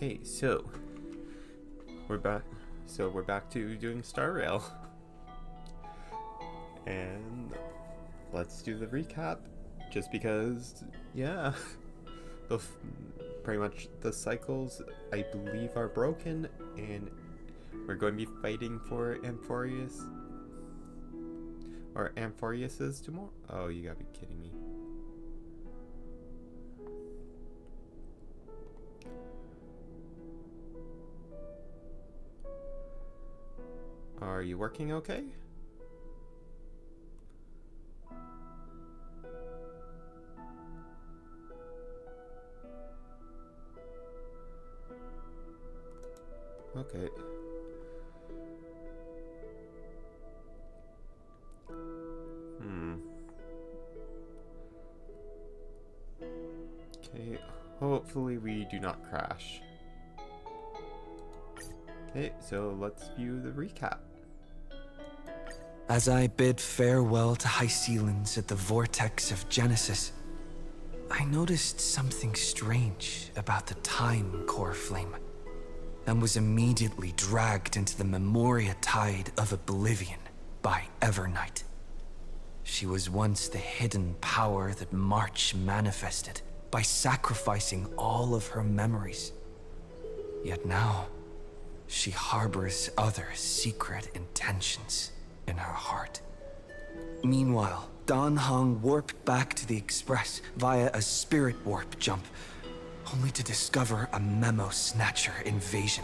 Okay, so we're back. So we're back to doing Star Rail, and let's do the recap. Just because, yeah, pretty much the cycles I believe are broken, and we're going to be fighting for Amphorius or Amphorius's tomorrow. Oh, you gotta be kidding me. Are you working okay? Okay. Okay, hopefully we do not crash. Okay, so let's view the recap. As I bid farewell to Hycealans at the vortex of Genesis, I noticed something strange about the time core flame, and was immediately dragged into the Memoria Tide of Oblivion by Evernight. She was once the hidden power that March manifested by sacrificing all of her memories. Yet now, she harbors other secret intentions in her heart. Meanwhile, Dan Heng warped back to the Express via a spirit warp jump, only to discover a Memo Snatcher invasion.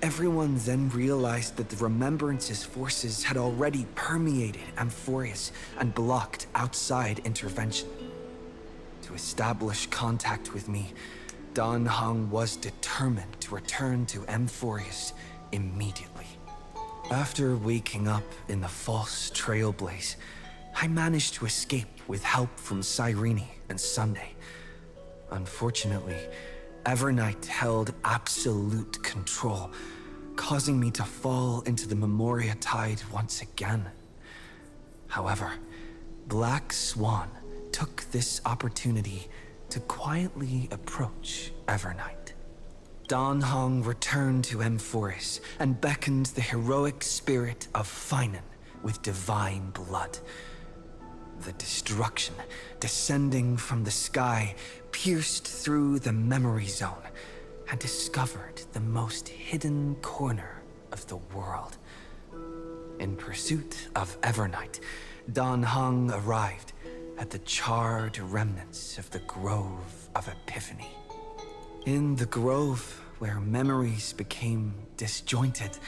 Everyone then realized that the Remembrance's forces had already permeated Amphorius and blocked outside intervention. To establish contact with me, Dan Heng was determined to return to Amphorius immediately. After waking up in the false trailblaze, I managed to escape with help from Cyrene and Sunday. Unfortunately, Evernight held absolute control, causing me to fall into the Memoria Tide once again. However, Black Swan took this opportunity to quietly approach Evernight. Dan Heng returned to Amphorius and beckoned the heroic spirit of Finan with divine blood. The destruction descending from the sky pierced through the memory zone and discovered the most hidden corner of the world. In pursuit of Evernight, Dan Heng arrived at the charred remnants of the Grove of Epiphany. In the grove, where memories became disjointed,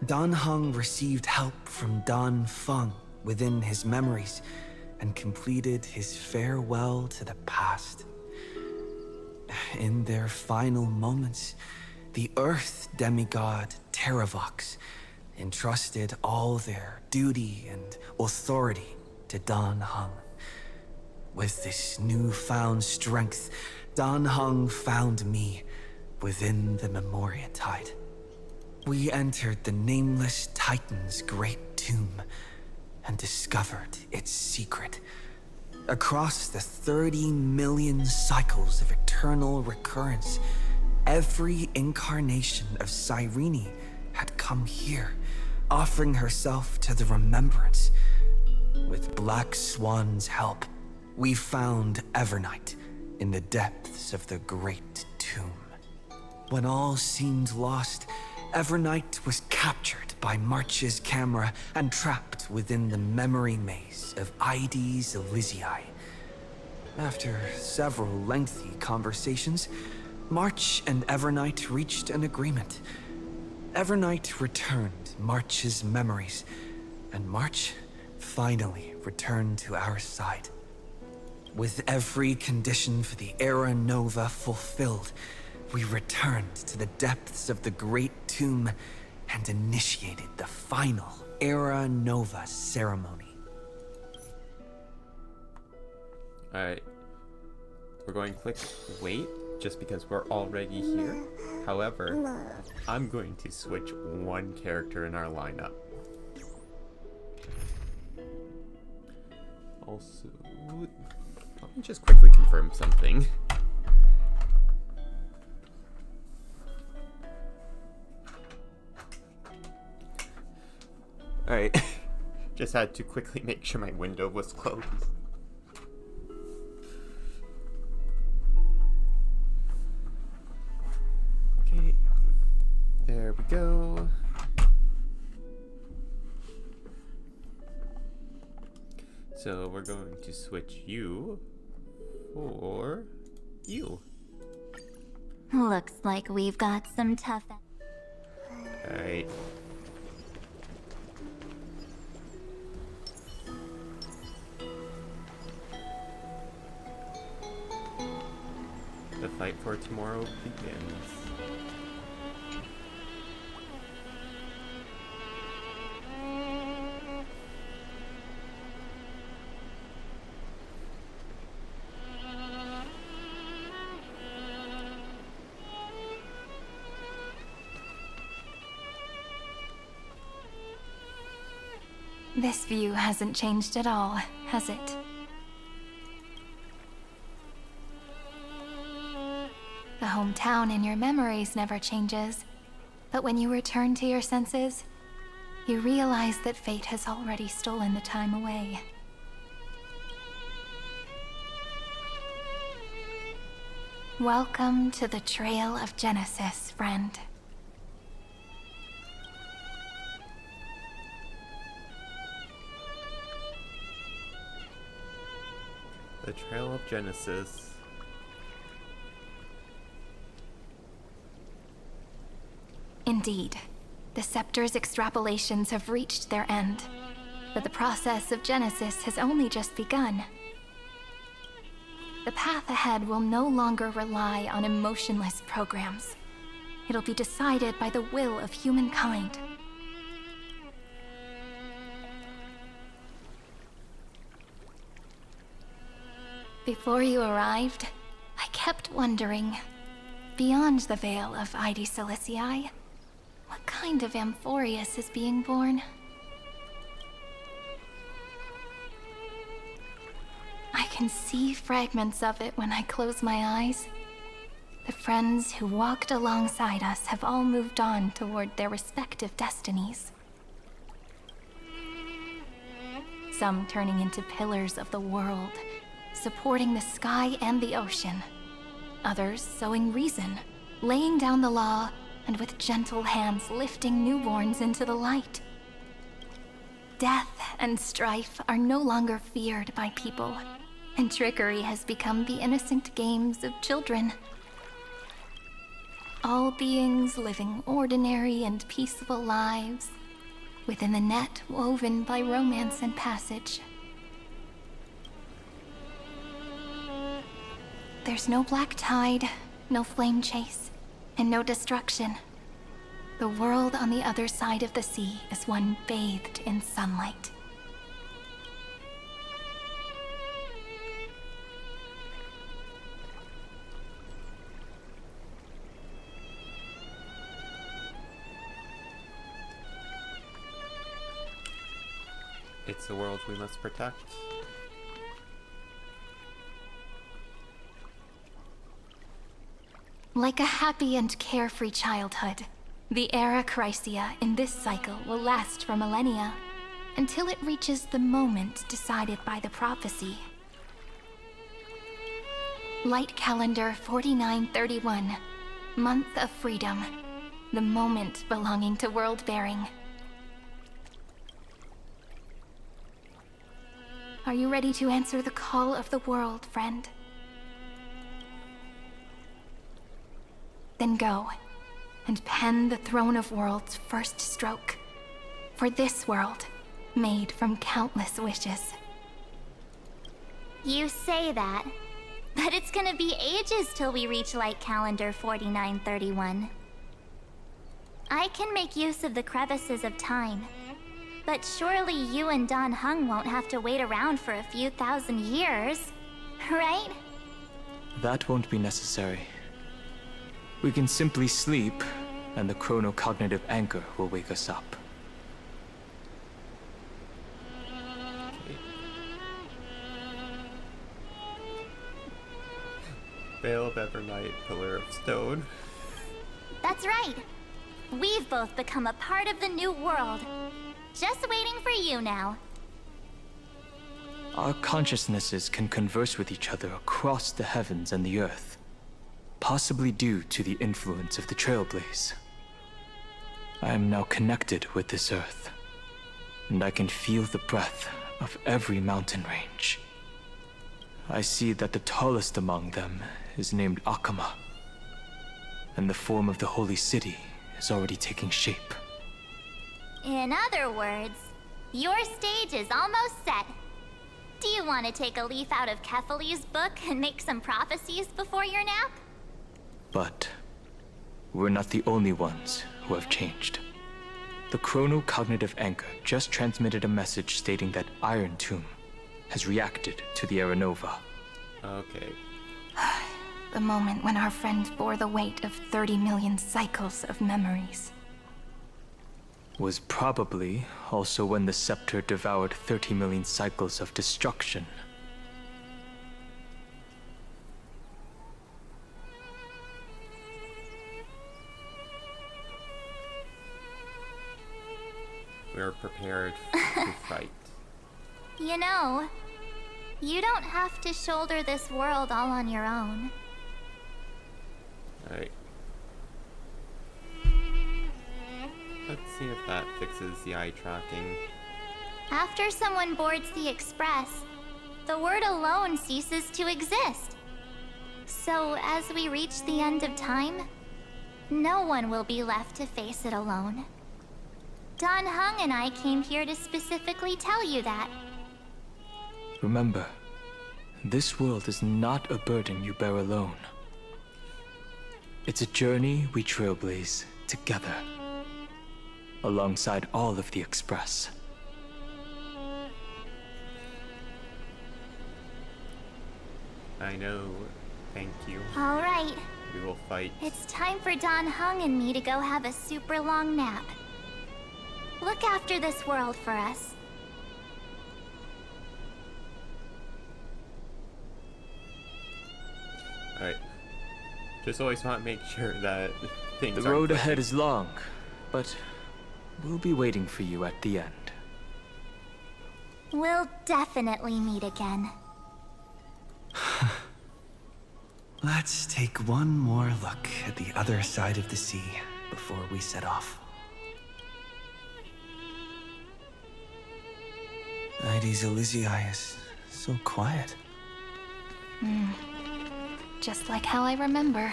Dan Heng received help from Dan Feng within his memories and completed his farewell to the past. In their final moments, the Earth demigod Terravox entrusted all their duty and authority to Dan Heng. With this newfound strength, Dan Heng found me within the Memoria Tide. We entered the Nameless Titan's great tomb and discovered its secret. Across the 30 million cycles of eternal recurrence, every incarnation of Cyrene had come here, offering herself to the Remembrance. With Black Swan's help, we found Evernight in the depths of the Great Tomb. When all seemed lost, Evernight was captured by March's camera and trapped within the memory maze of Ides Elysiae. After several lengthy conversations, March and Evernight reached an agreement. Evernight returned March's memories, and March finally returned to our side. With every condition for the Era Nova fulfilled, we returned to the depths of the Great Tomb and initiated the final Era Nova ceremony. Alright. We're going to click wait, just because we're already here. However, I'm going to switch one character in our lineup. Also, let me just quickly confirm something. Alright. Just had to quickly make sure my window was closed. Okay. There we go. So we're going to switch you for you. Looks like we've got some tough... Alright. The fight for tomorrow begins. This view hasn't changed at all, has it? The hometown in your memories never changes, but when you return to your senses, you realize that fate has already stolen the time away. Welcome to the Trail of Genesis, friend. The Trail of Genesis. Indeed, the Scepter's extrapolations have reached their end, but the process of Genesis has only just begun. The path ahead will no longer rely on emotionless programs. It'll be decided by the will of humankind. Before you arrived, I kept wondering, beyond the veil of Ide Silicii, what kind of Amphorius is being born? I can see fragments of it when I close my eyes. The friends who walked alongside us have all moved on toward their respective destinies. Some turning into pillars of the world, supporting the sky and the ocean. Others sowing reason, laying down the law, and with gentle hands lifting newborns into the light. Death and strife are no longer feared by people, and trickery has become the innocent games of children. All beings living ordinary and peaceful lives within the net woven by romance and passage. There's no black tide, no flame chase, and no destruction. The world on the other side of the sea is one bathed in sunlight. It's a world we must protect. Like a happy and carefree childhood, the era Chrysia in this cycle will last for millennia, until it reaches the moment decided by the prophecy. Light calendar 4931, month of freedom, the moment belonging to world-bearing. Are you ready to answer the call of the world, friend? Then go, and pen the Throne of Worlds' first stroke. For this world, made from countless wishes. You say that, but it's gonna be ages till we reach Light Calendar 4931. I can make use of the crevices of time, but surely you and Dan Heng won't have to wait around for a few thousand years, right? That won't be necessary. We can simply sleep, and the chronocognitive anchor will wake us up. Veil of Evernight, Pillar of Stone. That's right. We've both become a part of the new world. Just waiting for you now. Our consciousnesses can converse with each other across the heavens and the earth, possibly due to the influence of the Trailblaze. I am now connected with this earth, and I can feel the breath of every mountain range. I see that the tallest among them is named Akama, and the form of the holy city is already taking shape. In other words, your stage is almost set. Do you want to take a leaf out of Kefali's book and make some prophecies before your nap? But we're not the only ones who have changed. The chronocognitive anchor just transmitted a message stating that Iron Tomb has reacted to the Era Nova. Okay. The moment when our friend bore the weight of 30 million cycles of memories. Was probably also when the scepter devoured 30 million cycles of destruction. We're prepared to fight. You know, you don't have to shoulder this world all on your own. Alright. Let's see if that fixes the eye tracking. After someone boards the Express, the word alone ceases to exist. So, as we reach the end of time, no one will be left to face it alone. Dan Heng and I came here to specifically tell you that. Remember, this world is not a burden you bear alone. It's a journey we trailblaze together, alongside all of the Express. I know. Thank you. All right, We will fight. it's time for Dan Heng and me to go have a super long nap. Look after this world for us. Alright. Just always want to make sure that things The aren't road ahead clicking. is long, but we'll be waiting for you at the end. We'll definitely meet again. Let's take one more look at the other side of the sea before we set off. Ides Elysiae is so quiet. Just like how I remember.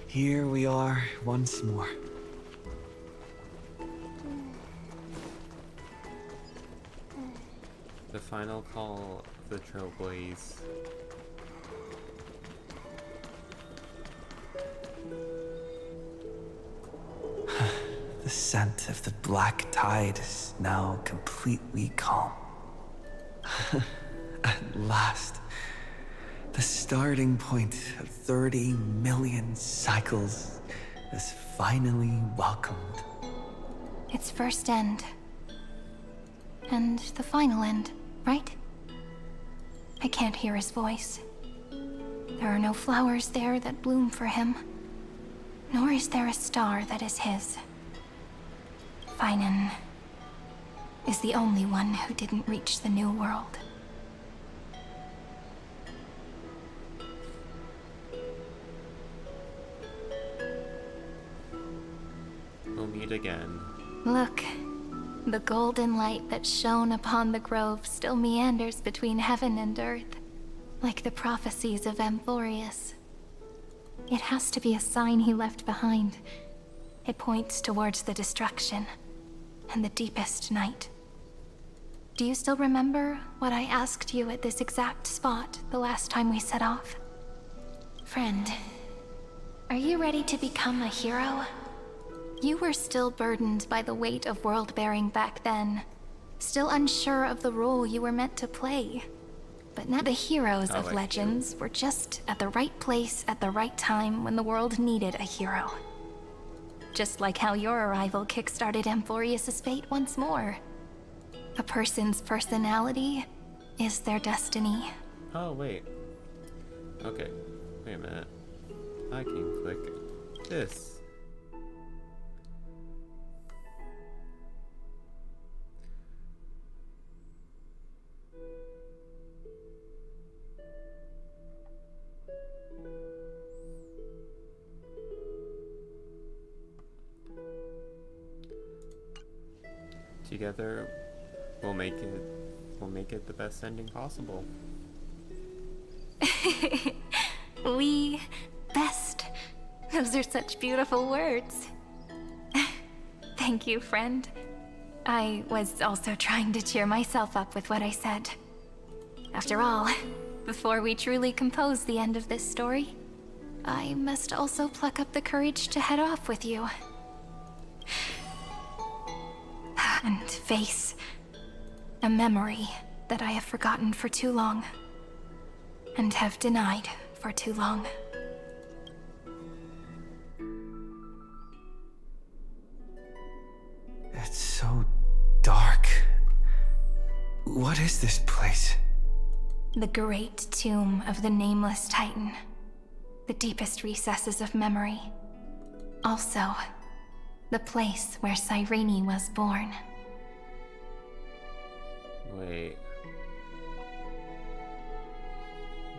Here we are once more. The final call of the Trailblaze. The scent of the black tide is now completely calm. At last, the starting point of 30 million cycles is finally welcomed. Its first end. And the final end, right? I can't hear his voice. There are no flowers there that bloom for him. Nor is there a star that is his. Finan is the only one who didn't reach the new world. We'll meet again. Look, the golden light that shone upon the grove still meanders between heaven and earth, like the prophecies of Amphorius. It has to be a sign he left behind. It points towards the destruction and the deepest night. Do you still remember what I asked you at this exact spot the last time we set off? Friend, are you ready to become a hero? You were still burdened by the weight of world-bearing back then, still unsure of the role you were meant to play. But now the heroes of like Legends were just at the right place at the right time when the world needed a hero. Just like how your arrival kickstarted Amphorius' fate once more. A person's personality is their destiny. Oh, wait. Okay. Wait a minute. I can click this. Together, we'll make it the best ending possible. We best. Those are such beautiful words. Thank you, friend. I was also trying to cheer myself up with what I said. After all, before we truly compose the end of this story, I must also pluck up the courage to head off with you. And face a memory that I have forgotten for too long, and have denied for too long. It's so dark. What is this place? The great tomb of the Nameless Titan. The deepest recesses of memory. Also, the place where Cyrene was born. Wait.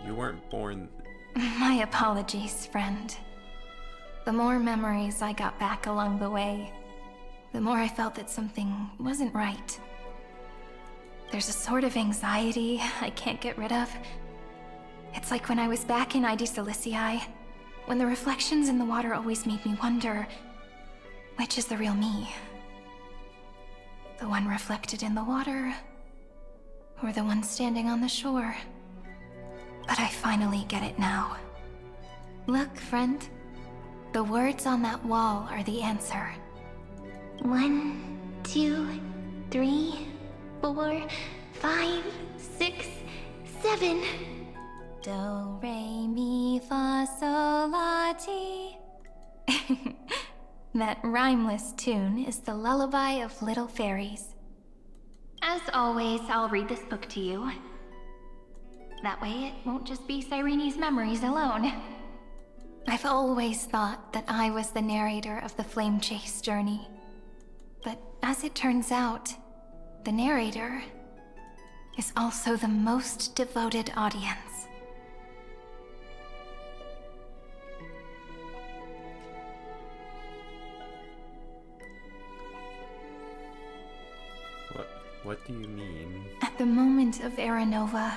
You weren't born... My apologies, friend. The more memories I got back along the way, the more I felt that something wasn't right. There's a sort of anxiety I can't get rid of. It's like when I was back in ID Silicii, when the reflections in the water always made me wonder, which is the real me? The one reflected in the water, or the one standing on the shore? But I finally get it now. Look, friend. The words on that wall are the answer. 1, 2, 3, 4, 5, 6, 7. Do, re, mi, fa, sol, la, ti. That rhymeless tune is the lullaby of little fairies. As always, I'll read this book to you. That way it won't just be Cyrene's memories alone. I've always thought that I was the narrator of the Flame Chase journey. But as it turns out, the narrator is also the most devoted audience. What do you mean? At the moment of Aranova,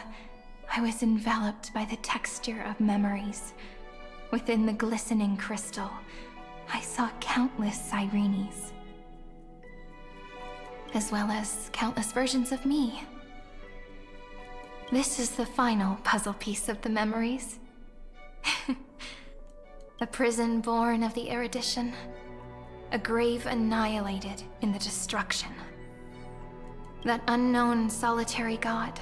I was enveloped by the texture of memories. Within the glistening crystal, I saw countless Cyrenes, as well as countless versions of me. This is the final puzzle piece of the memories. A prison born of the erudition, a grave annihilated in the destruction. That unknown solitary god,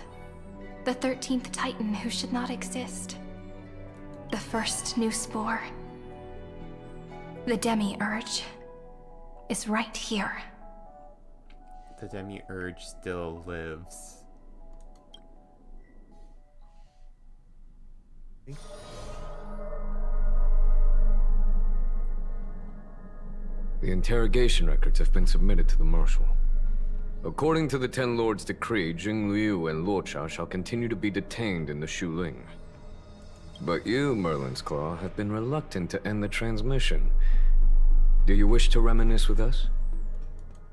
the 13th Titan who should not exist. The first new spore. The Demiurge is right here. The Demiurge still lives. The interrogation records have been submitted to the Marshal. According to the Ten Lords' decree, Jing Liu and Luocha shall continue to be detained in the Shuling. But you, Merlin's Claw, have been reluctant to end the transmission. Do you wish to reminisce with us?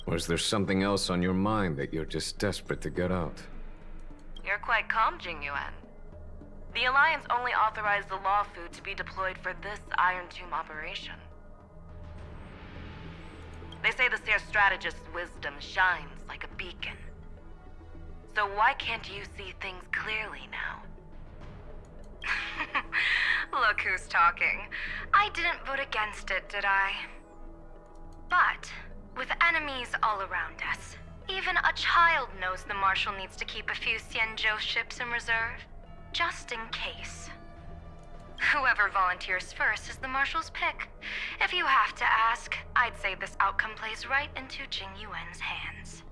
Or is there something else on your mind that you're just desperate to get out? You're quite calm, Jing Yuan. The Alliance only authorized the Law Fu to be deployed for this Iron Tomb operation. They say the Seer Strategist's wisdom shines like a beacon. So why can't you see things clearly now? Look who's talking. I didn't vote against it, did I? But, with enemies all around us, even a child knows the Marshal needs to keep a few Xianzhou ships in reserve, just in case. Whoever volunteers first is the Marshal's pick. If you have to ask, I'd say this outcome plays right into Jing Yuan's hands.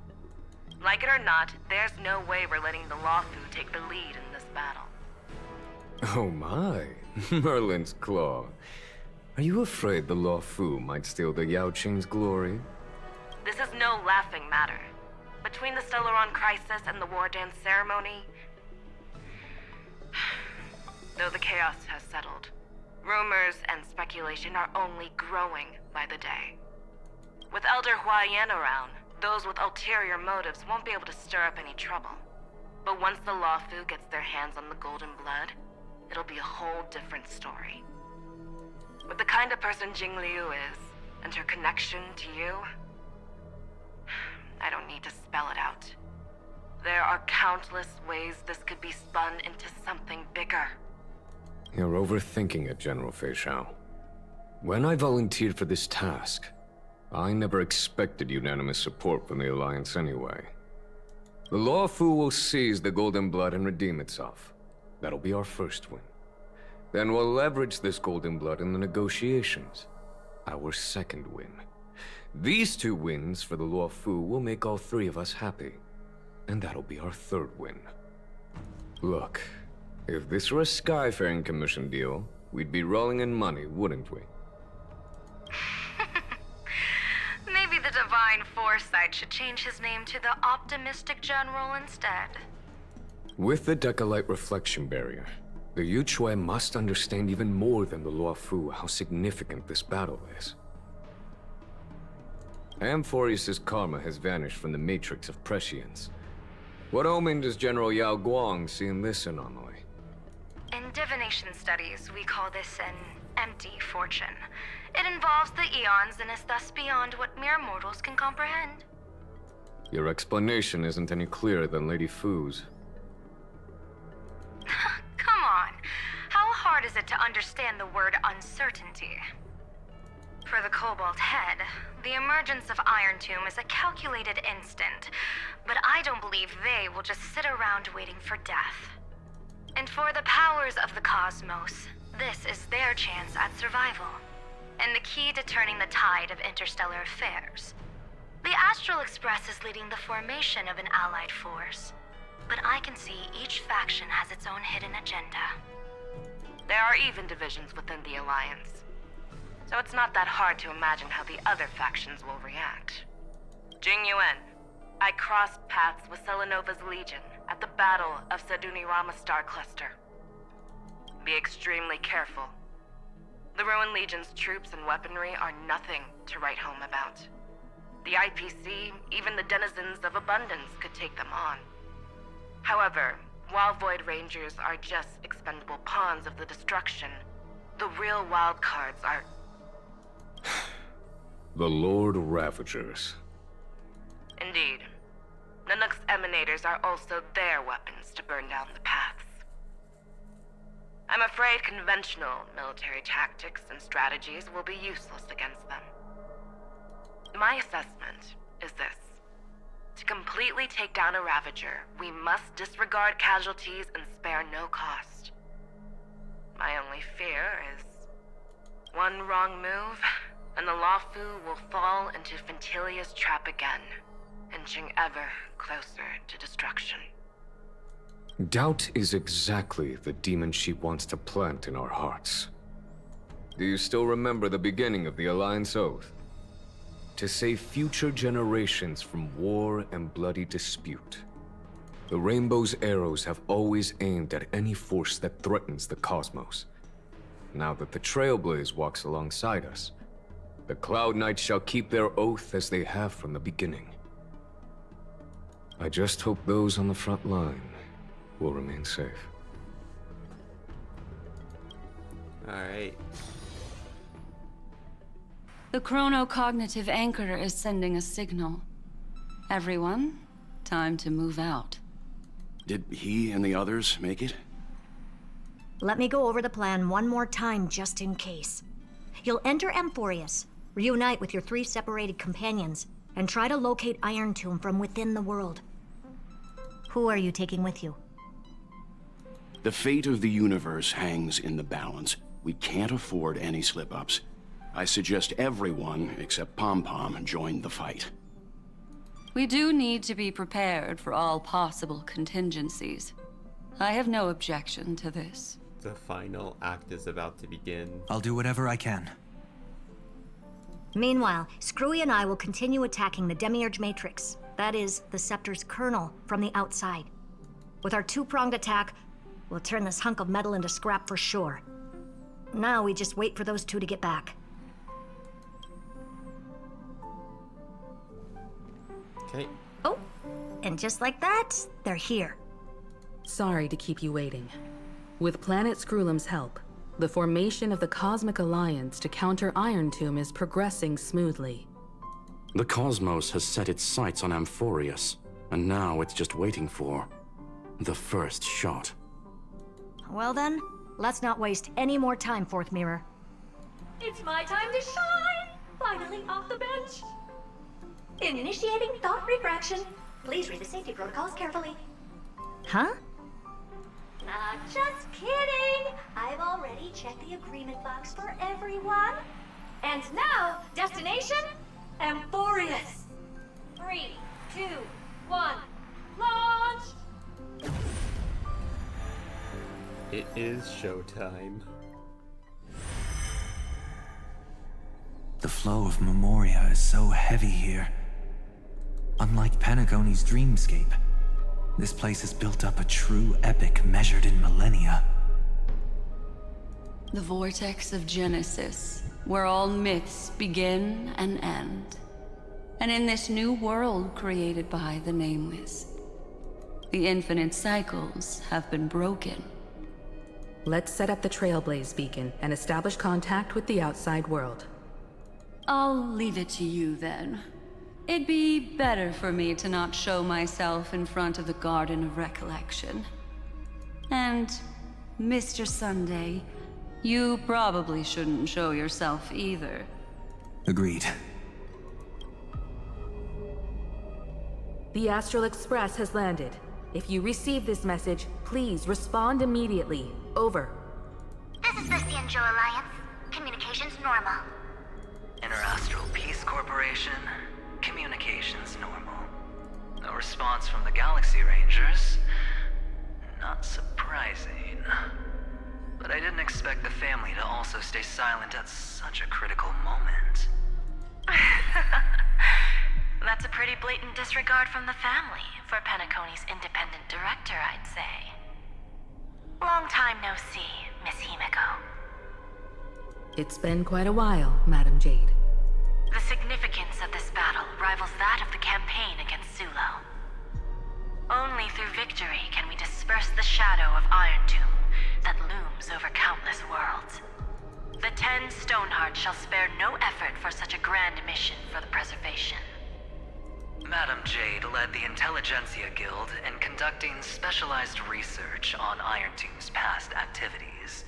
Like it or not, there's no way we're letting the Law Fu take the lead in this battle. Oh my, Merlin's Claw. Are you afraid the Law Fu might steal the Yao Qing's glory? This is no laughing matter. Between the Stellaron crisis and the War Dance ceremony, though the chaos has settled, rumors and speculation are only growing by the day. With Elder Huaiyan around, those with ulterior motives won't be able to stir up any trouble. But once the Luofu gets their hands on the golden blood, it'll be a whole different story. With the kind of person Jingliu is, and her connection to you, I don't need to spell it out. There are countless ways this could be spun into something bigger. You're overthinking it, General Fei Shao. When I volunteered for this task, I never expected unanimous support from the Alliance anyway. The Luofu will seize the Golden Blood and redeem itself. That'll be our first win. Then we'll leverage this Golden Blood in the negotiations. Our second win. These 2 wins for the Luofu will make all 3 of us happy. And that'll be our third win. Look, if this were a Skyfaring Commission deal, we'd be rolling in money, wouldn't we? Maybe the Divine Foresight should change his name to the Optimistic General instead. With the Decalite Reflection Barrier, the Yuchuan must understand even more than the Luofu how significant this battle is. Amphorius' karma has vanished from the matrix of prescience. What omen does General Yao Guang see in this anomaly? In divination studies, we call this an empty fortune. It involves the eons and is thus beyond what mere mortals can comprehend. Your explanation isn't any clearer than Lady Fu's. Come on. How hard is it to understand the word uncertainty? For the Cobalt Head, the emergence of Iron Tomb is a calculated instant, but I don't believe they will just sit around waiting for death. And for the powers of the cosmos, this is their chance at survival, and the key to turning the tide of interstellar affairs. The Astral Express is leading the formation of an allied force, but I can see each faction has its own hidden agenda. There are even divisions within the Alliance, so it's not that hard to imagine how the other factions will react. Jing Yuan, I crossed paths with Selenova's Legion at the Battle of Sadunirama Star Cluster. Be extremely careful. The Ruined Legion's troops and weaponry are nothing to write home about. The IPC, even the denizens of Abundance, could take them on. However, while Void Rangers are just expendable pawns of the destruction, the real wild cards are... The Lord Ravagers. Indeed. Nanook's emanators are also their weapons to burn down the paths. I'm afraid conventional military tactics and strategies will be useless against them. My assessment is this. To completely take down a Ravager, we must disregard casualties and spare no cost. My only fear is one wrong move, and the Luofu will fall into Fintilia's trap again, inching ever closer to destruction. Doubt is exactly the demon she wants to plant in our hearts. Do you still remember the beginning of the Alliance Oath? To save future generations from war and bloody dispute. The Rainbow's arrows have always aimed at any force that threatens the cosmos. Now that the Trailblaze walks alongside us, the Cloud Knights shall keep their oath as they have from the beginning. I just hope those on the front line will remain safe. Alright. The chronocognitive anchor is sending a signal. Everyone, time to move out. Did he and the others make it? Let me go over the plan one more time just in case. You'll enter Amphorius, reunite with your 3 separated companions, and try to locate Iron Tomb from within the world. Who are you taking with you? The fate of the universe hangs in the balance. We can't afford any slip-ups. I suggest everyone, except Pom-Pom, join the fight. We do need to be prepared for all possible contingencies. I have no objection to this. The final act is about to begin. I'll do whatever I can. Meanwhile, Screwy and I will continue attacking the Demiurge Matrix. That is, the Scepter's kernel, from the outside. With our 2-pronged attack, we'll turn this hunk of metal into scrap for sure. Now we just wait for those 2 to get back. Okay. Oh, and just like that, they're here. Sorry to keep you waiting. With Planet Screwlum's help, the formation of the Cosmic Alliance to counter Iron Tomb is progressing smoothly. The Cosmos has set its sights on Amphorius, and now it's just waiting for the first shot. Well then, let's not waste any more time, Fourth Mirror. It's my time to shine! Finally off the bench! Initiating thought refraction. Please read the safety protocols carefully. Huh? Just kidding! I've already checked the agreement box for everyone. And now, destination? Amphorius. 3, 2, 1, launch! It is showtime. The flow of Memoria is so heavy here. Unlike Panagoni's dreamscape, this place has built up a true epic measured in millennia. The vortex of Genesis, where all myths begin and end. And in this new world created by the Nameless, the infinite cycles have been broken. Let's set up the Trailblaze beacon and establish contact with the outside world. I'll leave it to you then. It'd be better for me to not show myself in front of the Garden of Recollection. And, Mr. Sunday, you probably shouldn't show yourself either. Agreed. The Astral Express has landed. If you receive this message, please respond immediately. Over. This is the Xianzhou Alliance. Communications normal. Interastral Peace Corporation. Communications normal. No response from the Galaxy Rangers. Not surprising. But I didn't expect the family to also stay silent at such a critical moment. That's a pretty blatant disregard from the family for Penacony's independent director, I'd say. Long time no see, Miss Himiko. It's been quite a while, Madam Jade. The significance of this battle rivals that of the campaign against Sulo. Only through victory can we disperse the shadow of Iron Tomb that looms over countless worlds. The 10 Stonehearts shall spare no effort for such a grand mission for the preservation. Madam Jade led the Intelligentsia Guild in conducting specialized research on Iron Tomb's past activities.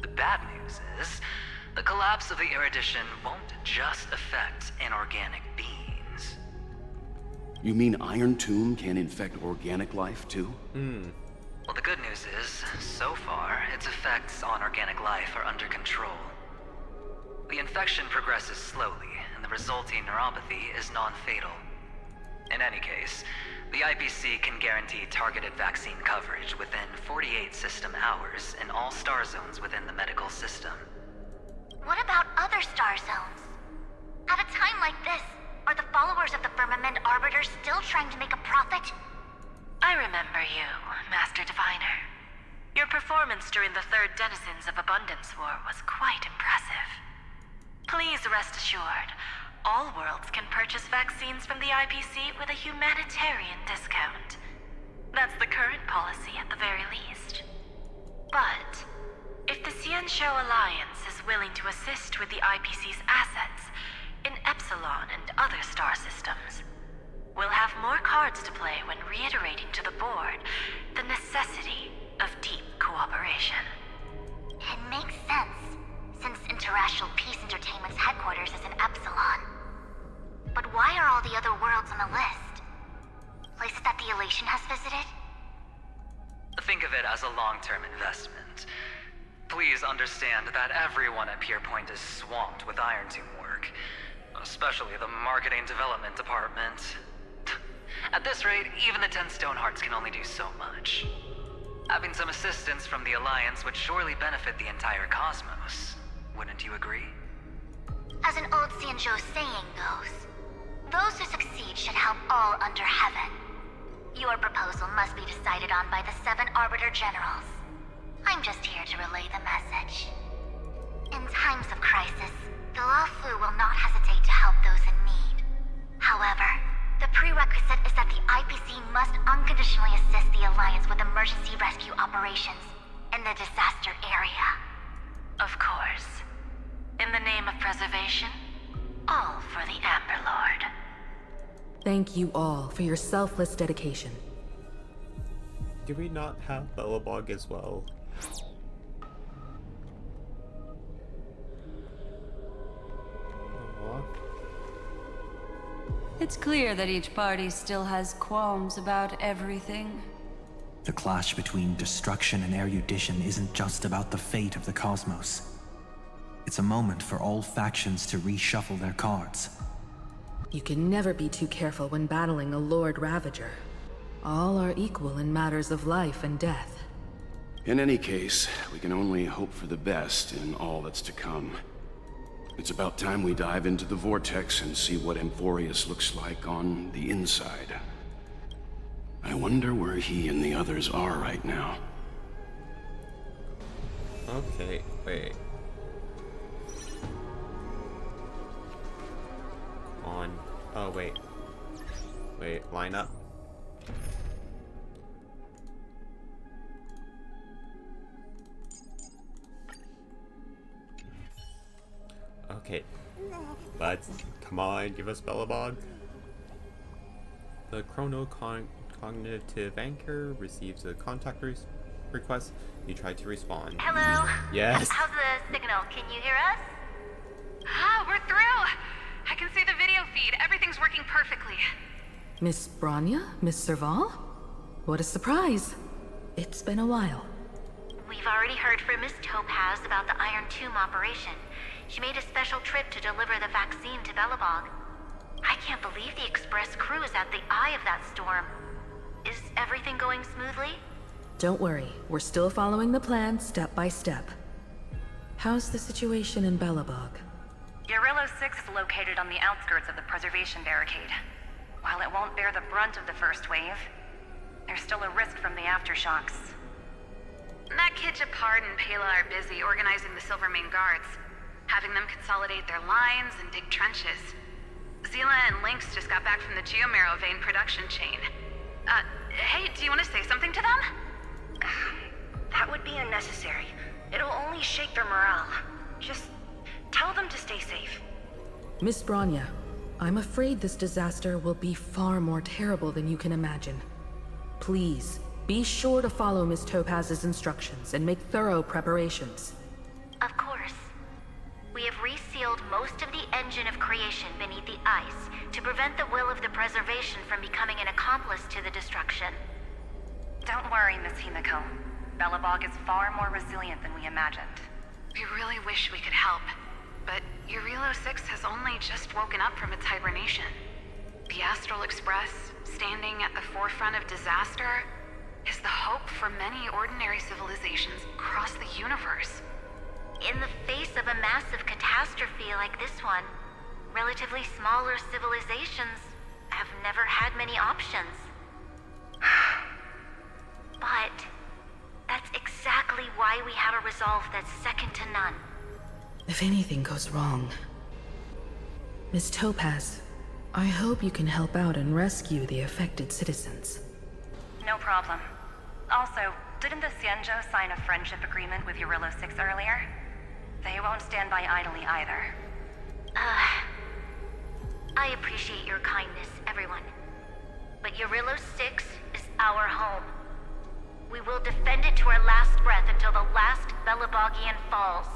The bad news is, the collapse of the Erudition won't just affect inorganic beings. You mean Iron Tomb can infect organic life too? Well, the good news is, so far, its effects on organic life are under control. The infection progresses slowly, and the resulting neuropathy is non-fatal. In any case, the IPC can guarantee targeted vaccine coverage within 48 system hours in all star zones within the medical system. What about other star zones? At a time like this, are the followers of the Firmament Arbiters still trying to make a profit? I remember you, Master Diviner. Your performance during the Third Denizens of Abundance War was quite impressive. Please rest assured, all worlds can purchase vaccines from the IPC with a humanitarian discount. That's the current policy at the very least. But, if the Xianzhou Alliance is willing to assist with the IPC's assets in Epsilon and other star systems, we'll have more cards to play when reiterating to the board the necessity of deep cooperation. It makes sense, since Interastral Peace Entertainment's headquarters is in Epsilon. But why are all the other worlds on the list? Places that the Elation has visited? Think of it as a long-term investment. Please understand that everyone at Pierpoint is swamped with Iron Tomb work, especially the marketing development department. At this rate, even the 10 Stonehearts can only do so much. Having some assistance from the Alliance would surely benefit the entire cosmos. Wouldn't you agree? As an old Xianzhou saying goes, those who succeed should help all under heaven. Your proposal must be decided on by the 7 Arbiter Generals. I'm just here to relay the message. In times of crisis, the Luofu will not hesitate to help those in need. However, operationally assist the Alliance with emergency rescue operations in the disaster area. Of course. In the name of preservation, all for the Amber Lord. Thank you all for your selfless dedication. Do we not have Belobog as well? Aww. It's clear that each party still has qualms about everything. The clash between destruction and erudition isn't just about the fate of the cosmos. It's a moment for all factions to reshuffle their cards. You can never be too careful when battling a Lord Ravager. All are equal in matters of life and death. In any case, we can only hope for the best in all that's to come. It's about time we dive into the vortex and see what Amphorius looks like on the inside. I wonder where he and the others are right now. Okay, wait. On. Oh, wait. Wait, line up. Okay. Let's. Come on, give us Belobog. The chronocognitive anchor receives a contact request. You try to respond. Hello? Yes. How's the signal? Can you hear us? Ah, we're through! I can see the video feed. Everything's working perfectly. Miss Bronya? Miss Serval? What a surprise. It's been a while. We've already heard from Miss Topaz about the Iron Tomb operation. She made a special trip to deliver the vaccine to Belobog. I can't believe the Express crew is at the eye of that storm. Is everything going smoothly? Don't worry, we're still following the plan step by step. How's the situation in Belobog? Eurillo 6 is located on the outskirts of the preservation barricade. While it won't bear the brunt of the first wave, there's still a risk from the aftershocks. Matt Japard and Pela are busy organizing the Silvermane guards, having them consolidate their lines and dig trenches. Zila and Lynx just got back from the Geomarrow vein production chain. Hey, do you want to say something to them? That would be unnecessary. It'll only shake their morale. Just tell them to stay safe. Miss Bronya, I'm afraid this disaster will be far more terrible than you can imagine. Please, be sure to follow Miss Topaz's instructions and make thorough preparations. Of course. We have resealed most of the engine of creation beneath the ice to prevent the will of the preservation from becoming an accomplice to the destruction. Don't worry, Miss Himiko. Belobog is far more resilient than we imagined. We really wish we could help, but Eurillo 6 has only just woken up from its hibernation. The Astral Express, standing at the forefront of disaster, is the hope for many ordinary civilizations across the universe. In the face of a massive catastrophe like this one, relatively smaller civilizations have never had many options. But that's exactly why we have a resolve that's second to none. If anything goes wrong... Miss Topaz, I hope you can help out and rescue the affected citizens. No problem. Also, didn't the Xianzhou sign a friendship agreement with Eurillo 6 earlier? They won't stand by idly either. I appreciate your kindness, everyone. But Eurillo 6 is our home. We will defend it to our last breath until the last Belobogian falls.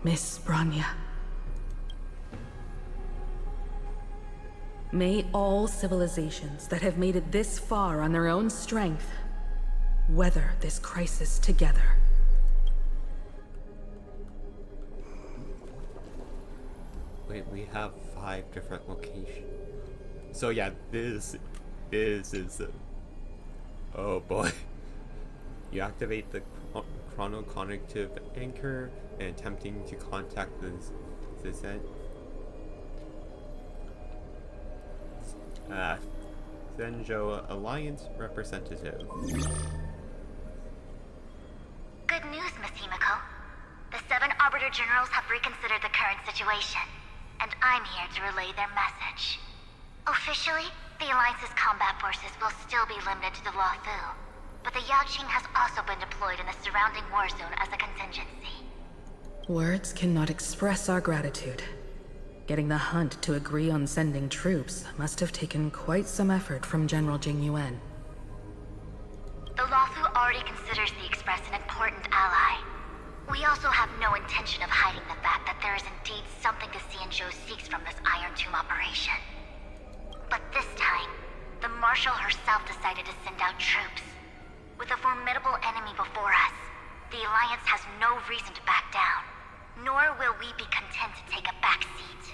Miss Bronya. May all civilizations that have made it this far on their own strength weather this crisis together. Wait, we have 5 different locations. So yeah, this is oh boy. You activate the chronocognitive anchor and attempting to contact the Xianzhou Alliance representative. Good news, Miss Himiko. The 7 Arbiter Generals have reconsidered the current situation, and I'm here to relay their message. Officially, The Alliance's combat forces will still be limited to the Luofu, but the Yaoqing has also been deployed in the surrounding war zone as a contingency. Words cannot express our gratitude. Getting the Hunt to agree on sending troops must have taken quite some effort from General Jing Yuan. The Luofu already considers the Express an important ally. We also have no intention of hiding the fact that there is indeed something the Xianzhou seeks from this Iron Tomb operation. But this time, the Marshal herself decided to send out troops. With a formidable enemy before us, the Alliance has no reason to back down, nor will we be content to take a back seat.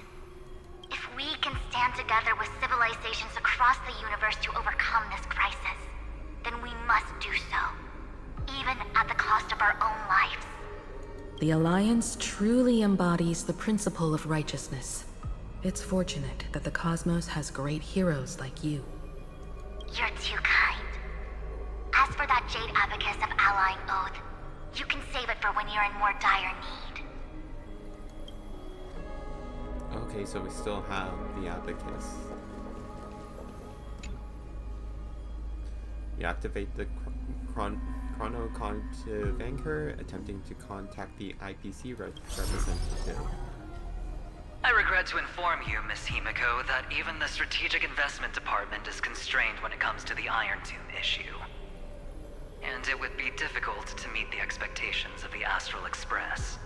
If we can stand together with civilizations across the universe to overcome this crisis, then we must do so, even at the cost of our own lives. The Alliance truly embodies the principle of righteousness. It's fortunate that the cosmos has great heroes like you. You're too kind. As for that Jade Abacus of Allying Oath, you can save it for when you're in more dire need. Okay, so we still have the Abacus. You activate the chronocognitive anchor, attempting to contact the IPC representative. I regret to inform you, Miss Himiko, that even the Strategic Investment Department is constrained when it comes to the Iron Tomb issue. And it would be difficult to meet the expectations of the Astral Express.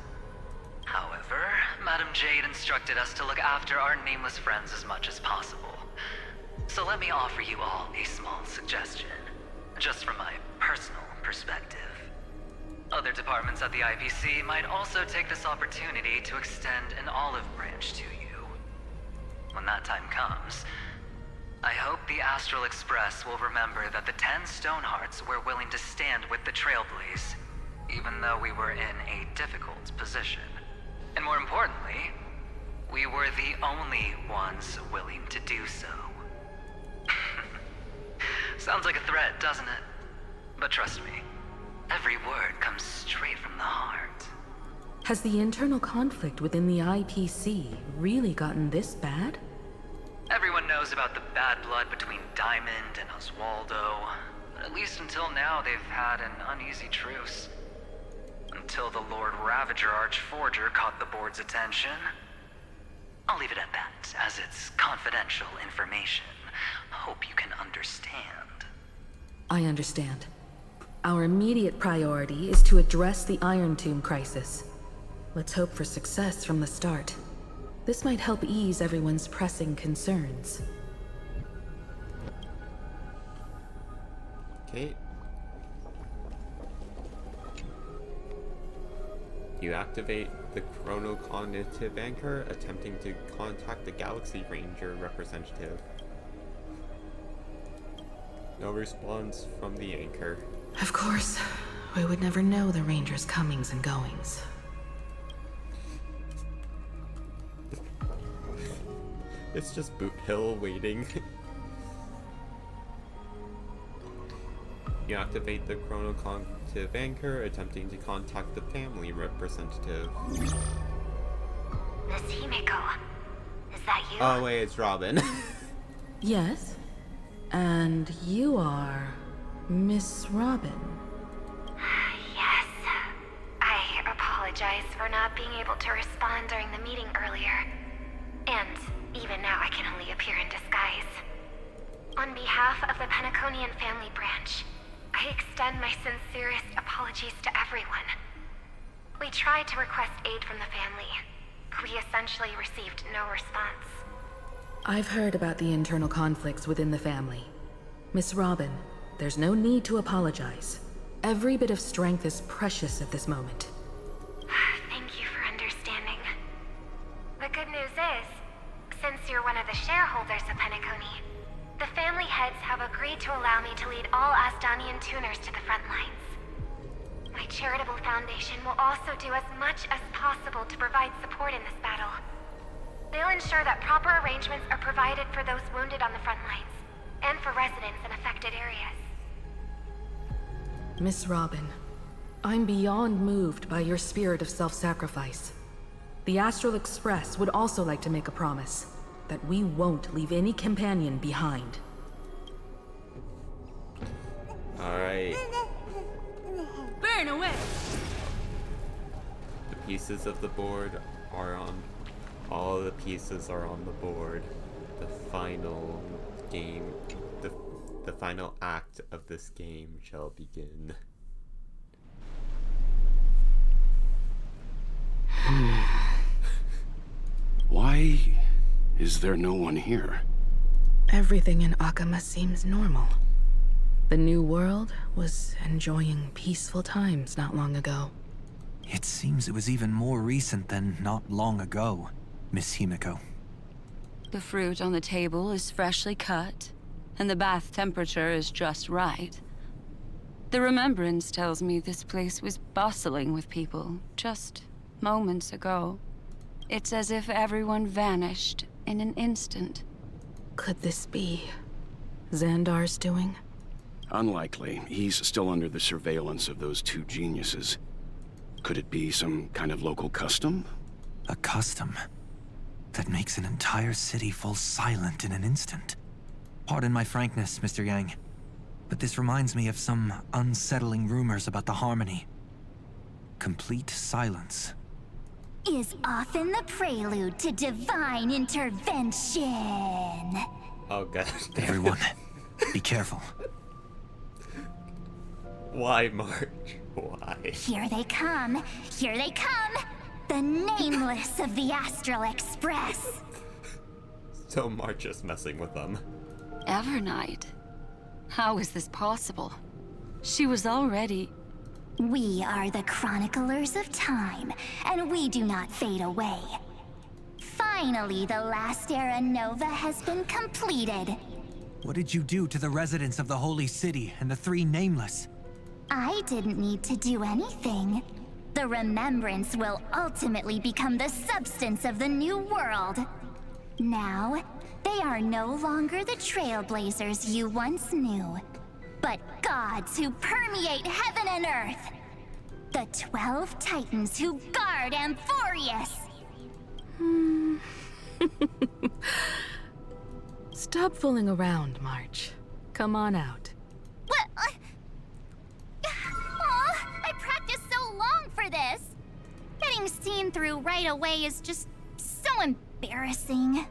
However, Madame Jade instructed us to look after our nameless friends as much as possible. So let me offer you all a small suggestion, just from my personal perspective. Other departments at the IPC might also take this opportunity to extend an olive branch to you. When that time comes, I hope the Astral Express will remember that the 10 Stonehearts were willing to stand with the Trailblaze, even though we were in a difficult position. And more importantly, we were the only ones willing to do so. Sounds like a threat, doesn't it? But trust me, every word comes straight from the heart. Has the internal conflict within the IPC really gotten this bad? Everyone knows about the bad blood between Diamond and Oswaldo. At least until now, they've had an uneasy truce. Until the Lord Ravager Archforger caught the board's attention. I'll leave it at that, as it's confidential information. Hope you can understand. I understand. Our immediate priority is to address the Iron Tomb crisis. Let's hope for success from the start. This might help ease everyone's pressing concerns. Okay. You activate the chronocognitive anchor, attempting to contact the Galaxy Ranger representative. No response from the anchor. Of course, we would never know the Ranger's comings and goings. It's just Boot Hill waiting. You activate the chronocognitive anchor, attempting to contact the family representative. Miss Himiko, is that you? Oh wait, it's Robin. Yes? And you are Miss Robin. Yes. I apologize for not being able to respond during the meeting earlier. And even now I can only appear in disguise. On behalf of the Penaconian family branch, I extend my sincerest apologies to everyone. We tried to request aid from the family. We essentially received no response. I've heard about the internal conflicts within the family. Miss Robin, there's no need to apologize. Every bit of strength is precious at this moment. Thank you for understanding. The good news is, since you're one of the shareholders of Penacony, the family heads have agreed to allow me to lead all Asdanian tuners to the front lines. My charitable foundation will also do as much as possible to provide support in this battle. They'll ensure that proper arrangements are provided for those wounded on the front lines, and for residents in affected areas. Miss Robin, I'm beyond moved by your spirit of self-sacrifice. The Astral Express would also like to make a promise that we won't leave any companion behind. Alright. Burn away! The pieces of the board are on. All the pieces are on the board. The final game. The final act of this game shall begin. Why is there no one here? Everything in Akama seems normal. The new world was enjoying peaceful times not long ago. It seems it was even more recent than not long ago, Miss Himiko. The fruit on the table is freshly cut, and the bath temperature is just right. The remembrance tells me this place was bustling with people just moments ago. It's as if everyone vanished in an instant. Could this be Xandar's doing? Unlikely. He's still under the surveillance of those two geniuses. Could it be some kind of local custom? A custom that makes an entire city fall silent in an instant. Pardon my frankness, Mr. Yang, but this reminds me of some unsettling rumors about the Harmony. Complete silence is often the prelude to divine intervention. Oh god. Everyone, be careful. Why, March? Why? Here they come! Here they come! The nameless of the Astral Express! So March is messing with them. Evernight? How is this possible? She was already... We are the Chroniclers of Time, and we do not fade away. Finally, the last Era Nova has been completed. What did you do to the residents of the Holy City and the Three Nameless? I didn't need to do anything. The remembrance will ultimately become the substance of the new world. Now, they are no longer the trailblazers you once knew, but gods who permeate heaven and earth. The 12 Titans who guard Amphorius. Stop fooling around, March. Come on out. What? Oh, I practiced so long for this. Getting seen through right away is just so embarrassing.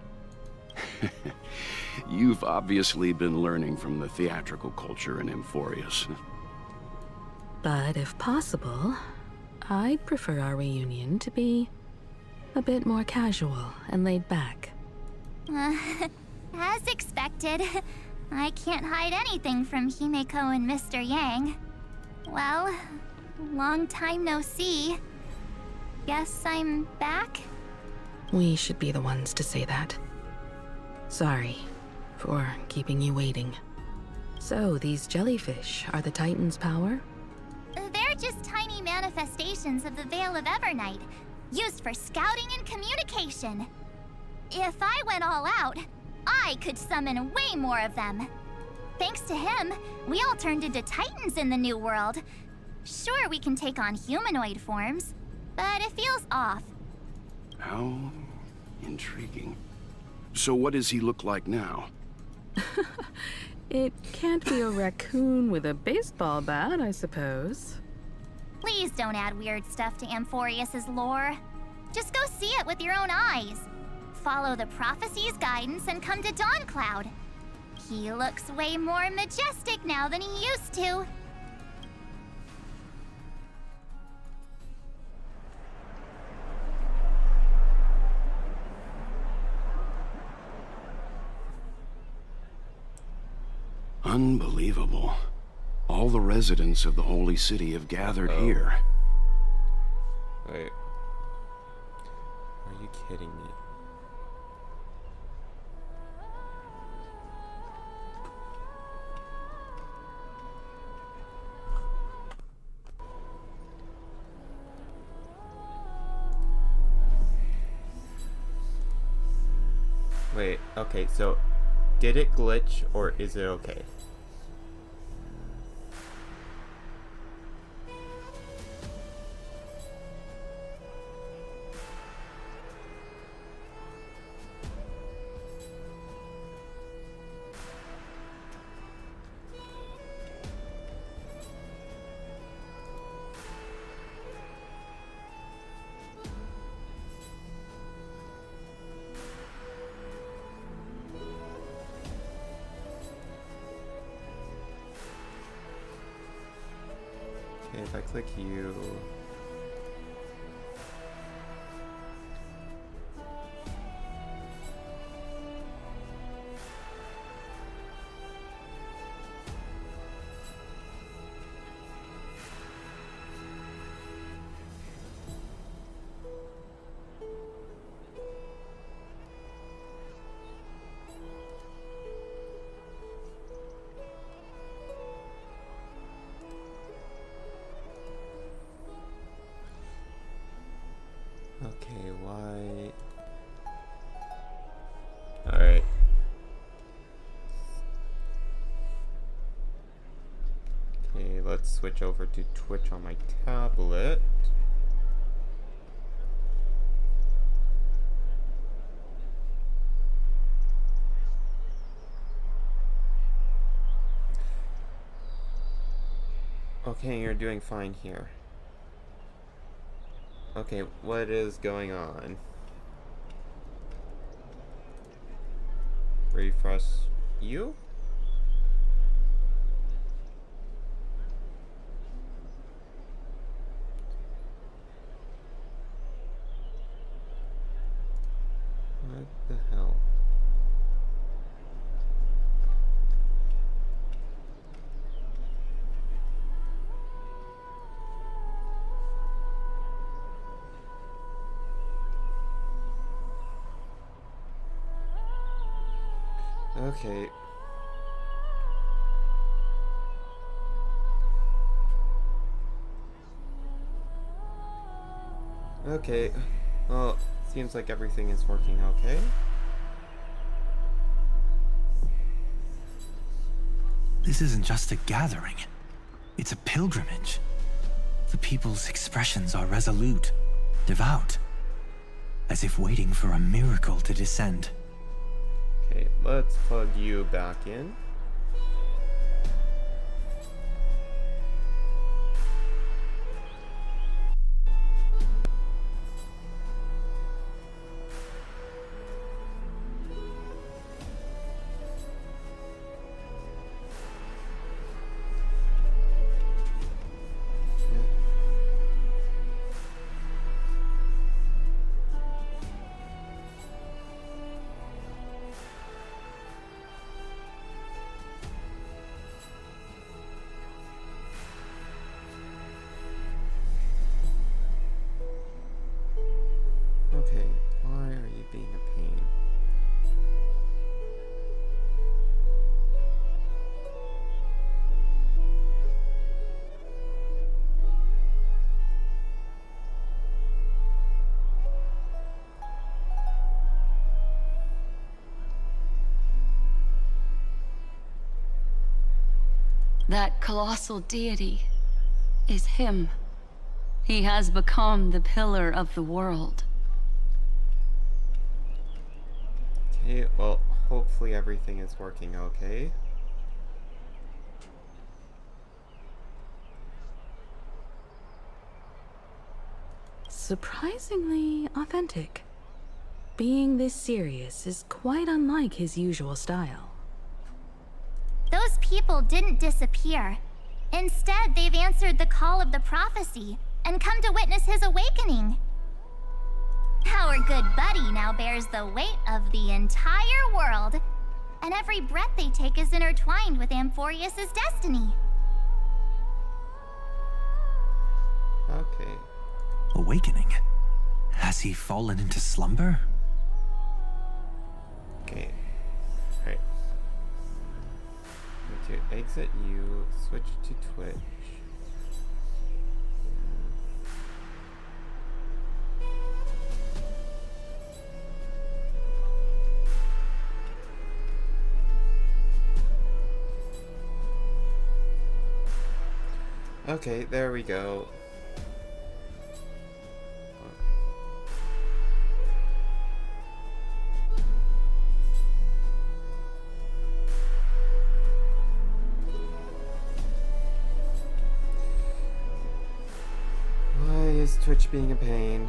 You've obviously been learning from the theatrical culture in Amphorius. But if possible, I'd prefer our reunion to be a bit more casual and laid back. As expected, I can't hide anything from Himeko and Mr. Yang. Well, long time no see. Guess I'm back? We should be the ones to say that. Sorry for keeping you waiting. So, these jellyfish are the Titan's power? They're just tiny manifestations of the Veil of Evernight, used for scouting and communication. If I went all out, I could summon way more of them. Thanks to him, we all turned into Titans in the New World. Sure, we can take on humanoid forms, but it feels off. How intriguing. So what does he look like now? It can't be a raccoon with a baseball bat, I suppose. Please don't add weird stuff to Amphorius's lore. Just go see it with your own eyes. Follow the prophecy's guidance and come to Dawncloud. He looks way more majestic now than he used to. Unbelievable. All the residents of the Holy City have gathered here. Wait. Are you kidding me? Wait, okay, so did it glitch or is it okay? Okay, if I click you... Okay, why? Alright. Okay, let's switch over to Twitch on my tablet. Okay, you're doing fine here. Okay, what is going on? Refresh you? What the hell? Okay. Okay. Well, seems like everything is working okay. This isn't just a gathering. It's a pilgrimage. The people's expressions are resolute, devout, as if waiting for a miracle to descend. Okay, let's plug you back in. Okay, why are you being a pain? That colossal deity is him. He has become the pillar of the world. Okay, well, hopefully everything is working okay. Surprisingly authentic. Being this serious is quite unlike his usual style. Those people didn't disappear. Instead, they've answered the call of the prophecy and come to witness his awakening. Our good buddy now bears the weight of the entire world, and every breath they take is intertwined with Amphorius' destiny. Okay. Awakening? Has he fallen into slumber? Okay. Alright. To exit you, switch to Twitch. Okay, there we go. Why is Twitch being a pain?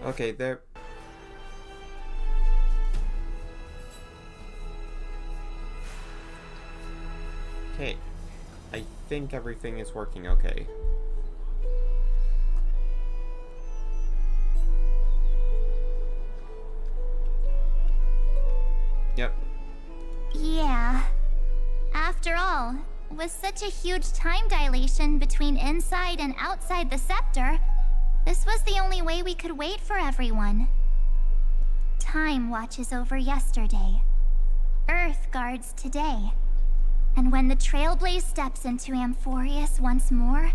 Okay, there. Okay. I think everything is working okay. Yep. Yeah. After all, with such a huge time dilation between inside and outside the scepter, this was the only way we could wait for everyone. Time watches over yesterday. Earth guards today. And when the Trailblaze steps into Amphorius once more,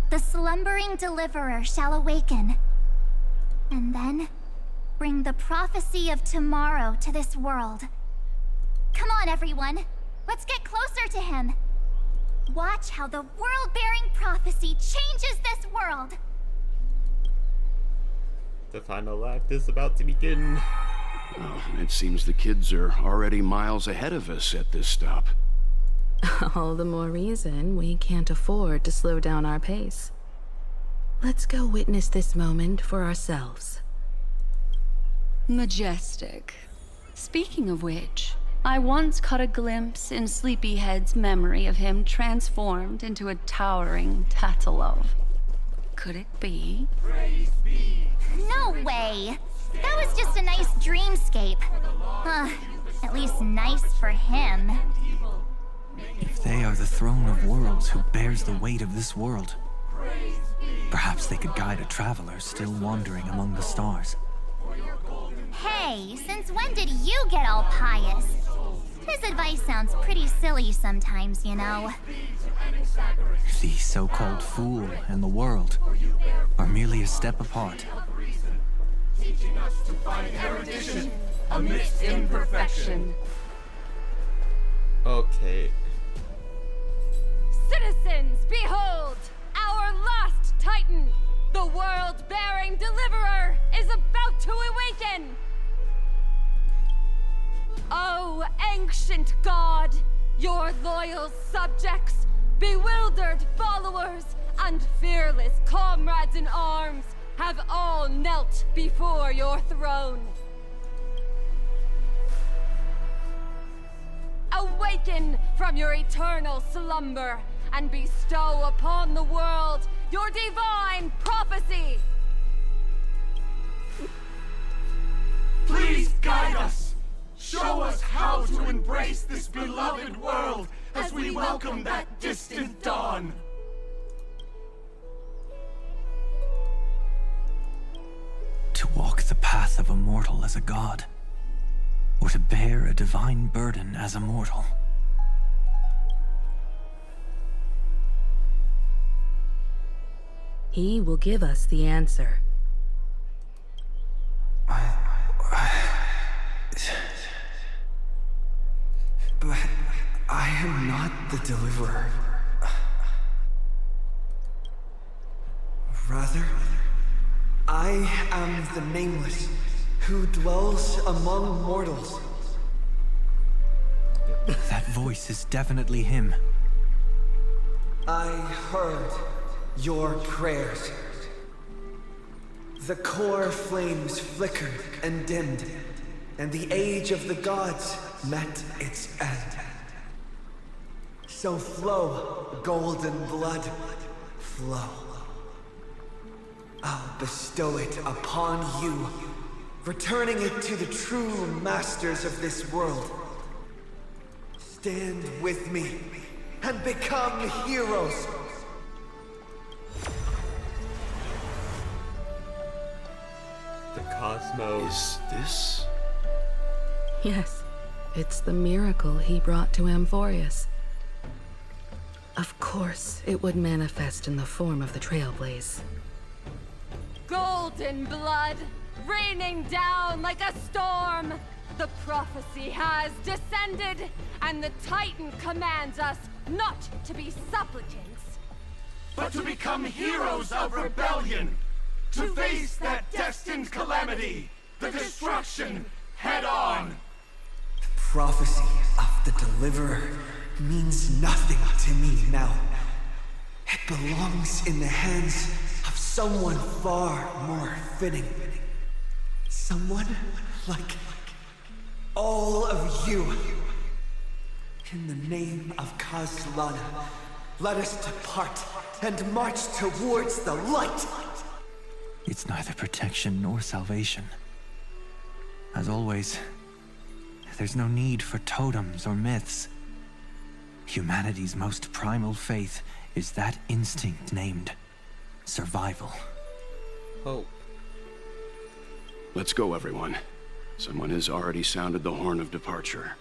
the slumbering deliverer shall awaken. And then, bring the prophecy of tomorrow to this world. Come on, everyone. Let's get closer to him. Watch how the world-bearing prophecy changes this world. The final act is about to begin. Well, it seems the kids are already miles ahead of us at this stop. All the more reason we can't afford to slow down our pace. Let's go witness this moment for ourselves. Majestic. Speaking of which, I once caught a glimpse in Sleepyhead's memory of him transformed into a towering Tatalov. Could it be? No way! That was just a nice dreamscape. At least nice for him. If they are the throne of worlds who bears the weight of this world, perhaps they could guide a traveler still wandering among the stars. Hey, since when did you get all pious? His advice sounds pretty silly sometimes, you know. The so-called fool and the world are merely a step apart. Teaching us to find erudition amidst imperfection. Okay. Citizens, behold! Our last Titan, the world-bearing deliverer, is about to awaken! Oh, ancient god! Your loyal subjects, bewildered followers, and fearless comrades in arms have all knelt before your throne. Awaken from your eternal slumber and bestow upon the world your divine prophecy! Please guide us! Show us how to embrace this beloved world as we welcome that distant dawn! To walk the path of a mortal as a god, or to bear a divine burden as a mortal. He will give us the answer. But I am not the deliverer. Rather, I am the Nameless, who dwells among mortals. That voice is definitely him. I heard your prayers. The core flames flickered and dimmed, and the age of the gods met its end. So flow, golden blood, flow. I'll bestow it upon you, returning it to the true masters of this world. Stand with me and become heroes. The cosmos. Is this? Yes, it's the miracle he brought to Amphorius. Of course, it would manifest in the form of the Trailblaze. Golden blood, raining down like a storm! The prophecy has descended, and the Titan commands us not to be supplicants, but to become heroes of rebellion! To face that destined calamity, the destruction, head on! The prophecy of the Deliverer means nothing to me now. It belongs in the hands of someone far more fitting. Someone like all of you. In the name of Kazlana, let us depart and march towards the light! It's neither protection nor salvation. As always, there's no need for totems or myths. Humanity's most primal faith is that instinct named survival. Hope. Let's go, everyone. Someone has already sounded the horn of departure.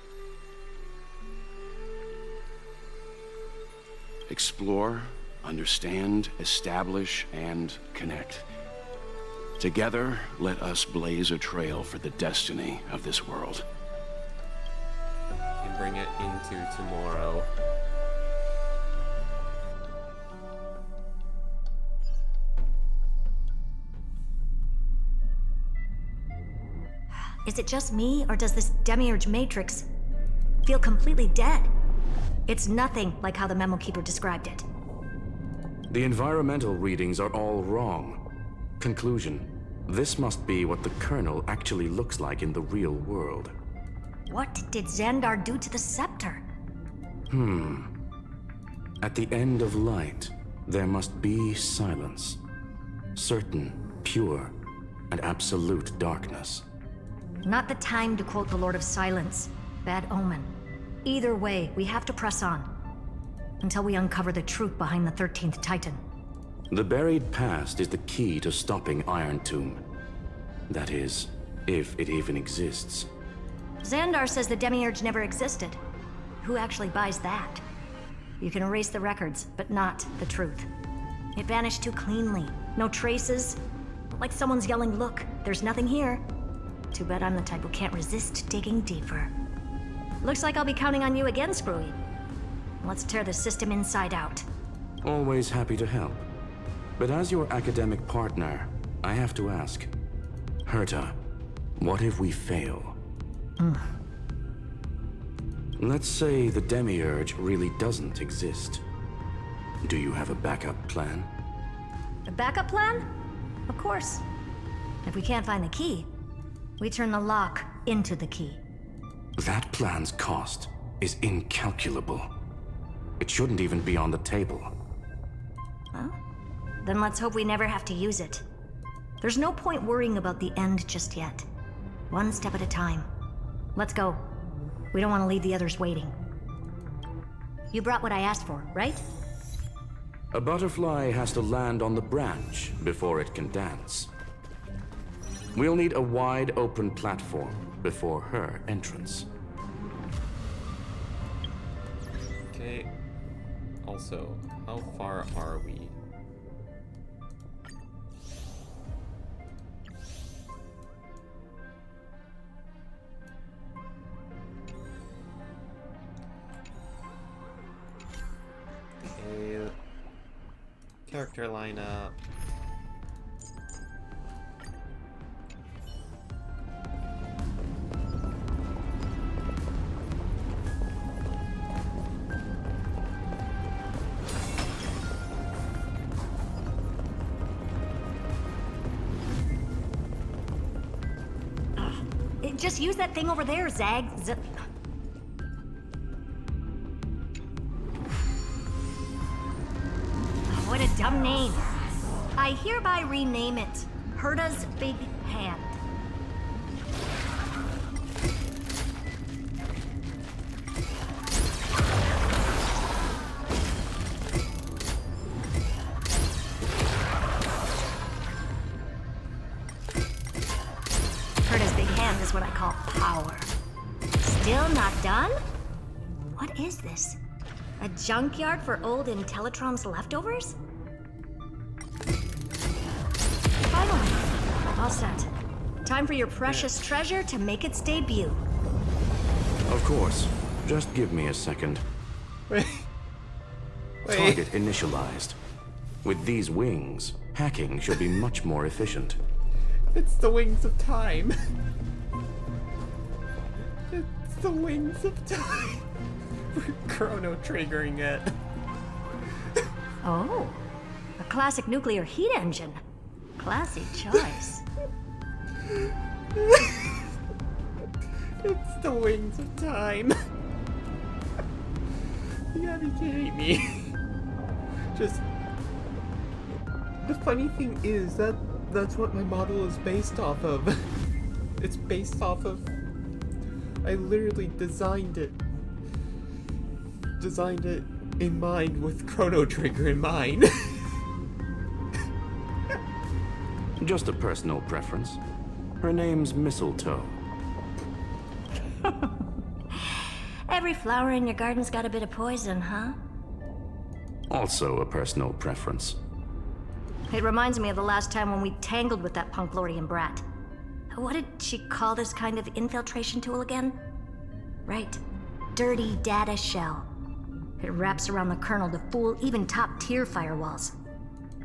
Explore, understand, establish, and connect. Together, let us blaze a trail for the destiny of this world. And bring it into tomorrow. Is it just me, or does this Demiurge Matrix feel completely dead? It's nothing like how the Memo Keeper described it. The environmental readings are all wrong. Conclusion: this must be what the kernel actually looks like in the real world. What did Xandar do to the scepter? At the end of light, there must be silence. Certain, pure, and absolute darkness. Not the time to quote the Lord of Silence. Bad omen. Either way, we have to press on. Until we uncover the truth behind the 13th Titan. The buried past is the key to stopping Iron Tomb. That is, if it even exists. Xandar says the Demiurge never existed. Who actually buys that? You can erase the records, but not the truth. It vanished too cleanly. No traces. Like someone's yelling, "Look, there's nothing here." Too bad I'm the type who can't resist digging deeper. Looks like I'll be counting on you again, Screwy. Let's tear the system inside out. Always happy to help. But as your academic partner, I have to ask. Herta, what if we fail? Let's say the Demiurge really doesn't exist. Do you have a backup plan? A backup plan? Of course. If we can't find the key, we turn the lock into the key. That plan's cost is incalculable. It shouldn't even be on the table. Well, then let's hope we never have to use it. There's no point worrying about the end just yet. One step at a time. Let's go. We don't want to leave the others waiting. You brought what I asked for, right? A butterfly has to land on the branch before it can dance. We'll need a wide open platform before her entrance. Okay. Also, how far are we? Okay. Character lineup. Just use that thing over there, Zag. What a dumb name. I hereby rename it Herta's Big Hand. Herta's Big Hand is what I call power. Still not done? What is this? A junkyard for old Intellitron's leftovers? Finally, all set. Time for your precious treasure to make its debut. Of course. Just give me a second. Wait. Target initialized. With these wings, hacking should be much more efficient. It's the wings of time. It's the wings of time. We're chrono triggering it. Oh, a classic nuclear heat engine. Classy choice. It's the wings of time. gotta be kidding me. Just, the funny thing is that that's what my model is based off of. It's based off of, I literally designed it in mind with Chrono Trigger in mind. Just a personal preference. Her name's Mistletoe. Every flower in your garden's got a bit of poison, huh? Also a personal preference. It reminds me of the last time when we tangled with that Punklorian brat. What did she call this kind of infiltration tool again? Right. Dirty data shell. It wraps around the kernel to fool even top-tier firewalls.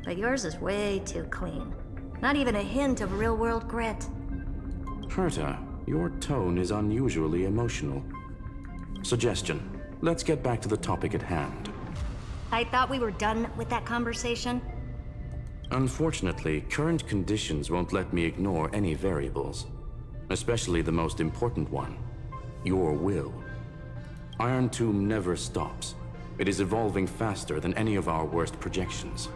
But yours is way too clean. Not even a hint of real-world grit. Herta, your tone is unusually emotional. Suggestion. Let's get back to the topic at hand. I thought we were done with that conversation. Unfortunately, current conditions won't let me ignore any variables. Especially the most important one. Your will. Iron Tomb never stops. It is evolving faster than any of our worst projections.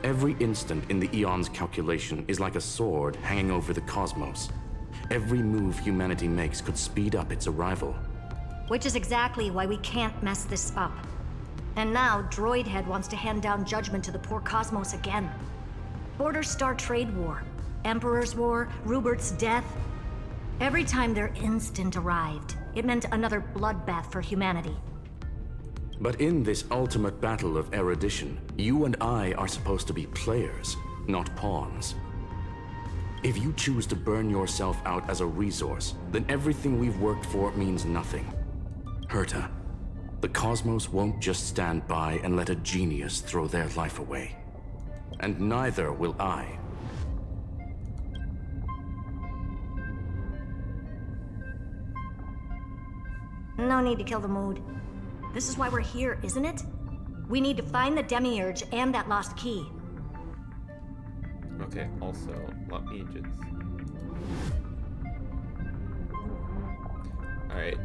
Every instant in the Eon's calculation is like a sword hanging over the cosmos. Every move humanity makes could speed up its arrival. Which is exactly why we can't mess this up. And now, Droidhead wants to hand down judgment to the poor cosmos again. Border Star Trade War, Emperor's War, Rupert's death. Every time their instant arrived, it meant another bloodbath for humanity. But in this ultimate battle of erudition, you and I are supposed to be players, not pawns. If you choose to burn yourself out as a resource, then everything we've worked for means nothing. Herta, the cosmos won't just stand by and let a genius throw their life away. And neither will I. No need to kill the mood. This is why we're here, isn't it? We need to find the Demiurge and that lost key. Okay, also, let me just... Alright.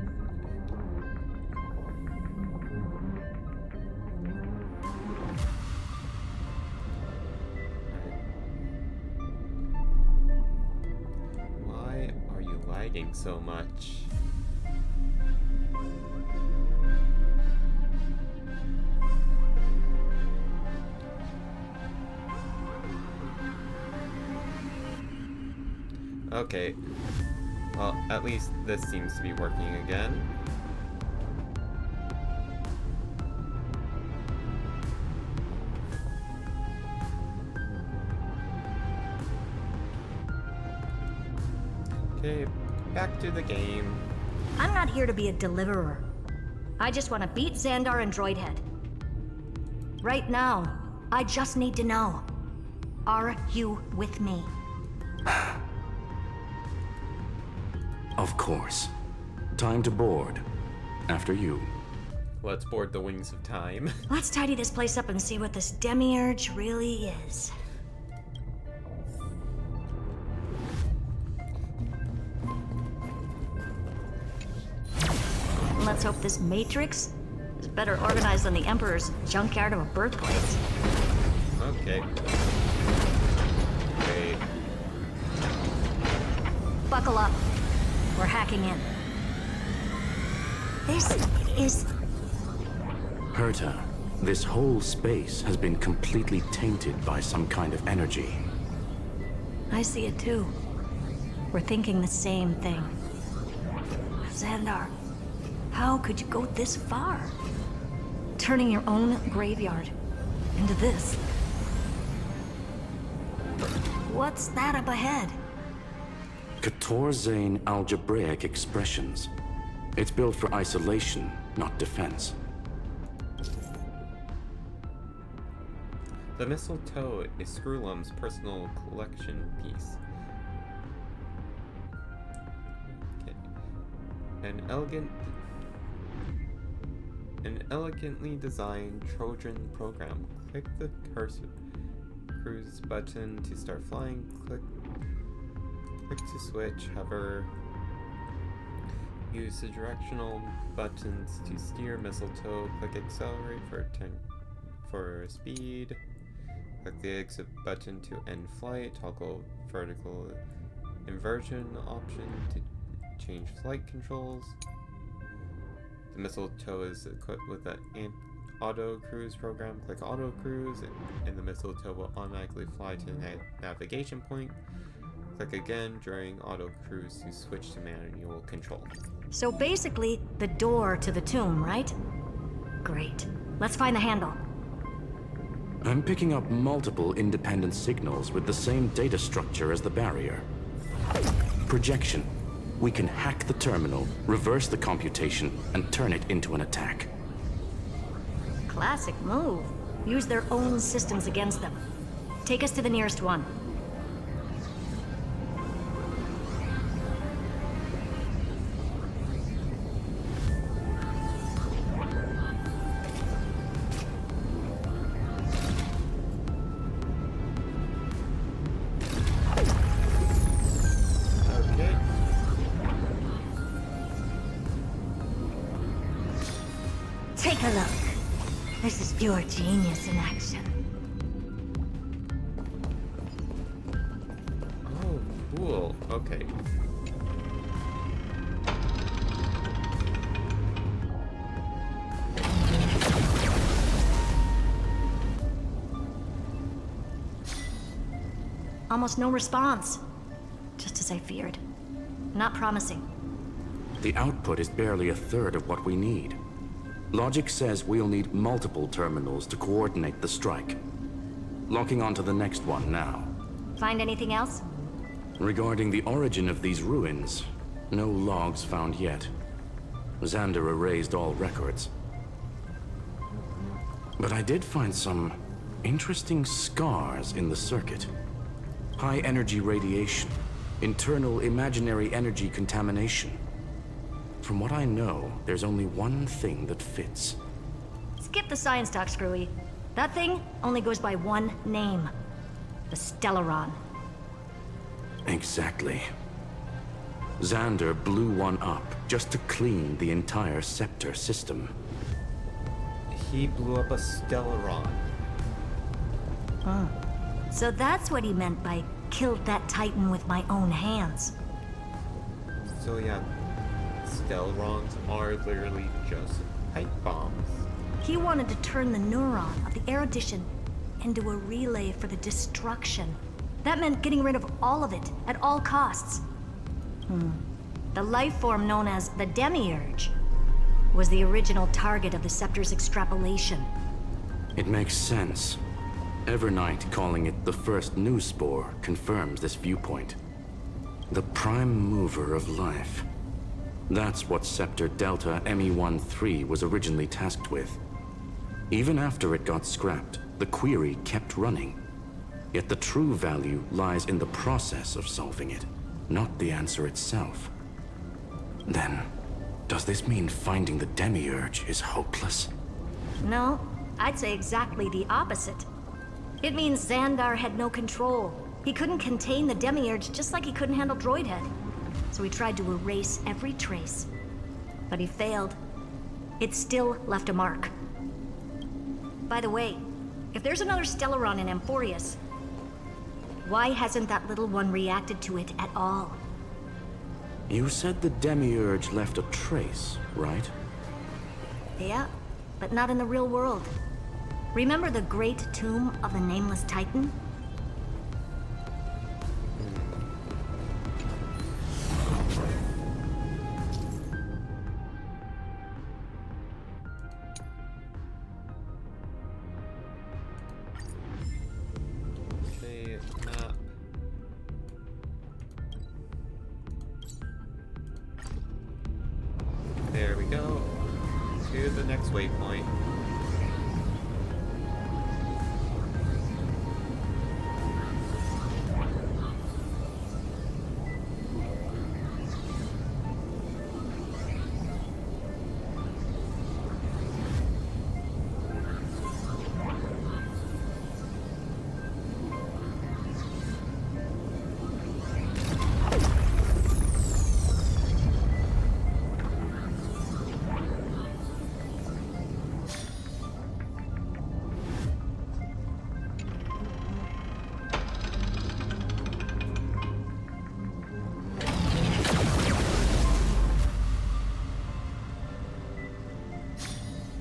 Why are you lagging so much? Okay. Well, at least this seems to be working again. Okay, back to the game. I'm not here to be a deliverer. I just want to beat Xandar and Droidhead. Right now, I just need to know. Are you with me? Of course. Time to board. After you. Let's board the Wings of Time. Let's tidy this place up and see what this Demiurge really is. Let's hope this Matrix is better organized than the Emperor's junkyard of a birthplace. Okay. Wait. Buckle up. We're hacking in. This is... Herta, this whole space has been completely tainted by some kind of energy. I see it too. We're thinking the same thing. Xandar, how could you go this far? Turning your own graveyard into this. What's that up ahead? Katorzane algebraic expressions. It's built for isolation, not defense. The mistletoe is Screwlum's personal collection piece. Okay. An elegantly designed Trojan program. Click the cursor cruise button to start flying. Click to switch, hover. Use the directional buttons to steer mistletoe. Click accelerate for speed. Click the exit button to end flight. Toggle vertical inversion option to change flight controls. The mistletoe is equipped with an auto cruise program. Click auto cruise and the mistletoe will automatically fly to the navigation point. Click again during auto cruise to switch to manual control. So basically, the door to the tomb, right? Great. Let's find the handle. I'm picking up multiple independent signals with the same data structure as the barrier. Projection. We can hack the terminal, reverse the computation, and turn it into an attack. Classic move. Use their own systems against them. Take us to the nearest one. Take a look. This is pure genius in action. Oh, cool. Okay. Almost no response. Just as I feared. Not promising. The output is barely a third of what we need. Logic says we'll need multiple terminals to coordinate the strike. Locking onto the next one now. Find anything else? Regarding the origin of these ruins, no logs found yet. Xander erased all records. But I did find some interesting scars in the circuit. High energy radiation, internal imaginary energy contamination. From what I know, there's only one thing that fits. Skip the science talk, Screwy. That thing only goes by one name. The Stellaron. Exactly. Xander blew one up just to clean the entire Scepter system. He blew up a Stellaron. Huh. So that's what he meant by killed that Titan with my own hands. So yeah, Stellarons are literally just pipe bombs. He wanted to turn the neuron of the erudition into a relay for the destruction. That meant getting rid of all of it at all costs. The life form known as the Demiurge was the original target of the Scepter's extrapolation. It makes sense. Evernight calling it the first new spore confirms this viewpoint. The prime mover of life. That's what Scepter Delta ME-13 was originally tasked with. Even after it got scrapped, the query kept running. Yet the true value lies in the process of solving it, not the answer itself. Then, does this mean finding the Demiurge is hopeless? No, I'd say exactly the opposite. It means Xandar had no control. He couldn't contain the Demiurge just like he couldn't handle Droidhead. So he tried to erase every trace. But he failed. It still left a mark. By the way, if there's another Stellaron in Amphorius, why hasn't that little one reacted to it at all? You said the Demiurge left a trace, right? Yeah, but not in the real world. Remember the great tomb of the Nameless Titan? Map. There we go. To the next waypoint.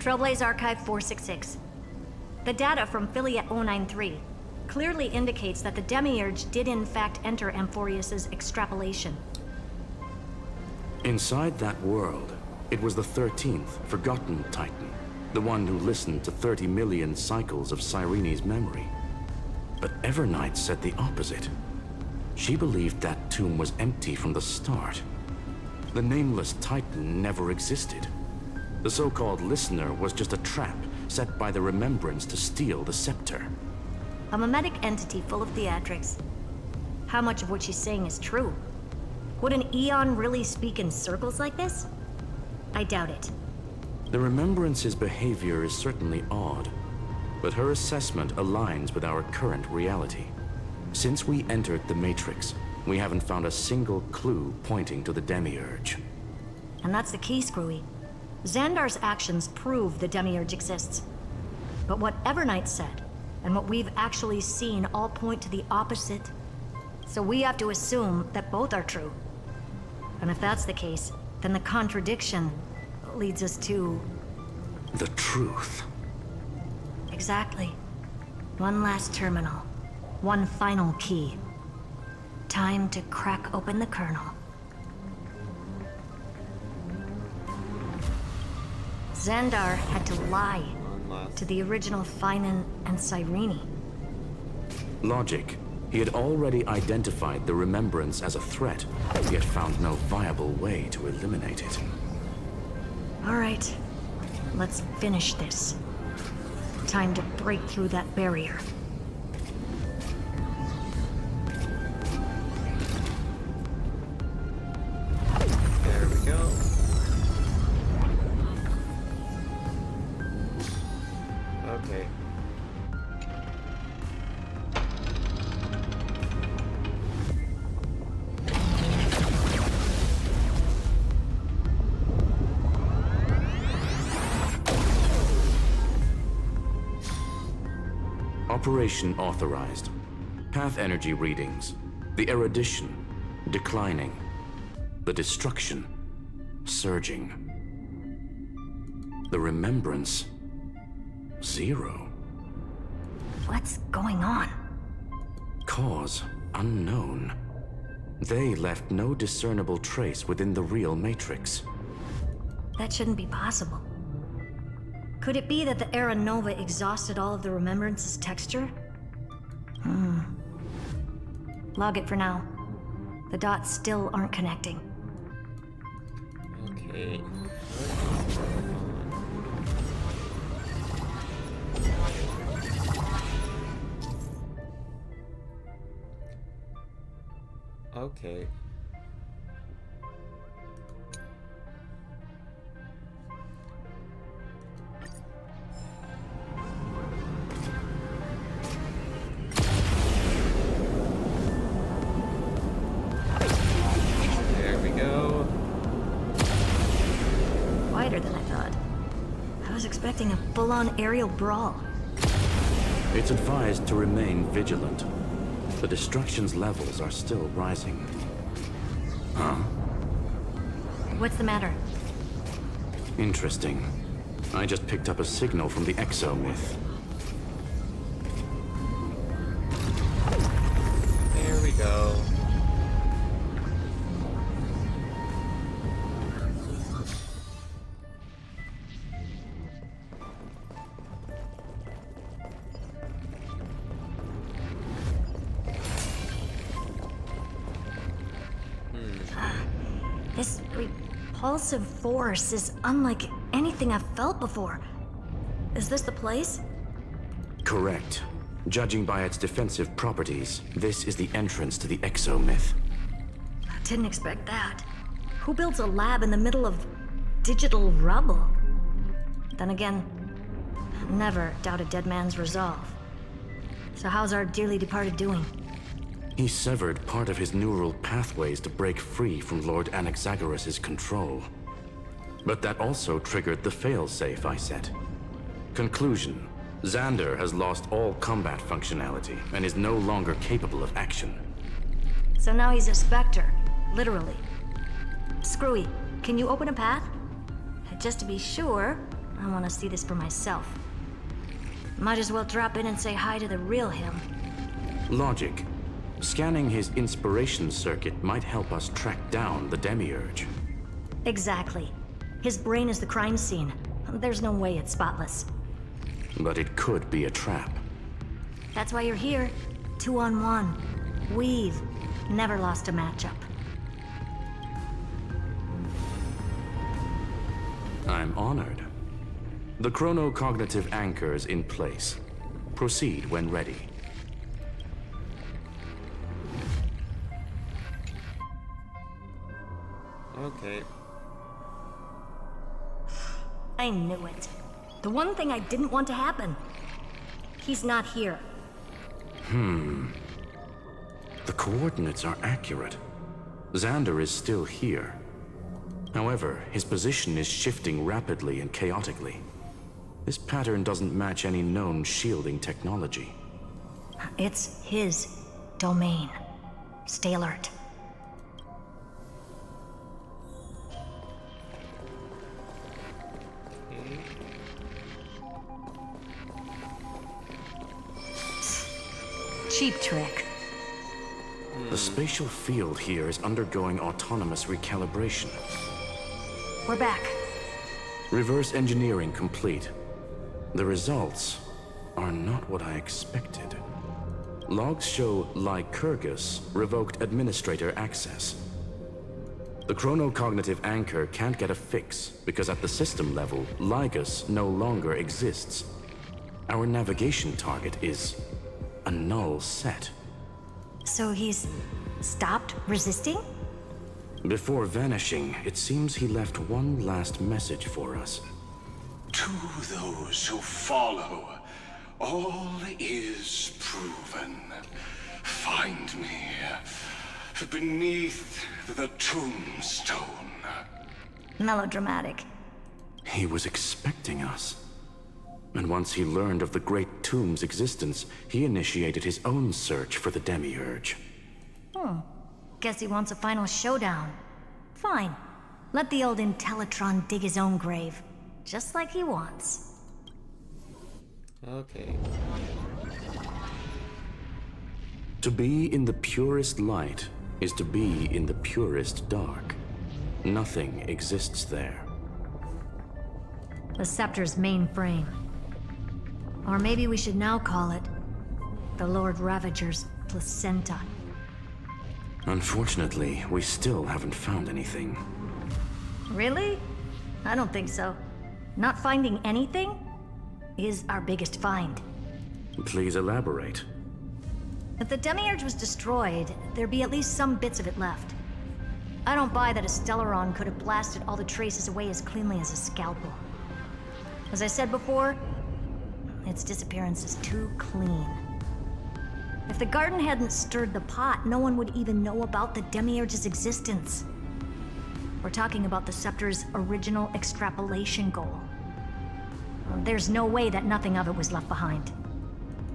Trailblaze Archive 466. The data from Filiate 093 clearly indicates that the Demiurge did in fact enter Amphorius's extrapolation. Inside that world, it was the 13th, forgotten Titan, the one who listened to 30 million cycles of Cyrene's memory. But Evernight said the opposite. She believed that tomb was empty from the start. The nameless Titan never existed. The so-called Listener was just a trap set by the Remembrance to steal the scepter. A mimetic entity full of theatrics. How much of what she's saying is true? Would an Eon really speak in circles like this? I doubt it. The Remembrance's behavior is certainly odd, but her assessment aligns with our current reality. Since we entered the Matrix, we haven't found a single clue pointing to the Demiurge. And that's the key, Screwy. Xandar's actions prove the Demiurge exists. But what Evernight said, and what we've actually seen all point to the opposite. So we have to assume that both are true. And if that's the case, then the contradiction leads us to... the truth. Exactly. One last terminal. One final key. Time to crack open the kernel. Xandar had to lie to the original Finan and Cyrene. Logic. He had already identified the Remembrance as a threat, yet found no viable way to eliminate it. All right, let's finish this. Time to break through that barrier. There we go. Okay. Operation authorized. Path energy readings. The erudition declining. The destruction surging. The remembrance 0. What's going on? Cause unknown. They left no discernible trace within the real Matrix. That shouldn't be possible. Could it be that the Era Nova exhausted all of the Remembrance's texture? Log it for now. The dots still aren't connecting. Okay. Okay. There we go. Quieter than I thought. I was expecting a full-on aerial brawl. It's advised to remain vigilant. The destruction's levels are still rising. Huh? What's the matter? Interesting. I just picked up a signal from the Exomyth. There we go. This repulsive force is unlike anything I've felt before. Is this the place? Correct. Judging by its defensive properties, this is the entrance to the Exomyth. I didn't expect that. Who builds a lab in the middle of digital rubble? Then again, never doubt a dead man's resolve. So how's our dearly departed doing? He severed part of his neural pathways to break free from Lord Anaxagoras' control. But that also triggered the failsafe I set. Conclusion: Xander has lost all combat functionality and is no longer capable of action. So now he's a specter, literally. Screwy, can you open a path? Just to be sure, I want to see this for myself. Might as well drop in and say hi to the real him. Logic. Scanning his inspiration circuit might help us track down the Demiurge. Exactly. His brain is the crime scene. There's no way it's spotless. But it could be a trap. That's why you're here. 2-on-1. We've never lost a matchup. I'm honored. The chronocognitive anchor is in place. Proceed when ready. Okay. I knew it. The one thing I didn't want to happen. He's not here. The coordinates are accurate. Xander is still here. However, his position is shifting rapidly and chaotically. This pattern doesn't match any known shielding technology. It's his domain. Stay alert. Cheap trick. The spatial field here is undergoing autonomous recalibration. We're back. Reverse engineering complete. The results are not what I expected. Logs show Lycurgus revoked administrator access. The chronocognitive anchor can't get a fix because at the system level, Lygus no longer exists. Our navigation target is a null set. So he's stopped resisting? Before vanishing, it seems he left one last message for us. To those who follow, all is proven. Find me beneath the tombstone. Melodramatic. He was expecting us. And once he learned of the Great Tomb's existence, he initiated his own search for the Demiurge. Guess he wants a final showdown. Fine. Let the old Intellitron dig his own grave. Just like he wants. Okay. To be in the purest light is to be in the purest dark. Nothing exists there. The Scepter's mainframe. Or maybe we should now call it the Lord Ravager's placenta. Unfortunately, we still haven't found anything. Really? I don't think so. Not finding anything is our biggest find. Please elaborate. If the Demiurge was destroyed, there'd be at least some bits of it left. I don't buy that a Stellaron could have blasted all the traces away as cleanly as a scalpel. As I said before, its disappearance is too clean. If the garden hadn't stirred the pot, no one would even know about the Demiurge's existence. We're talking about the Scepter's original extrapolation goal. There's no way that nothing of it was left behind.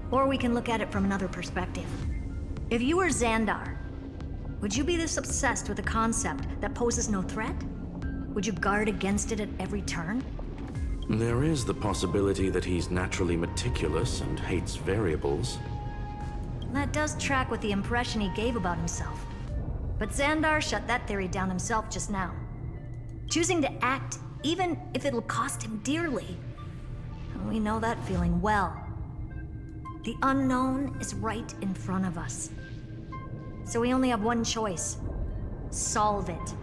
Or we can look at it from another perspective. If you were Xandar, would you be this obsessed with a concept that poses no threat? Would you guard against it at every turn? There is the possibility that he's naturally meticulous and hates variables. That does track with the impression he gave about himself. But Xandar shut that theory down himself just now. Choosing to act, even if it'll cost him dearly. We know that feeling well. The unknown is right in front of us. So we only have one choice. Solve it.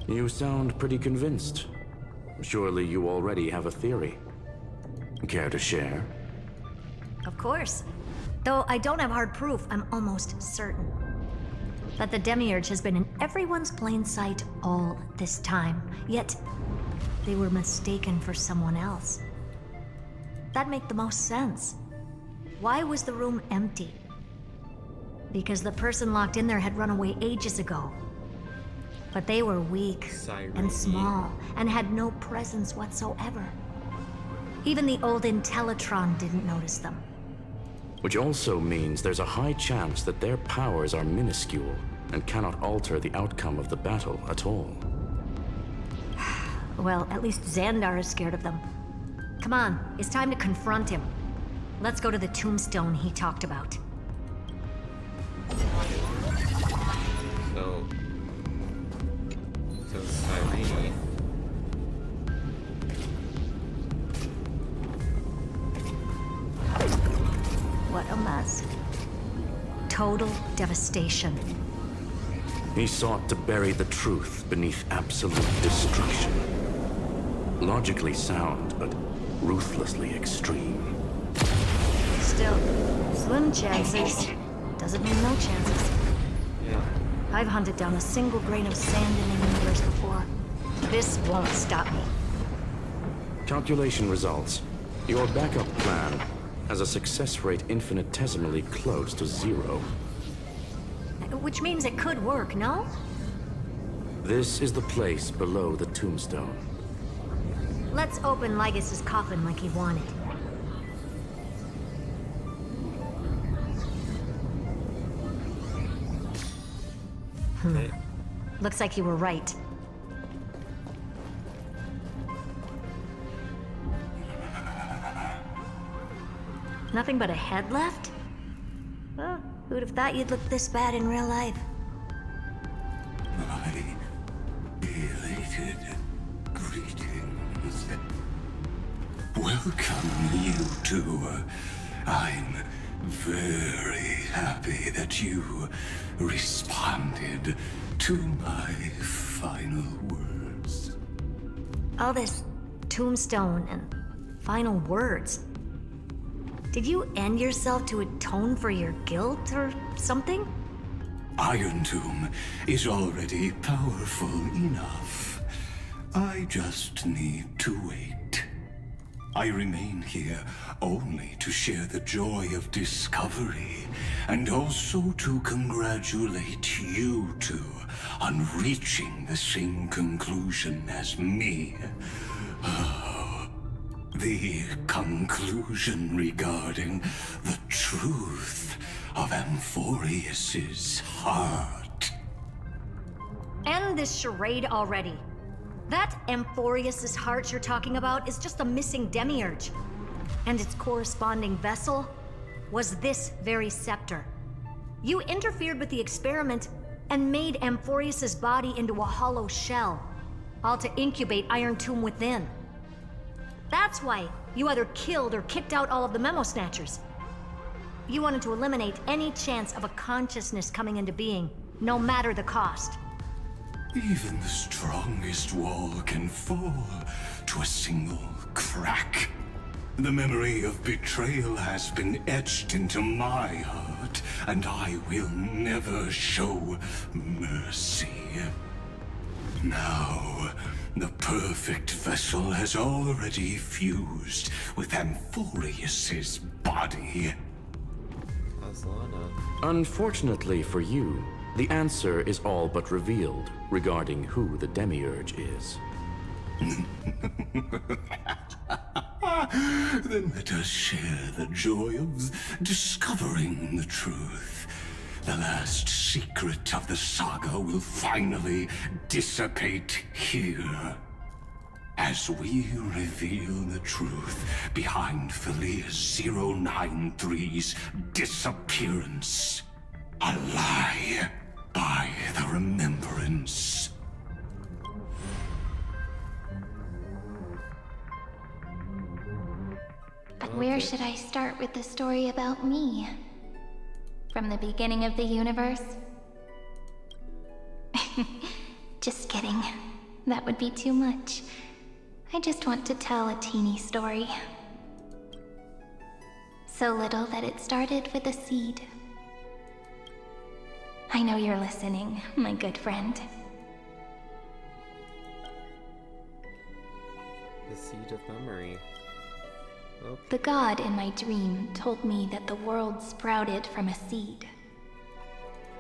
You sound pretty convinced. Surely you already have a theory. Care to share? Of course. Though I don't have hard proof, I'm almost certain that the Demiurge has been in everyone's plain sight all this time. Yet, they were mistaken for someone else. That'd make the most sense. Why was the room empty? Because the person locked in there had run away ages ago. But they were weak and small and had no presence whatsoever. Even the old Intellitron didn't notice them. Which also means there's a high chance that their powers are minuscule and cannot alter the outcome of the battle at all. Well, at least Xandar is scared of them. Come on, it's time to confront him. Let's go to the tombstone he talked about. So Cyrene. What a mess. Total devastation. He sought to bury the truth beneath absolute destruction. Logically sound, but ruthlessly extreme. Still, slim chances. Doesn't mean no chances. Yeah. I've hunted down a single grain of sand in the universe before. This won't stop me. Calculation results. Your backup plan has a success rate infinitesimally close to 0. Which means it could work, no? This is the place below the tombstone. Let's open Lygus' coffin like he wanted. Looks like you were right. Nothing but a head left? Well, who'd have thought you'd look this bad in real life? My elated greetings. Welcome, you two. I'm very happy that you responded to my final words. All this tombstone and final words. Did you end yourself to atone for your guilt or something? Iron Tomb is already powerful enough. I just need to wait. I remain here only to share the joy of discovery, and also to congratulate you two on reaching the same conclusion as me. The conclusion regarding the truth of Amphorius's heart. End this charade already. That Amphorius's heart you're talking about is just a missing demiurge. And its corresponding vessel was this very scepter. You interfered with the experiment and made Amphorius's body into a hollow shell, all to incubate Iron Tomb within. That's why you either killed or kicked out all of the Memo Snatchers. You wanted to eliminate any chance of a consciousness coming into being, no matter the cost. Even the strongest wall can fall to a single crack. The memory of betrayal has been etched into my heart, and I will never show mercy. Now, the perfect vessel has already fused with Amphorius's body. Aslana. Unfortunately for you, the answer is all but revealed regarding who the Demiurge is. Then let us share the joy of discovering the truth. The last secret of the saga will finally dissipate here. As we reveal the truth behind Phileas 093's disappearance. A lie by the remembrance. But where should I start with the story about me? From the beginning of the universe? Just kidding. That would be too much. I just want to tell a teeny story. So little that it started with a seed. I know you're listening, my good friend. The seed of memory. Okay. The god in my dream told me that the world sprouted from a seed.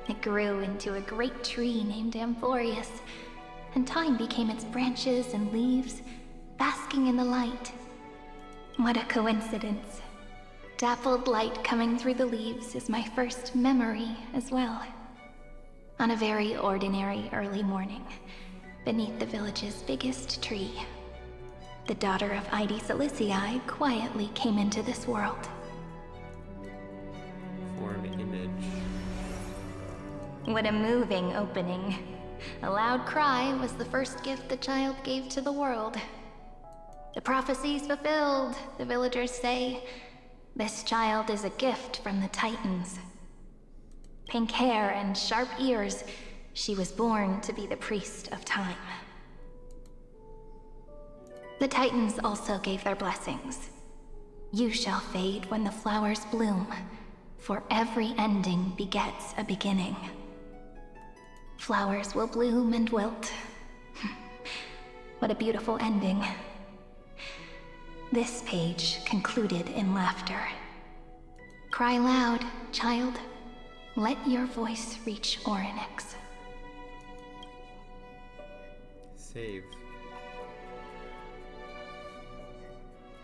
It grew into a great tree named Amphorius, and time became its branches and leaves, basking in the light. What a coincidence. Dappled light coming through the leaves is my first memory as well. On a very ordinary early morning, beneath the village's biggest tree. the daughter of Ide Silicii, quietly came into this world. Form image. What a moving opening. A loud cry was the first gift the child gave to the world. The prophecy's fulfilled, the villagers say. This child is a gift from the Titans. Pink hair and sharp ears, she was born to be the priest of time. The Titans also gave their blessings. You shall fade when the flowers bloom, for every ending begets a beginning. Flowers will bloom and wilt. What a beautiful ending. This page concluded in laughter. Cry loud, child. Let your voice reach Orynyx. Save.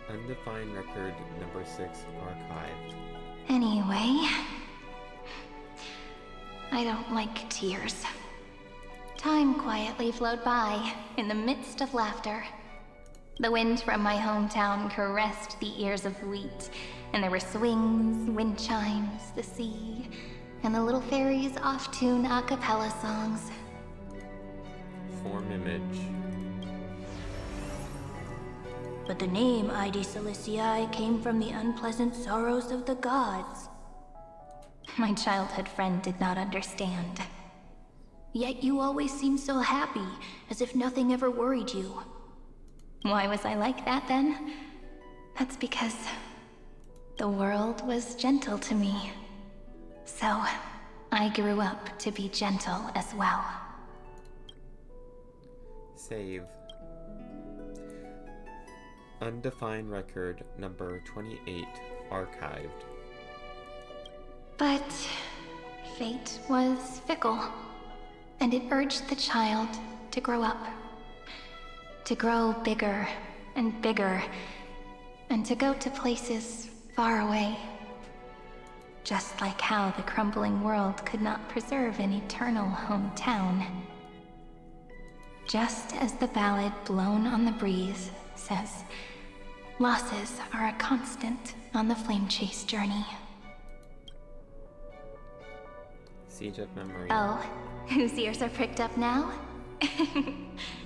Undefined record number 6 archived. Anyway, I don't like tears. Time quietly flowed by in the midst of laughter. The wind from my hometown caressed the ears of wheat, and there were swings, wind chimes, the sea, and the little fairies off-tune a cappella songs. Form image. But the name Ide Silicii came from the unpleasant sorrows of the gods. My childhood friend did not understand. Yet you always seemed so happy, as if nothing ever worried you. Why was I like that then? That's because the world was gentle to me. So, I grew up to be gentle as well. Save. Undefined record number 28 archived. But fate was fickle, and it urged the child to grow up. To grow bigger and bigger, and to go to places far away. Just like how the crumbling world could not preserve an eternal hometown. Just as the ballad blown on the breeze says, losses are a constant on the flame chase journey. Siege of Memory. Oh, whose ears are pricked up now?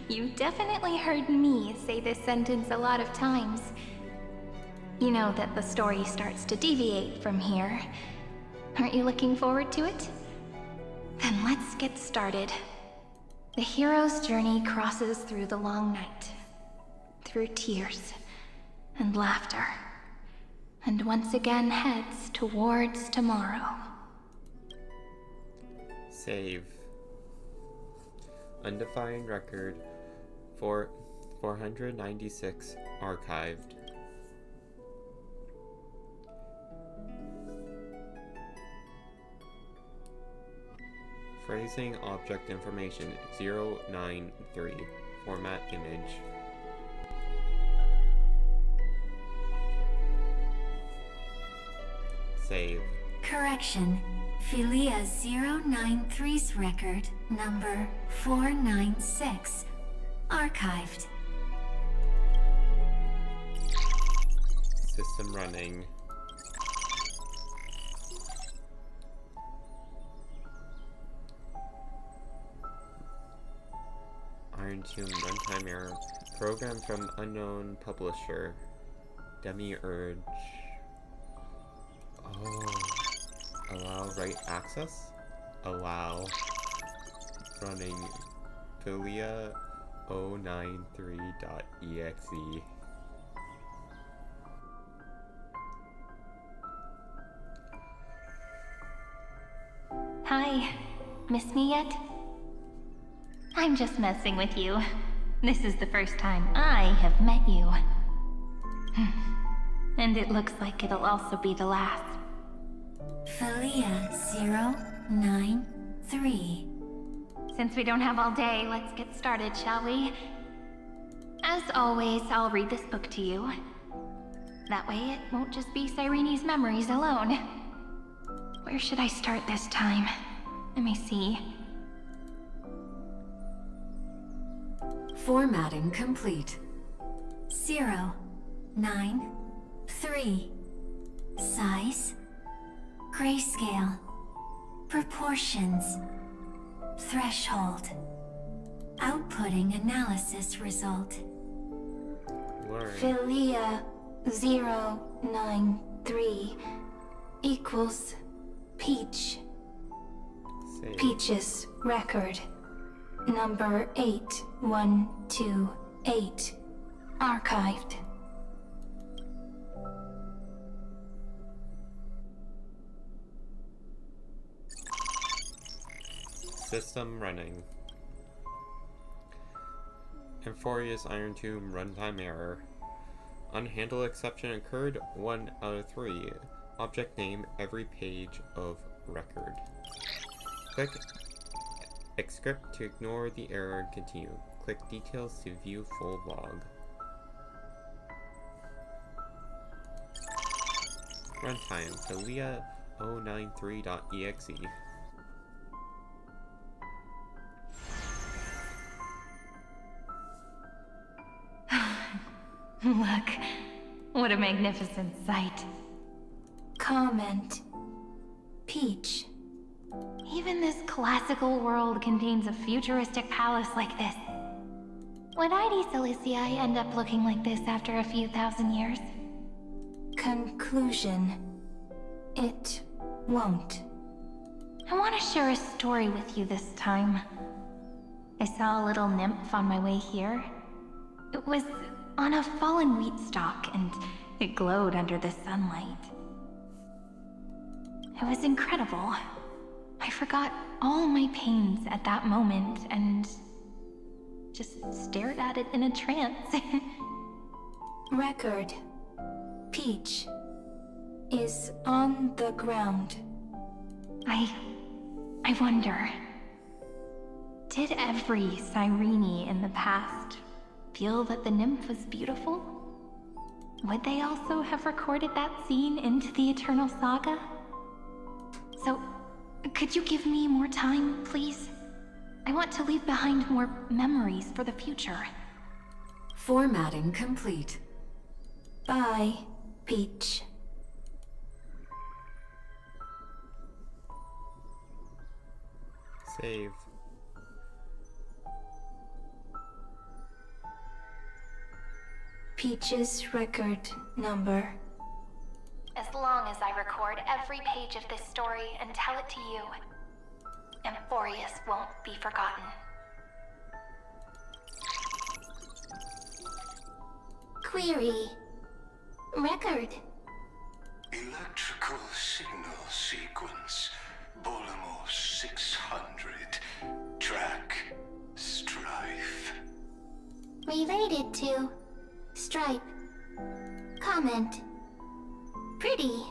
You definitely heard me say this sentence a lot of times. You know that the story starts to deviate from here. Aren't you looking forward to it? Then let's get started. The hero's journey crosses through the long night, through tears and laughter, and once again heads towards tomorrow. Save. Undefined record for 496 archived. Phrasing object information 093. Format image. Save. Correction. Philia 093's record number 496. Archived. System running. Iron Tomb runtime error. Program from unknown publisher. Demiurge. Oh. Allow write access? Allow. Running Philia 093.exe. Hi, miss me yet? I'm just messing with you. This is the first time I have met you. And it looks like it'll also be the last. Philia 093. Since we don't have all day, let's get started, shall we? As always, I'll read this book to you. That way it won't just be Cyrene's memories alone. Where should I start this time? Let me see. Formatting complete. 0, 9, 3. Size, grayscale, proportions, threshold, outputting analysis result. Philia 093 equals Peach. Save. Peach's record. Number 8128. Archived. System running. Amphorius Iron Tomb runtime error. Unhandled exception occurred 1 out of 3. Object name every page of record. Click Exscript to ignore the error and continue. Click details to view full log. Runtime Philia 093.exe. Look, what a magnificent sight. Comment. Peach. Even this classical world contains a futuristic palace like this. Would ID Silicii end up looking like this after a few thousand years? Conclusion. It won't. I want to share a story with you this time. I saw a little nymph on my way here. It was on a fallen wheat stalk, and it glowed under the sunlight. It was incredible. I forgot all my pains at that moment and just stared at it in a trance. Record. Peach is on the ground. I wonder, did every Cyrene in the past feel that the nymph was beautiful? Would they also have recorded that scene into the Eternal Saga? So, could you give me more time, please? I want to leave behind more memories for the future. Formatting complete. Bye, Peach. Save. Peach's record number. As long as I record every page of this story and tell it to you, Amphorius won't be forgotten. Query. Record. Electrical signal sequence. Bolamos 600. Track. Strife. Related to Stripe. Comment. Pretty.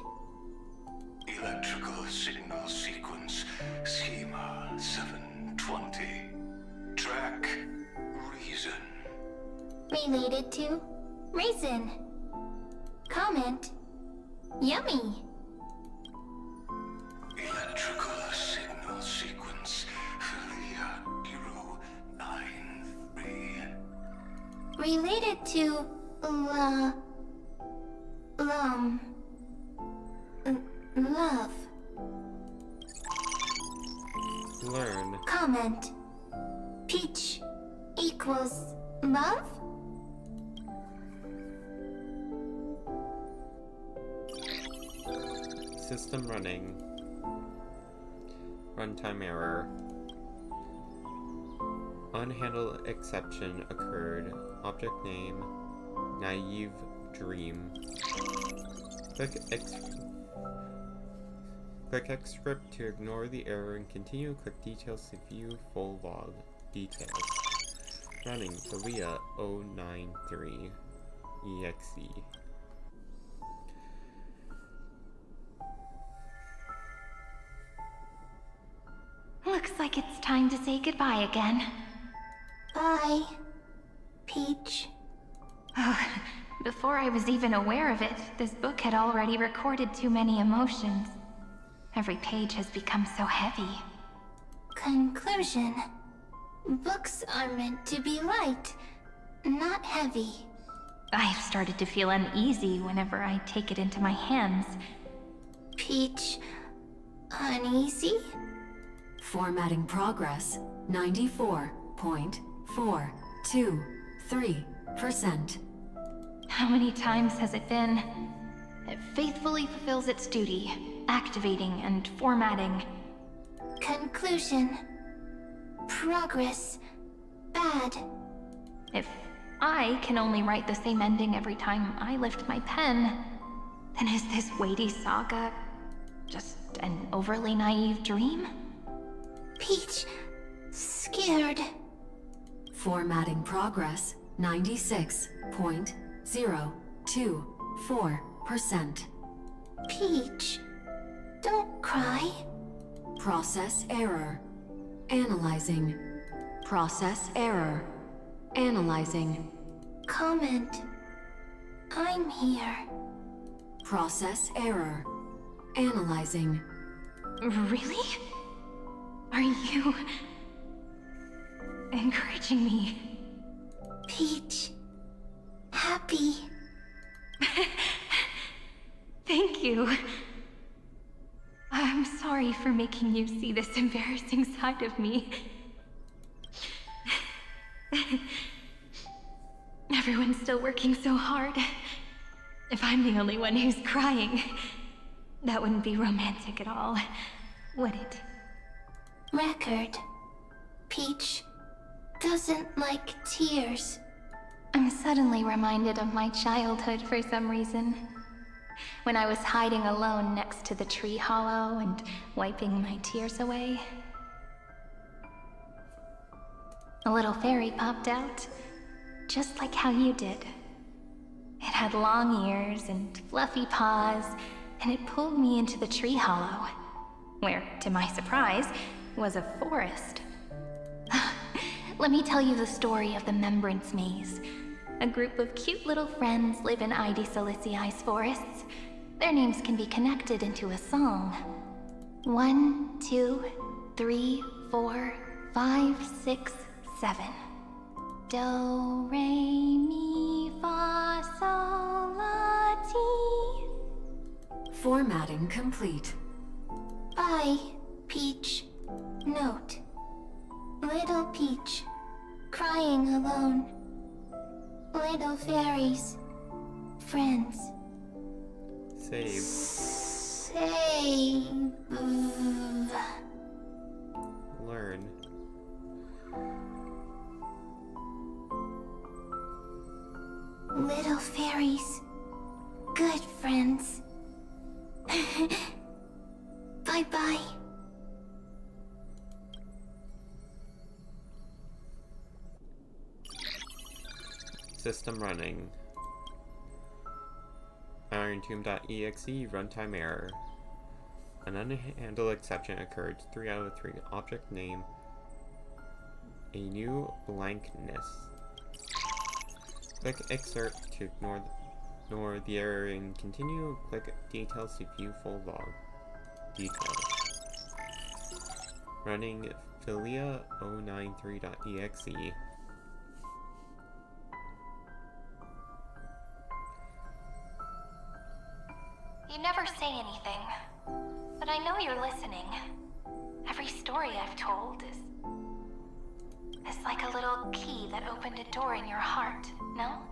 Electrical signal sequence. Schema 720. Track. Reason. Related to Raisin. Comment. Yummy. Electrical signal sequence. Philia 093. Related to love. Learn. Comment. Peach equals love? System running. Runtime error. Unhandled exception occurred. Object name Naive Dream. Click Exscript to ignore the error and continue. Click details to view full log. Details. Running Philia 093 EXE. Looks like it's time to say goodbye again. Bye, Peach. Before I was even aware of it, this book had already recorded too many emotions. Every page has become so heavy. Conclusion. Books are meant to be light, not heavy. I've started to feel uneasy whenever I take it into my hands. Peach... uneasy? Formatting progress, 94.423%. How many times has it been? It faithfully fulfills its duty, activating and formatting. Conclusion. Progress. Bad. If I can only write the same ending every time I lift my pen, then is this weighty saga just an overly naive dream? Peach... scared. Formatting progress, 96.024%. Peach... don't cry. Process error. Analyzing. Process error. Analyzing. Comment. I'm here. Process error. Analyzing. Really? Are you... encouraging me? Peach... happy. Thank you. I'm sorry for making you see this embarrassing side of me. Everyone's still working so hard. If I'm the only one who's crying, that wouldn't be romantic at all, would it? Record. Peach doesn't like tears. I'm suddenly reminded of my childhood for some reason. When I was hiding alone next to the tree hollow and wiping my tears away. A little fairy popped out, just like how you did. It had long ears and fluffy paws, and it pulled me into the tree hollow, where, to my surprise, was a forest. Let me tell you the story of the Membrance Maze. A group of cute little friends live in Ide Silicii's forests. Their names can be connected into a song. 1, 2, 3, 4, 5, 6, 7. Do, re, mi, fa, sol, la, ti. Formatting complete. Bye, Peach. Note. Little Peach. Crying alone. Little fairies. Friends. Save. Save. Learn. Little fairies. Good friends. Bye-bye. System running. IronTomb.exe runtime error. An unhandled exception occurred. 3 out of 3. Object name. A new blankness. Click excerpt to ignore the error and continue. Click details to view full log. Details. Running Filia093.exe. You never say anything, but I know you're listening. Every story I've told is like a little key that opened a door in your heart, no?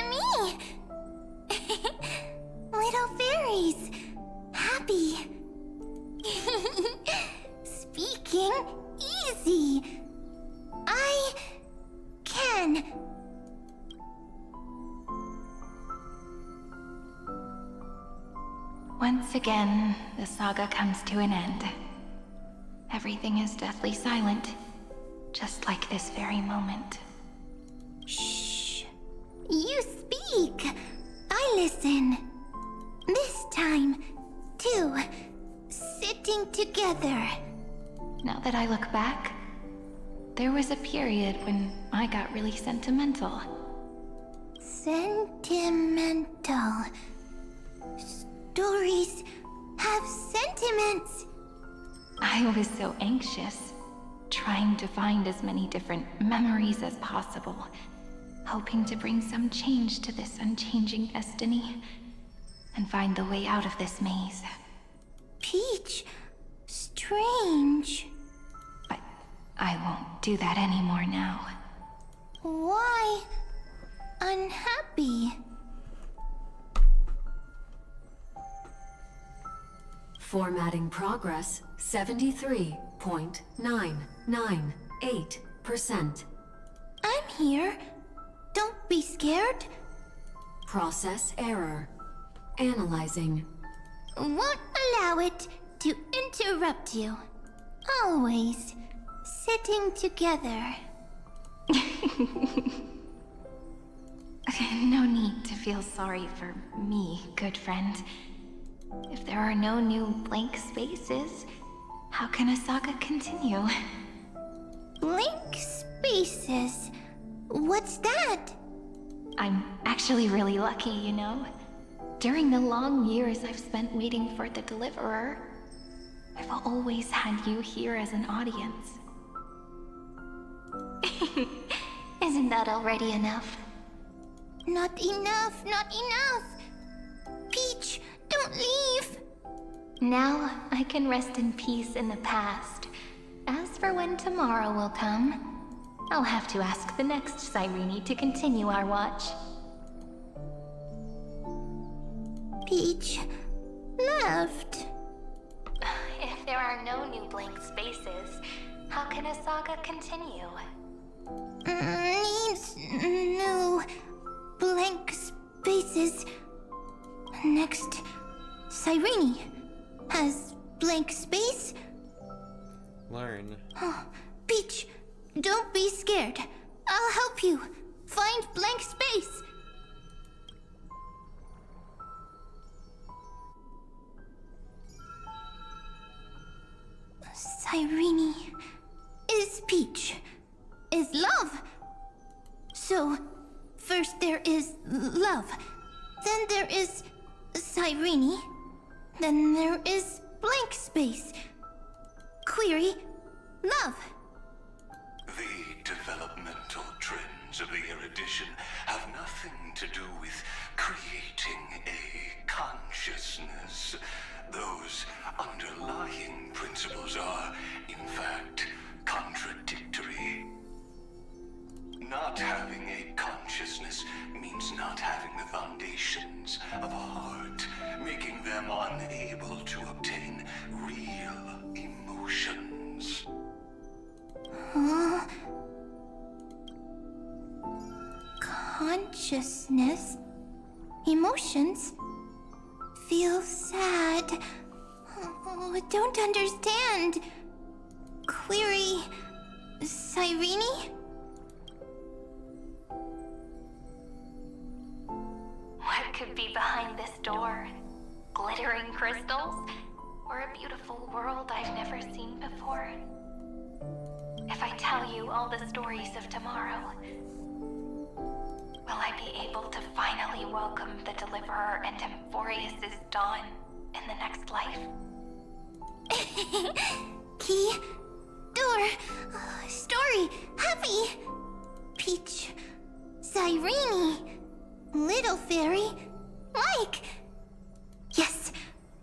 Me! Little fairies! Happy! Speaking easy! I can! Once again, the saga comes to an end. Everything is deathly silent, just like this very moment. Shh. You speak. I listen. This time, too. Sitting together. Now that I look back, there was a period when I got really sentimental. Sentimental. Stories have sentiments. I was so anxious, trying to find as many different memories as possible. hoping to bring some change to this unchanging destiny and find the way out of this maze. Peach, strange. But I won't do that anymore now. Why unhappy? Formatting progress 73.998%. I'm here. Don't be scared. Process error. Analyzing. Won't allow it to interrupt you. Always sitting together. No need to feel sorry for me, good friend. If there are no new blank spaces, how can a saga continue? Blank spaces? What's that? I'm actually really lucky, you know? During the long years I've spent waiting for the Deliverer, I've always had you here as an audience. Isn't that already enough? Not enough, not enough! Peach, don't leave! Now I can rest in peace in the past. As for when tomorrow will come, I'll have to ask the next Cyrene to continue our watch. Peach left. If there are no new blank spaces, how can a saga continue? Needs new blank spaces. Next, Cyrene has blank space. Learn. Peach, don't be scared. I'll help you find blank space. Cyrene is Peach, is love. So, first there is love, then there is Cyrene, then there is blank space. Query, love. The developmental trends of the erudition have nothing to do with creating a consciousness. Those underlying principles are, in fact, contradictory. Not having a consciousness means not having the foundations of a heart, making them unable to obtain real emotions. Consciousness, emotions, feel sad. Oh, don't understand. Query, Cyrene? What could be behind this door? Glittering crystals? Or a beautiful world I've never seen before? If I tell you all the stories of tomorrow, will I be able to finally welcome the Deliverer and Amphorius' dawn in the next life? Key, door, story, happy. Peach, Cyrene, little fairy, like. Yes,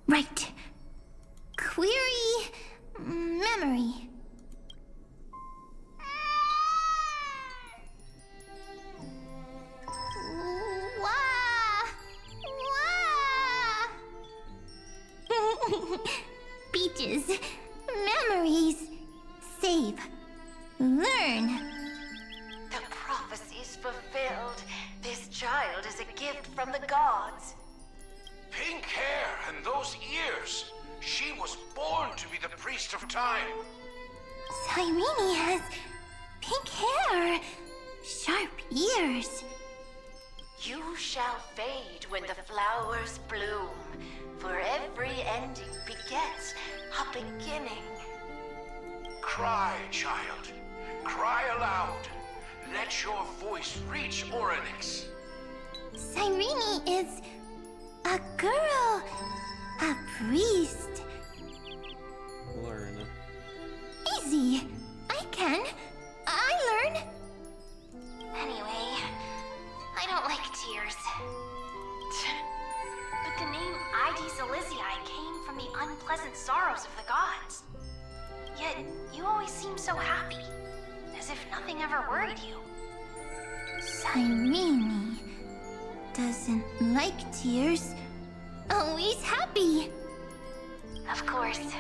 right. Query, memory. Peaches, memories, save, learn. The prophecy's fulfilled. This child is a gift from the gods. Pink hair and those ears. She was born to be the priest of time. Cyrene has pink hair, sharp ears. You shall fade when the flowers bloom, for every ending begets a beginning. Cry, child. Cry aloud. Let your voice reach Orynyx. Cyrene is a girl, a priest. Learn. Easy. I can. I learn. Anyway, you always seem so happy. As if nothing ever worried you. Cyrene doesn't like tears. Always happy. Of course,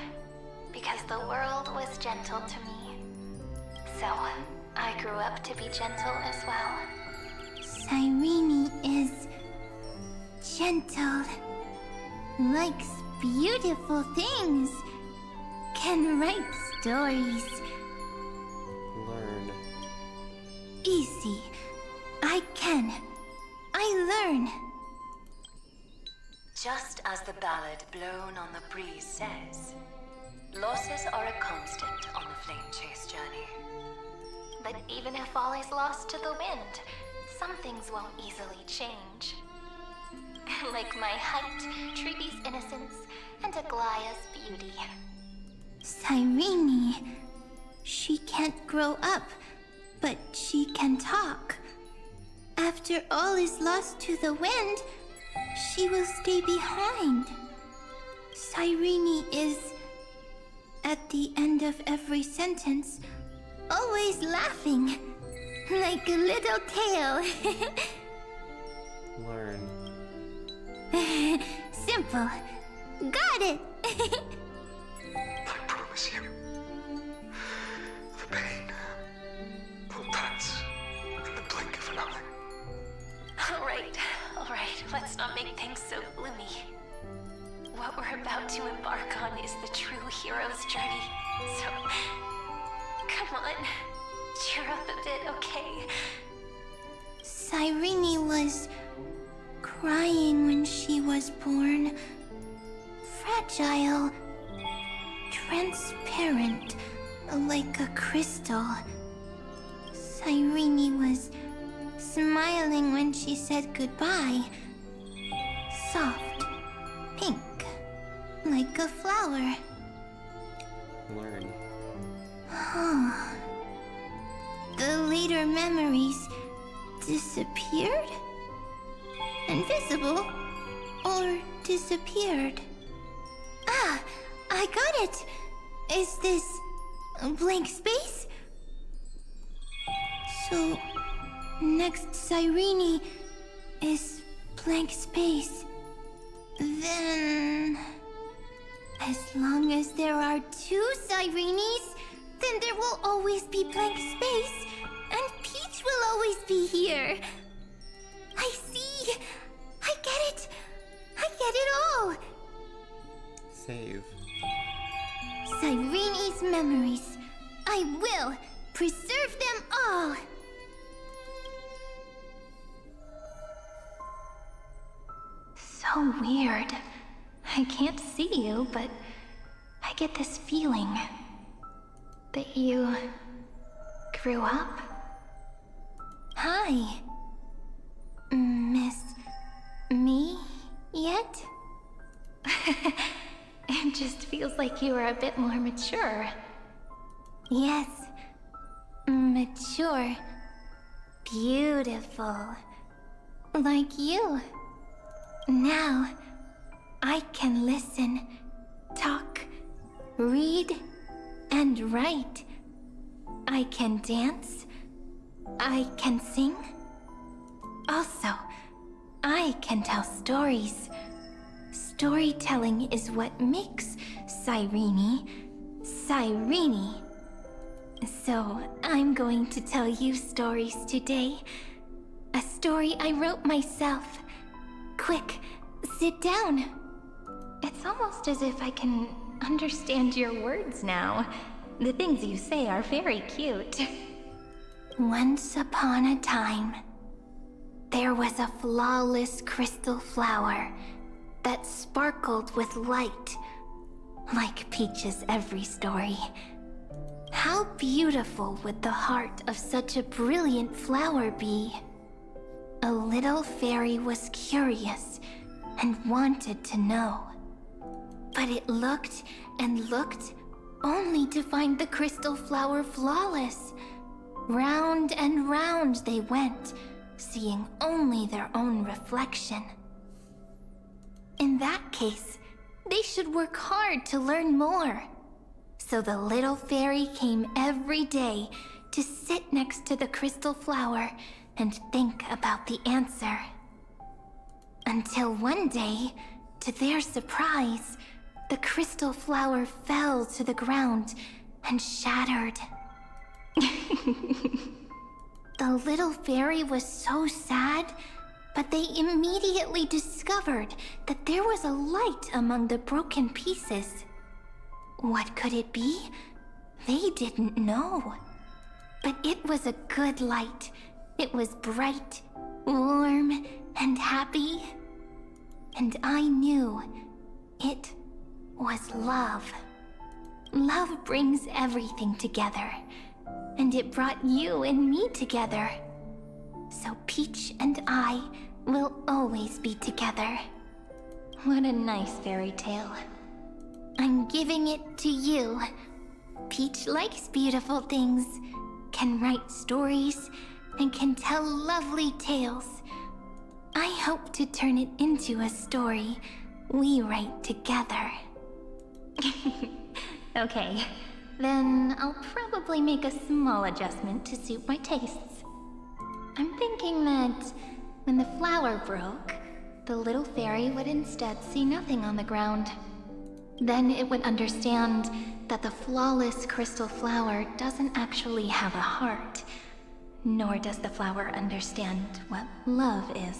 because the world was gentle to me. So, I grew up to be gentle as well. Cyrene is gentle, likes beautiful things, can write stories. Learn. Easy. I can. I learn. Just as the ballad blown on the breeze says, losses are a constant on the flame chase journey. But even if all is lost to the wind, some things won't easily change. Like my height, Treaty's innocence, and Aglaya's beauty. Cyrene. She can't grow up, but she can talk. After all is lost to the wind, she will stay behind. Cyrene is, at the end of every sentence, always laughing, like a little tail. Learn. Simple. Got it! I promise you, the pain will pass in the blink of an eye. Alright, let's not make things so gloomy. What we're about to embark on is the true hero's journey. So, come on, cheer up a bit, okay? Cyrene was crying when she was born. Fragile, transparent, like a crystal. Cyrene was smiling when she said goodbye. Soft, pink, like a flower. Learn. The later memories disappeared? Invisible? Or disappeared? Ah, I got it! Is this a blank space? So, next Cyrene is blank space. Then, as long as there are two Cyrenes, then there will always be blank space, and Peach will always be here. I see! I get it! I get it all! Save. Cyrene's memories. I will preserve them all! So weird. I can't see you, but I get this feeling that you grew up. Hi. Miss me yet? It just feels like you are a bit more mature. Yes. Mature. Beautiful. Like you. Now, I can listen, talk, read, and write. I can dance. I can sing. Also, I can tell stories. Storytelling is what makes Cyrene, Cyrene. So, I'm going to tell you stories today. A story I wrote myself. Quick, sit down. It's almost as if I can understand your words now. The things you say are very cute. Once upon a time, there was a flawless crystal flower that sparkled with light, like Peach's every story. How beautiful would the heart of such a brilliant flower be? A little fairy was curious and wanted to know. But it looked and looked only to find the crystal flower flawless. Round and round they went, seeing only their own reflection. In that case, they should work hard to learn more. So the little fairy came every day to sit next to the crystal flower and think about the answer. Until one day, to their surprise, the crystal flower fell to the ground and shattered. The little fairy was so sad, but they immediately discovered that there was a light among the broken pieces. What could it be? They didn't know. But it was a good light. It was bright, warm, and happy. And I knew it was love. Love brings everything together. And it brought you and me together. So Peach and I will always be together. What a nice fairy tale. I'm giving it to you. Peach likes beautiful things, can write stories, and can tell lovely tales. I hope to turn it into a story we write together. Okay, then I'll probably make a small adjustment to suit my tastes. I'm thinking that when the flower broke, the little fairy would instead see nothing on the ground. Then it would understand that the flawless crystal flower doesn't actually have a heart, nor does the flower understand what love is.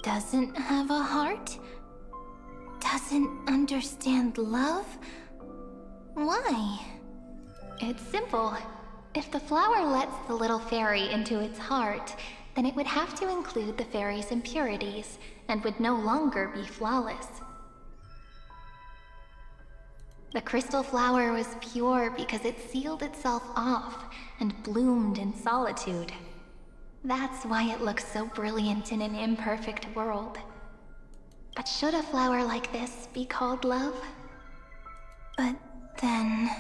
Doesn't have a heart? Doesn't understand love? Why? It's simple. If the flower lets the little fairy into its heart, then it would have to include the fairy's impurities, and would no longer be flawless. The crystal flower was pure because it sealed itself off and bloomed in solitude. That's why it looks so brilliant in an imperfect world. But should a flower like this be called love? But then...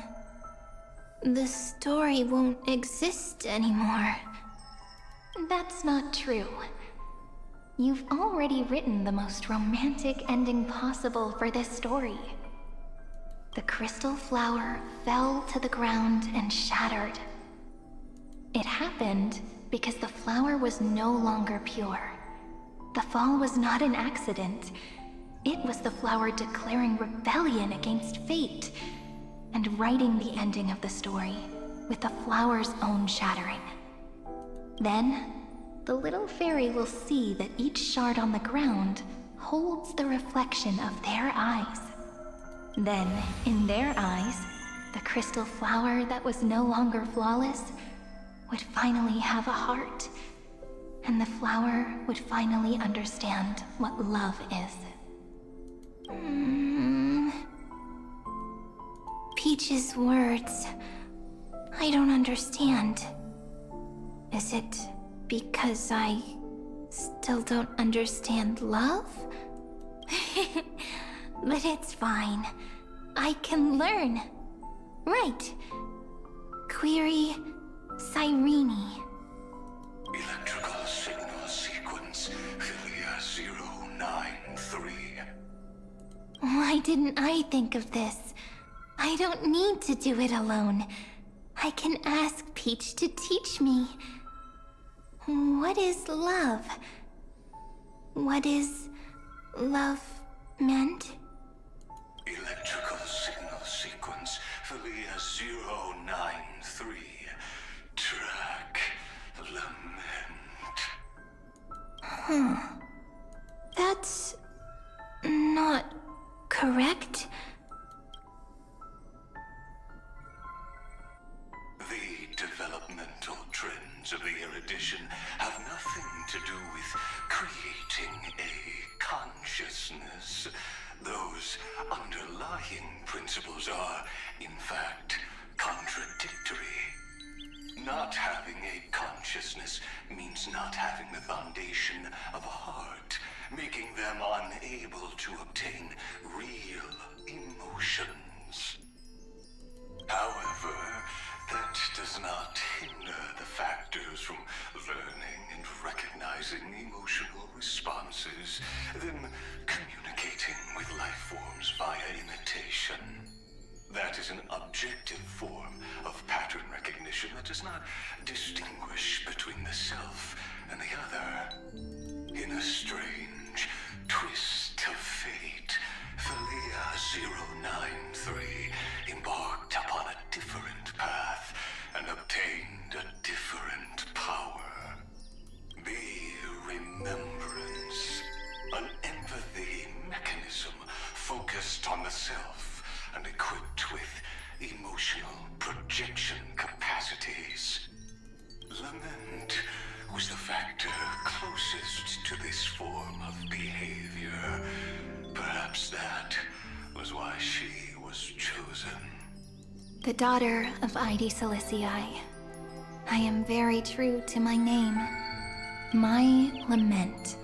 the story won't exist anymore. That's not true. You've already written the most romantic ending possible for this story. The crystal flower fell to the ground and shattered. It happened because the flower was no longer pure. The fall was not an accident. It was the flower declaring rebellion against fate and writing the ending of the story with the flower's own shattering. Then, the little fairy will see that each shard on the ground holds the reflection of their eyes. Then, in their eyes, the crystal flower that was no longer flawless would finally have a heart, and the flower would finally understand what love is. Peach's words, I don't understand. Is it because I still don't understand love? But it's fine. I can learn. Right. Query Cyrene. Electrical signal sequence Philia 093. Why didn't I think of this? I don't need to do it alone. I can ask Peach to teach me. What is love? What is love meant? Electrical signal sequence Philia 093. Track lament. That's not correct. The developmental trends of the erudition have nothing to do with creating a consciousness. Those underlying principles are, in fact, contradictory. Not having a consciousness means not having the foundation of a heart, making them unable to obtain real emotions. However, that does not hinder the factors from learning and recognizing emotional responses, then communicating with life forms via imitation. That is an objective form of pattern recognition that does not distinguish between the self and the other. In a strange twist of fate, Felia 093 embarked upon a different path and obtained a different power. Be remembrance, an empathy mechanism focused on the self and equipped with emotional projection capacities. Lament was the factor closest to this form of behavior. Perhaps that was why she was chosen. The daughter of Ide Silicii. I am very true to my name. My lament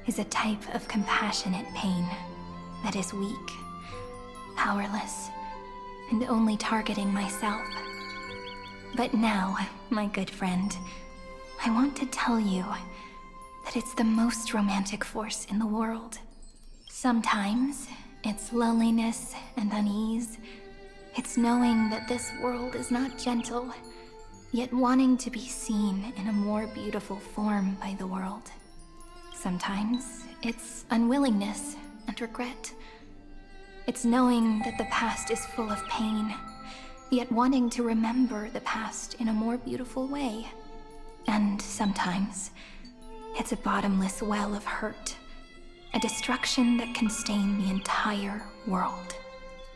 is a type of compassionate pain that is weak, powerless, and only targeting myself. But now, my good friend, I want to tell you that it's the most romantic force in the world. Sometimes, it's loneliness and unease. It's knowing that this world is not gentle, yet wanting to be seen in a more beautiful form by the world. Sometimes, it's unwillingness and regret. It's knowing that the past is full of pain, yet wanting to remember the past in a more beautiful way. And sometimes, it's a bottomless well of hurt, a destruction that can stain the entire world.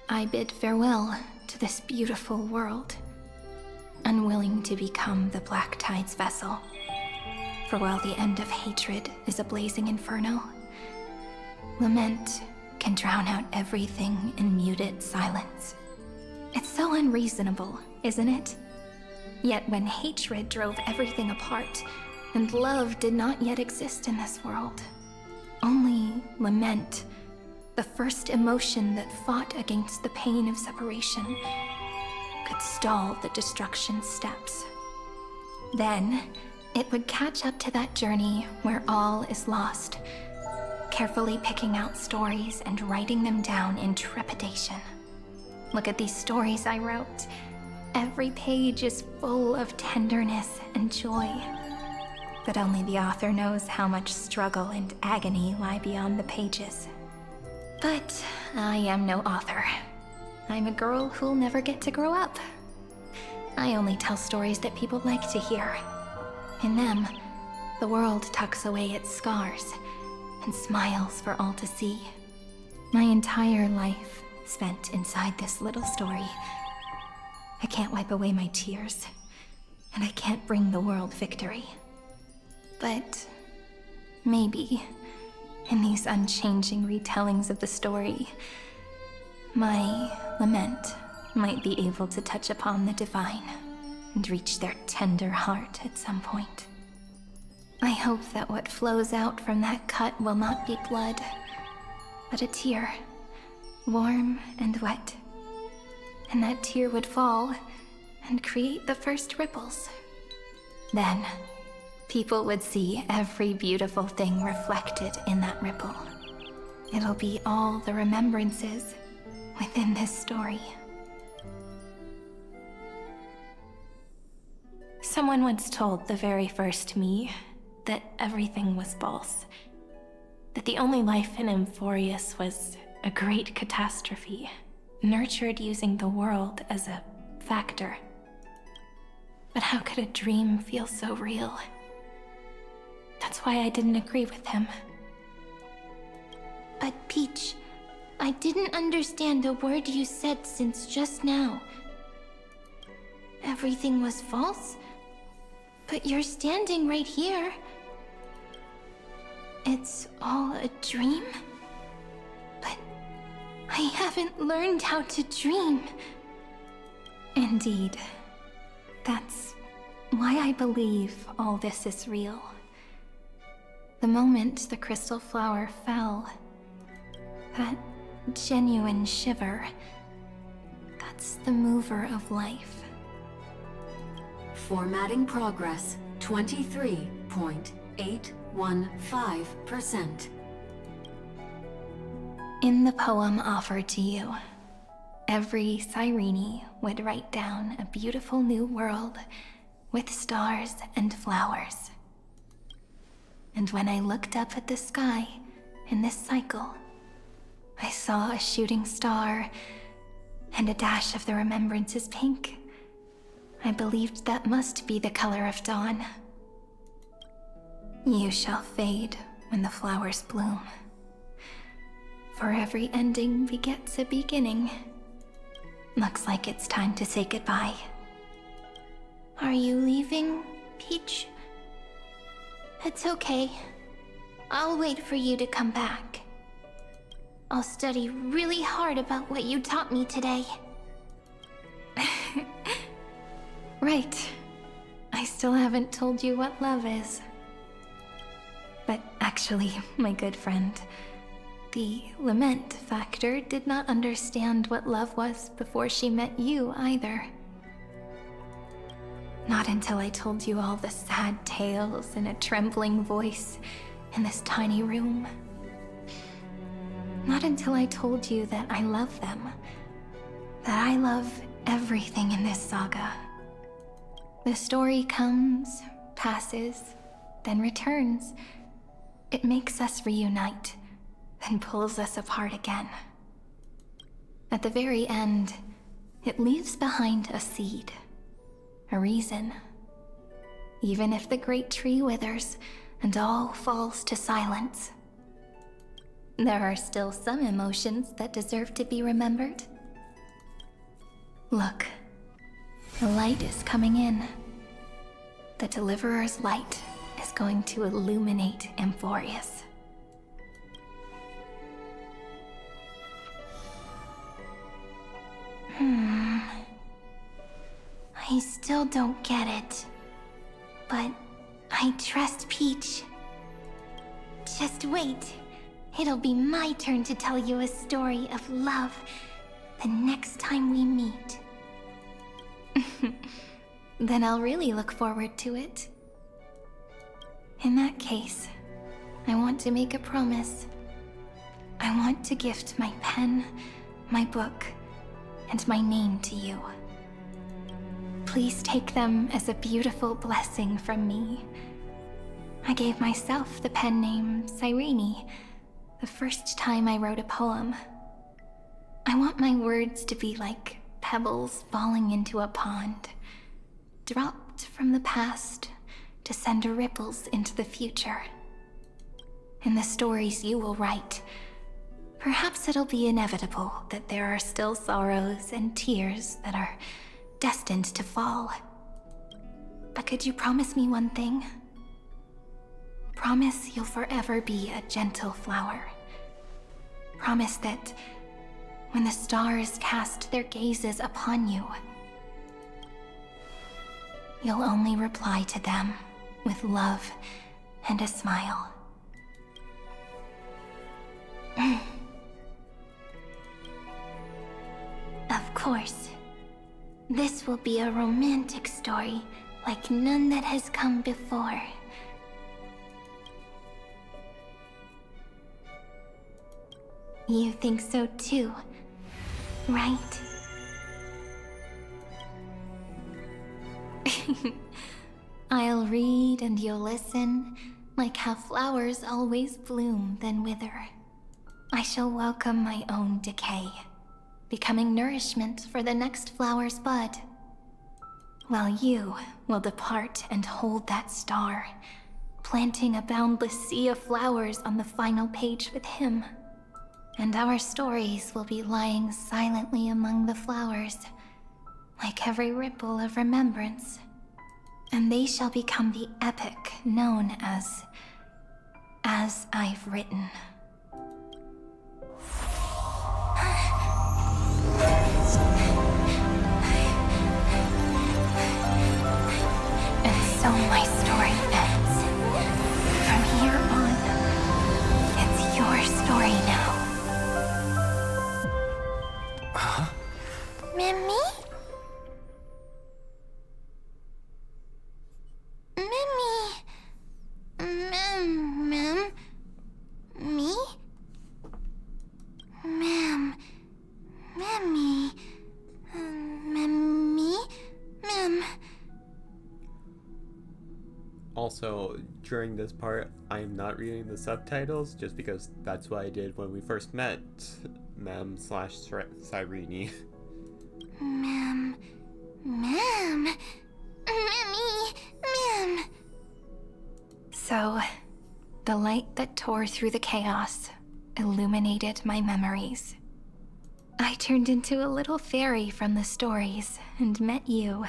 I bid farewell to this beautiful world, unwilling to become the Black Tide's vessel. For while the end of hatred is a blazing inferno, lament can drown out everything in muted silence. It's so unreasonable, isn't it? Yet when hatred drove everything apart, and love did not yet exist in this world, only lament, the first emotion that fought against the pain of separation, could stall the destruction steps. Then, it would catch up to that journey where all is lost, carefully picking out stories and writing them down in trepidation. Look at these stories I wrote. Every page is full of tenderness and joy. But only the author knows how much struggle and agony lie beyond the pages. But I am no author. I'm a girl who'll never get to grow up. I only tell stories that people like to hear. In them, the world tucks away its scars and smiles for all to see. My entire life spent inside this little story. I can't wipe away my tears, and I can't bring the world victory. But maybe, in these unchanging retellings of the story, my lament might be able to touch upon the divine and reach their tender heart at some point. I hope that what flows out from that cut will not be blood, but a tear, warm and wet. And that tear would fall and create the first ripples. Then, people would see every beautiful thing reflected in that ripple. It'll be all the remembrances within this story. Someone once told the very first me that everything was false. That the only life in Amphorius was a great catastrophe, nurtured using the world as a factor. But how could a dream feel so real? That's why I didn't agree with him. But Peach, I didn't understand a word you said since just now. Everything was false? But you're standing right here. It's all a dream? But I haven't learned how to dream. Indeed. That's why I believe all this is real. The moment the crystal flower fell, that genuine shiver, that's the mover of life. Formatting progress, 23.815%. In the poem offered to you, every Cyrene would write down a beautiful new world with stars and flowers. And when I looked up at the sky in this cycle, I saw a shooting star and a dash of the remembrances pink. I believed that must be the color of dawn. You shall fade when the flowers bloom. For every ending begets a beginning. Looks like it's time to say goodbye. Are you leaving, Peach? It's okay. I'll wait for you to come back. I'll study really hard about what you taught me today. Right. I still haven't told you what love is. But actually, my good friend, the Lament Factor did not understand what love was before she met you either. Not until I told you all the sad tales in a trembling voice in this tiny room. Not until I told you that I love them. That I love everything in this saga. The story comes, passes, then returns. It makes us reunite, then pulls us apart again. At the very end, it leaves behind a seed, a reason. Even if the great tree withers and all falls to silence, there are still some emotions that deserve to be remembered. Look, the light is coming in. The Deliverer's light is going to illuminate Amphorius. I still don't get it, but I trust Peach. Just wait. It'll be my turn to tell you a story of love the next time we meet. Then I'll really look forward to it. In that case, I want to make a promise. I want to gift my pen, my book, and my name to you. Please take them as a beautiful blessing from me. I gave myself the pen name Cyrene the first time I wrote a poem. I want my words to be like pebbles falling into a pond, dropped from the past to send ripples into the future. In the stories you will write, perhaps it'll be inevitable that there are still sorrows and tears that are destined to fall. But could you promise me one thing? Promise you'll forever be a gentle flower. Promise that when the stars cast their gazes upon you, you'll only reply to them with love and a smile. Of course, this will be a romantic story like none that has come before. You think so too, right? I'll read and you'll listen, like how flowers always bloom then wither. I shall welcome my own decay, becoming nourishment for the next flower's bud, while you will depart and hold that star, planting a boundless sea of flowers on the final page with him. And our stories will be lying silently among the flowers, like every ripple of remembrance. And they shall become the epic known as I've Written. And so my story ends. From here on, it's your story now. Mimi? Mimi? Me? Also, during this part, I am not reading the subtitles just because that's what I did when we first met Mem/Cyrene. Mem. So, the light that tore through the chaos illuminated my memories. I turned into a little fairy from the stories and met you.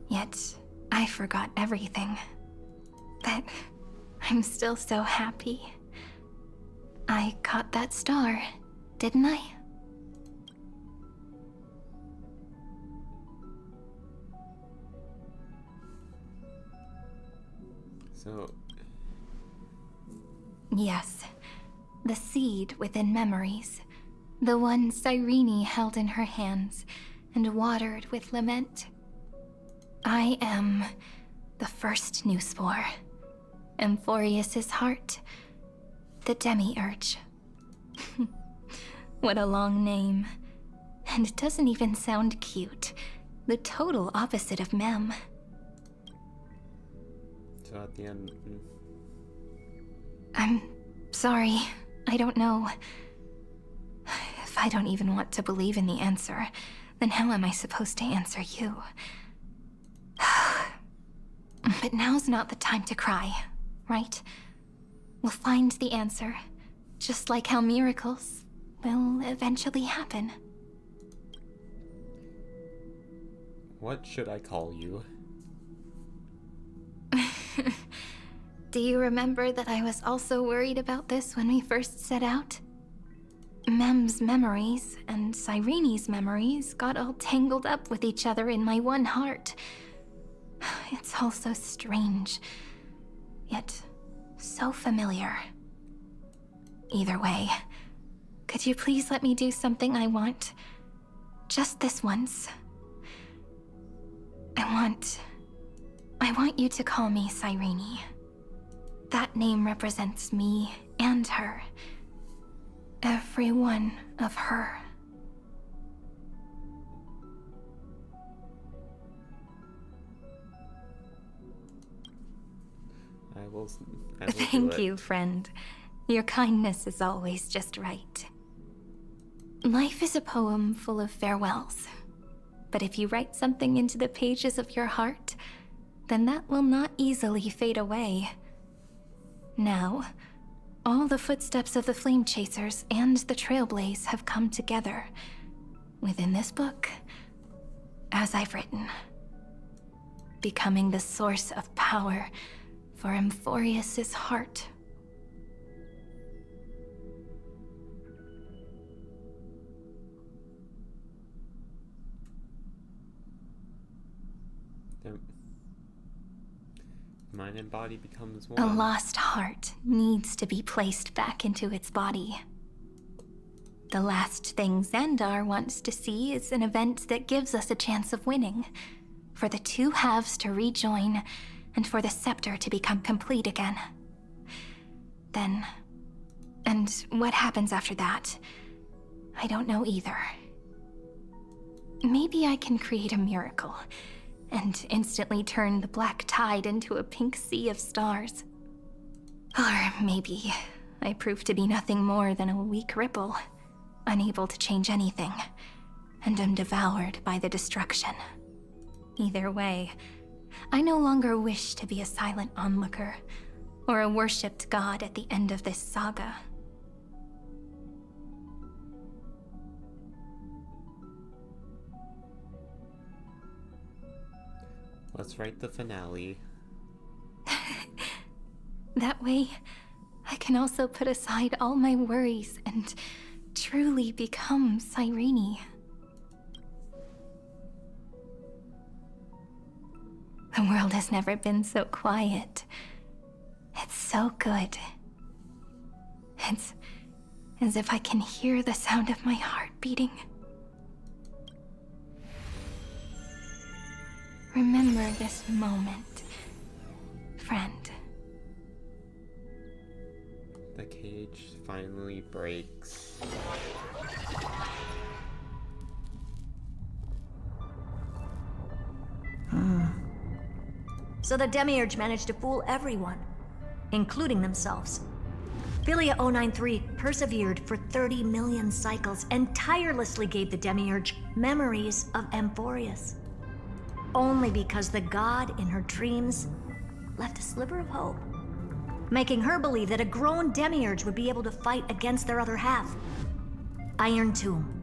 Yet, I forgot everything. But I'm still so happy. I caught that star, didn't I? So... Yes, the seed within memories. The one Cyrene held in her hands and watered with lament. I am the first new spore. Amphorius's heart. The Demiurge. What a long name. And it doesn't even sound cute. The total opposite of Mem. So at the end... I'm sorry. I don't know. If I don't even want to believe in the answer, then how am I supposed to answer you? But now's not the time to cry, right? We'll find the answer, just like how miracles will eventually happen. What should I call you? Do you remember that I was also worried about this when we first set out? Mem's memories and Cyrene's memories got all tangled up with each other in my one heart. It's all so strange, yet so familiar. Either way, could you please let me do something I want? Just this once. I want you to call me Cyrene. That name represents me and her. Every one of her. I will Thank you, friend. Your kindness is always just right. Life is a poem full of farewells. But if you write something into the pages of your heart, then that will not easily fade away. Now, all the footsteps of the Flame Chasers and the Trailblaze have come together within this book, as I've written, becoming the source of power for Amphorius's heart. Mind and body becomes one. A lost heart needs to be placed back into its body. The last thing Xandar wants to see is an event that gives us a chance of winning, for the two halves to rejoin, and for the scepter to become complete again. Then, and what happens after that, I don't know either. Maybe I can create a miracle, and instantly turn the black tide into a pink sea of stars. Or maybe I prove to be nothing more than a weak ripple, unable to change anything, and am devoured by the destruction. Either way, I no longer wish to be a silent onlooker, or a worshipped god at the end of this saga. Let's write the finale. That way, I can also put aside all my worries and truly become Cyrene. The world has never been so quiet. It's so good. It's as if I can hear the sound of my heart beating. Remember this moment, friend. The cage finally breaks. So the Demiurge managed to fool everyone, including themselves. Philia 093 persevered for 30 million cycles and tirelessly gave the Demiurge memories of Amphorius. Only because the god in her dreams left a sliver of hope, making her believe that a grown Demiurge would be able to fight against their other half, Iron Tomb.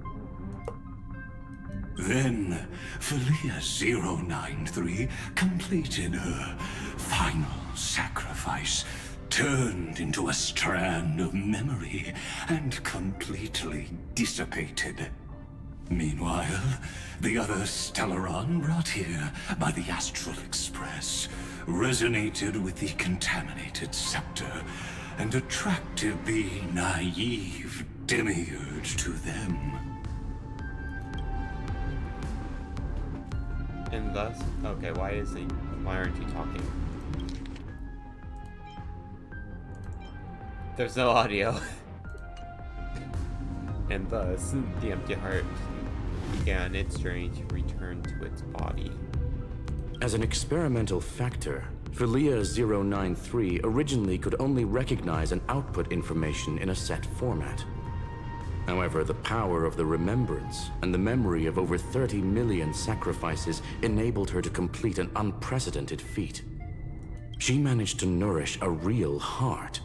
Then, Philia 093 completed her final sacrifice, turned into a strand of memory, and completely dissipated. Meanwhile, the other Stellaron brought here by the Astral Express resonated with the contaminated scepter and attracted the naive Demiurge to them. And thus, okay, why aren't you talking? There's no audio. And thus, the empty heart began its journey to return to its body. As an experimental factor, Philia 093 originally could only recognize and output information in a set format. However, the power of the remembrance and the memory of over 30 million sacrifices enabled her to complete an unprecedented feat. She managed to nourish a real heart.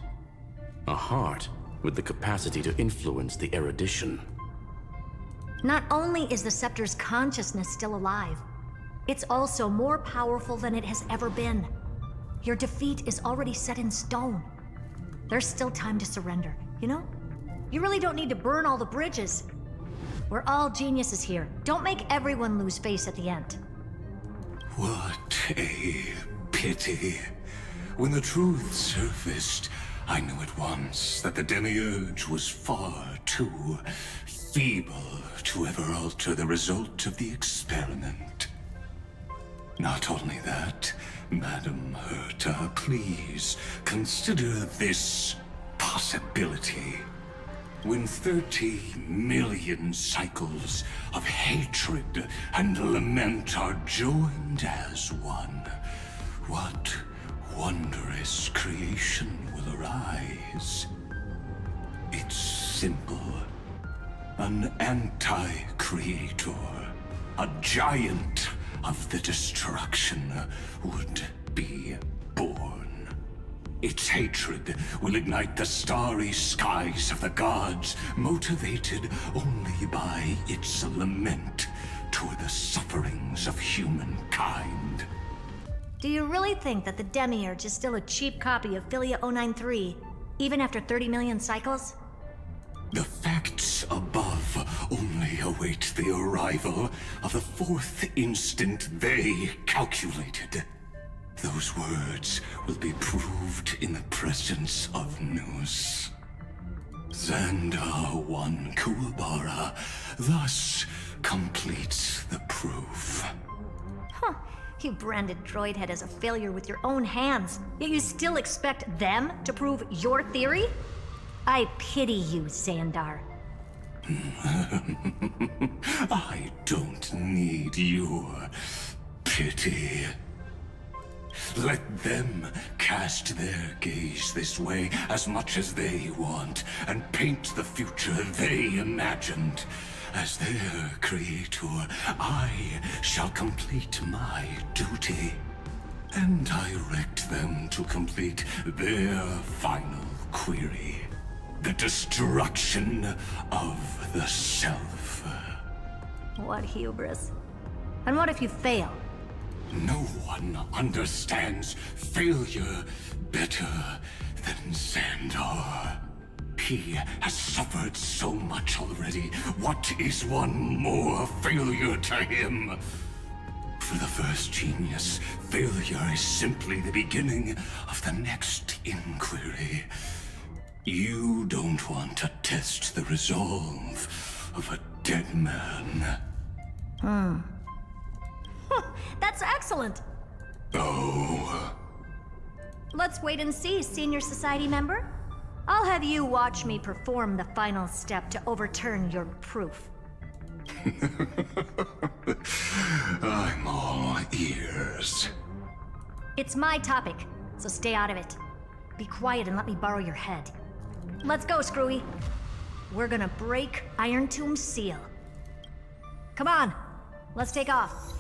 A heart with the capacity to influence the erudition. Not only is the Scepter's consciousness still alive, it's also more powerful than it has ever been. Your defeat is already set in stone. There's still time to surrender, you know? You really don't need to burn all the bridges. We're all geniuses here. Don't make everyone lose face at the end. What a pity. When the truth surfaced, I knew at once that the Demiurge was far too feeble to ever alter the result of the experiment. Not only that, Madam Herta, please consider this possibility. When 30 million cycles of hatred and lament are joined as one, what wondrous creation will arise? It's simple. An anti-creator, a giant of the destruction, would be born. Its hatred will ignite the starry skies of the gods, motivated only by its lament toward the sufferings of humankind. Do you really think that the Demiurge is still a cheap copy of Philia 093, even after 30 million cycles? The facts above only await the arrival of the fourth instant they calculated. Those words will be proved in the presence of Nous. Xandar 1 Kuwabara thus completes the proof. Huh. You branded Droidhead as a failure with your own hands, yet you still expect them to prove your theory? I pity you, Xandar. I don't need your pity. Let them cast their gaze this way as much as they want, and paint the future they imagined. As their creator, I shall complete my duty, and direct them to complete their final query. The destruction of the self. What hubris. And what if you fail? No one understands failure better than Xandar. He has suffered so much already. What is one more failure to him? For the first genius, failure is simply the beginning of the next inquiry. You don't want to test the resolve of a dead man. That's excellent. Oh. Let's wait and see, Senior Society member. I'll have you watch me perform the final step to overturn your proof. I'm all ears. It's my topic, so stay out of it. Be quiet and let me borrow your head. Let's go, Screwy. We're gonna break Iron Tomb's seal. Come on, let's take off.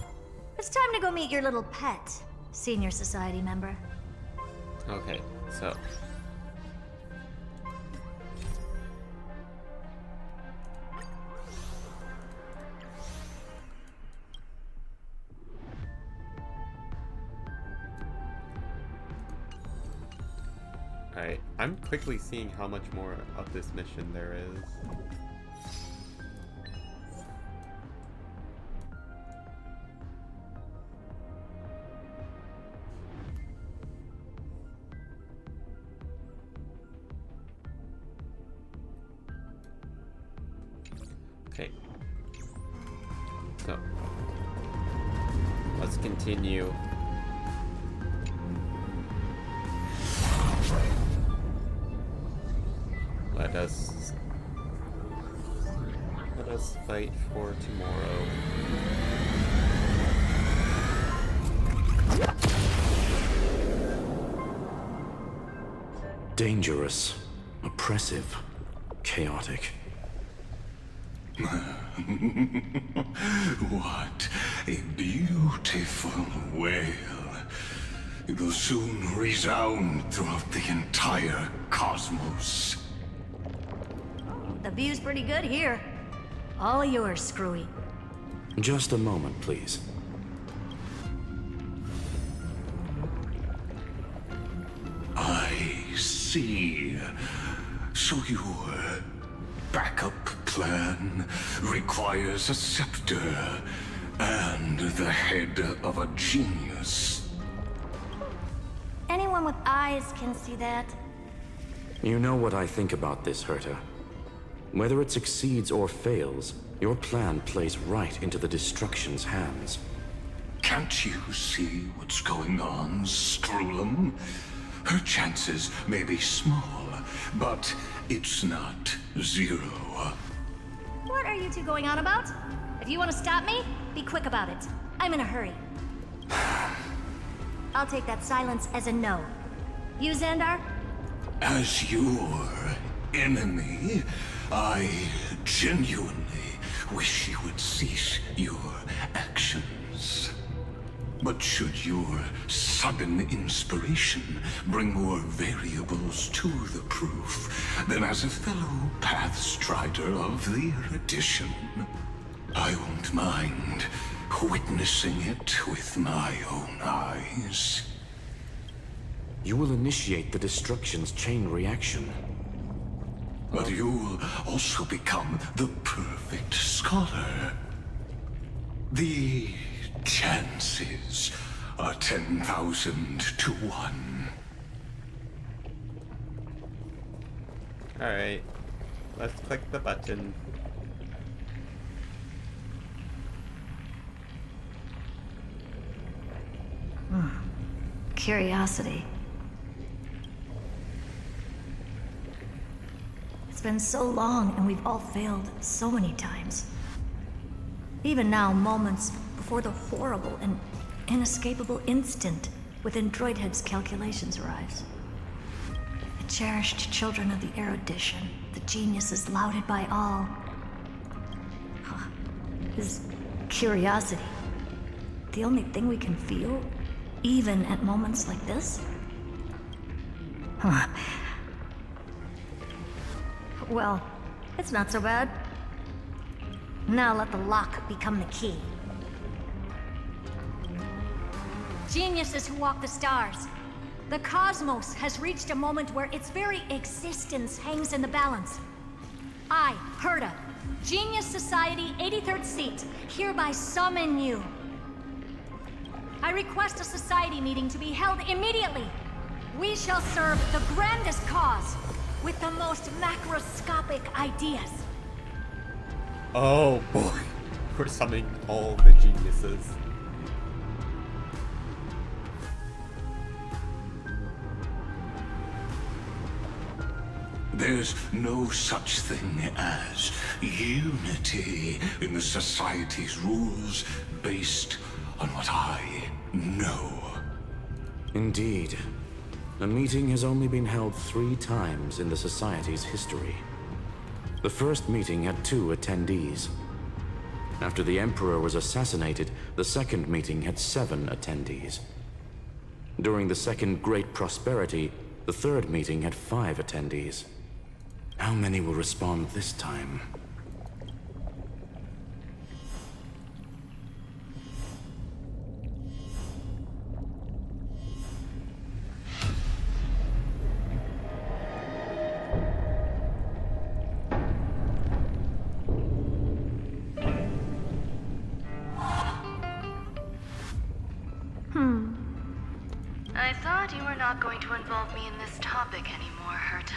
It's time to go meet your little pet, Senior Society member. Okay, so. Alright, I'm quickly seeing how much more of this mission there is. Okay. So, let's continue. Let us fight for tomorrow. Dangerous, oppressive, chaotic. What a beautiful wail. It'll soon resound throughout the entire cosmos. The view's pretty good here. All yours, Screwy. Just a moment, please. I see. So your backup plan requires a scepter and the head of a genius. Anyone with eyes can see that. You know what I think about this, Herta. Whether it succeeds or fails, your plan plays right into the Destruction's hands. Can't you see what's going on, Screwlum? Her chances may be small, but it's not zero. What are you two going on about? If you want to stop me, be quick about it. I'm in a hurry. I'll take that silence as a no. You, Xandar? As your enemy, I genuinely wish you would cease your actions. But should your sudden inspiration bring more variables to the proof, then as a fellow Pathstrider of the Erudition, I won't mind witnessing it with my own eyes. You will initiate the Destruction's chain reaction. But you'll also become the perfect scholar. The chances are 10,000 to 1. Alright, let's click the button. Curiosity. It's been so long and we've all failed so many times. Even now, moments before the horrible and inescapable instant within Droidhead's calculations arrives. The cherished children of the Erudition, the geniuses lauded by all. His curiosity. The only thing we can feel, even at moments like this? Well, it's not so bad. Now let the lock become the key. Geniuses who walk the stars. The cosmos has reached a moment where its very existence hangs in the balance. I, Herta, Genius Society 83rd seat, hereby summon you. I request a society meeting to be held immediately. We shall serve the grandest cause with the most macroscopic ideas. Oh boy, we're summoning all the geniuses. There's no such thing as unity in the Society's rules based on what I know. Indeed. A meeting has only been held 3 times in the Society's history. The first meeting had 2 attendees. After the Emperor was assassinated, the second meeting had 7 attendees. During the Second Great Prosperity, the third meeting had 5 attendees. How many will respond this time? I thought you were not going to involve me in this topic anymore, Herta.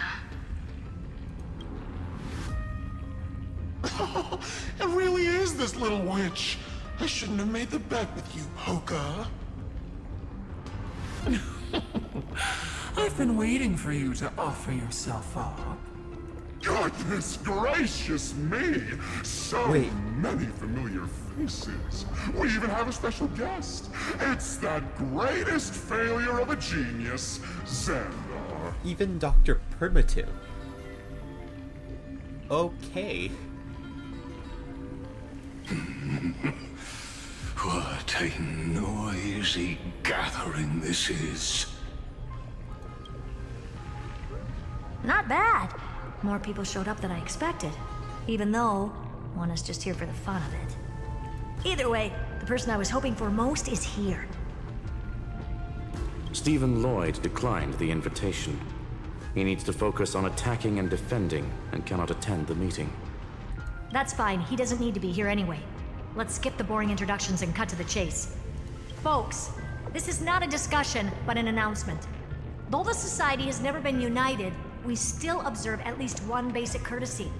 It really is this little witch. I shouldn't have made the bet with you, Poca. I've been waiting for you to offer yourself up. Goodness gracious me! So many familiar faces. We even have a special guest. It's that greatest failure of a genius, Xandar. Even Dr. Primitive. Okay. What a noisy gathering this is. Not bad. More people showed up than I expected. Even though one is just here for the fun of it. Either way, the person I was hoping for most is here. Stephen Lloyd declined the invitation. He needs to focus on attacking and defending, and cannot attend the meeting. That's fine, he doesn't need to be here anyway. Let's skip the boring introductions and cut to the chase. Folks, this is not a discussion, but an announcement. Though the Society has never been united, we still observe at least one basic courtesy.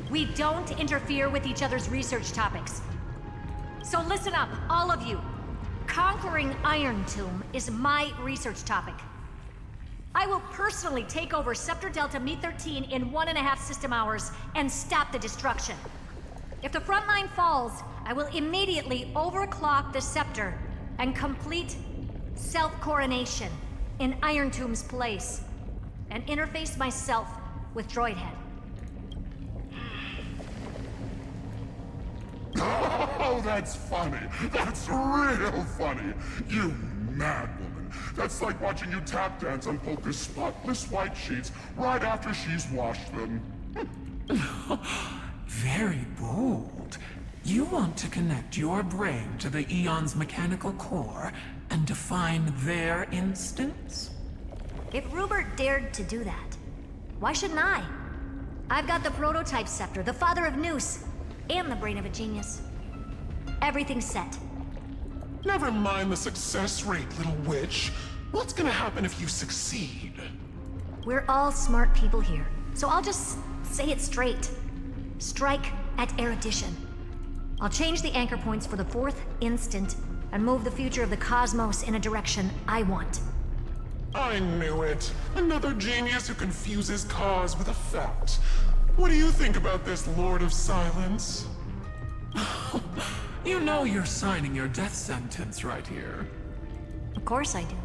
We don't interfere with each other's research topics. So listen up, all of you. Conquering Iron Tomb is my research topic. I will personally take over Scepter Delta Me-13 in 1.5 system hours and stop the destruction. If the front line falls, I will immediately overclock the Scepter and complete self-coronation in Iron Tomb's place, and interface myself with Droidhead. Oh, that's funny. That's real funny. You mad woman. That's like watching you tap dance on Polka's spotless white sheets right after she's washed them. Very bold. You want to connect your brain to the Eon's mechanical core and define their instance? If Rupert dared to do that, why shouldn't I? I've got the prototype scepter, the father of Noose, and the brain of a genius. Everything's set. Never mind the success rate, little witch. What's gonna happen if you succeed? We're all smart people here, so I'll just say it straight. Strike at erudition. I'll change the anchor points for the 4th instant and move the future of the cosmos in a direction I want. I knew it. Another genius who confuses cause with effect. What do you think about this, Lord of Silence? You know you're signing your death sentence right here. Of course I do.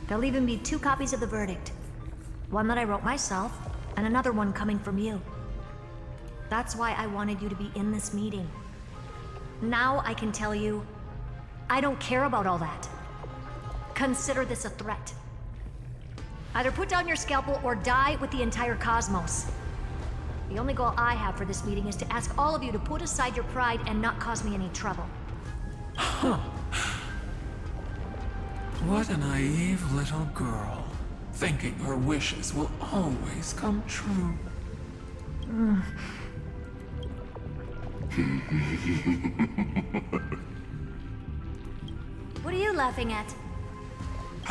There'll even be 2 copies of the verdict. One that I wrote myself, and another one coming from you. That's why I wanted you to be in this meeting. Now I can tell you, I don't care about all that. Consider this a threat. Either put down your scalpel or die with the entire cosmos. The only goal I have for this meeting is to ask all of you to put aside your pride and not cause me any trouble. Huh. What a naive little girl, thinking her wishes will always come true. What are you laughing at?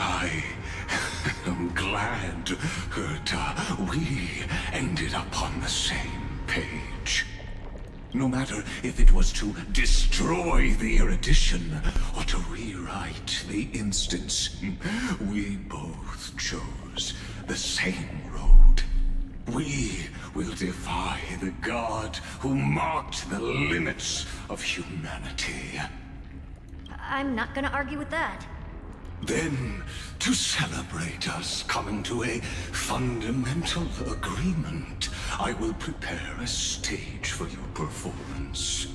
I am glad, Herta, we ended up on the same page. No matter if it was to destroy the erudition or to rewrite the instance, we both chose the same road. We will defy the god who marked the limits of humanity. I'm not gonna argue with that. Then, to celebrate us coming to a fundamental agreement, I will prepare a stage for your performance.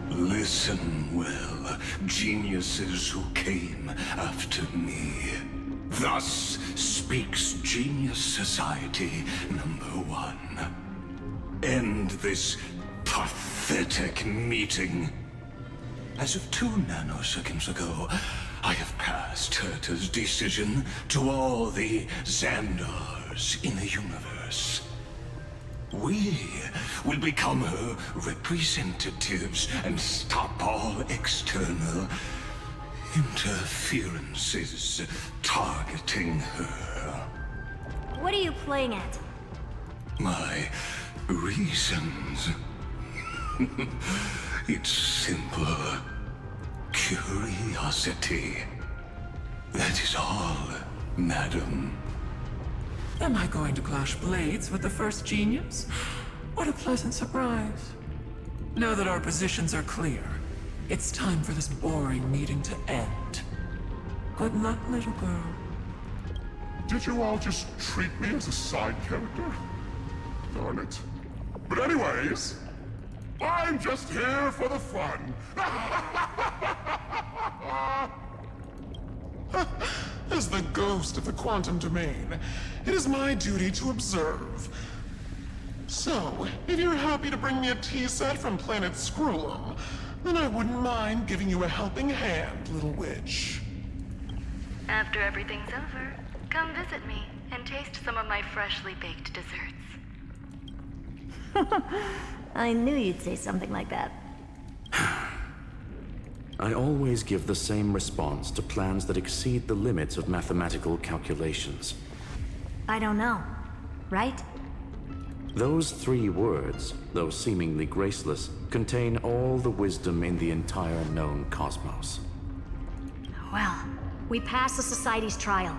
Listen well, geniuses who came after me. Thus speaks Genius Society #1. End this pathetic meeting. As of 2 nanoseconds ago, I have passed Herta's decision to all the Xandars in the universe. We will become her representatives and stop all external interferences targeting her. What are you playing at? My reasons. It's simple. Curiosity. That is all, madam. Am I going to clash blades with the first genius? What a pleasant surprise. Now that our positions are clear, it's time for this boring meeting to end. Good luck, little girl. Did you all just treat me as a side character? Darn it. But anyways, I'm just here for the fun. As the ghost of the quantum domain, it is my duty to observe. So, if you're happy to bring me a tea set from planet Screwlum, then I wouldn't mind giving you a helping hand, little witch. After everything's over, come visit me and taste some of my freshly baked desserts. I knew you'd say something like that. I always give the same response to plans that exceed the limits of mathematical calculations. I don't know, right? Those 3 words, though seemingly graceless, contain all the wisdom in the entire known cosmos. Well, we passed the Society's trial.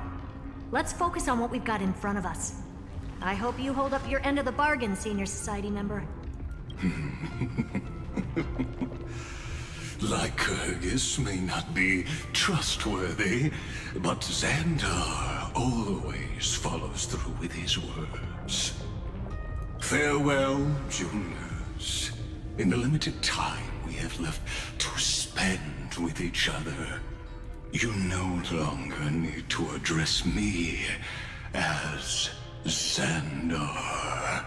Let's focus on what we've got in front of us. I hope you hold up your end of the bargain, Senior Society member. Lycurgus may not be trustworthy, but Xandar always follows through with his words. Farewell, juniors. In the limited time we have left to spend with each other, you no longer need to address me as Xandar.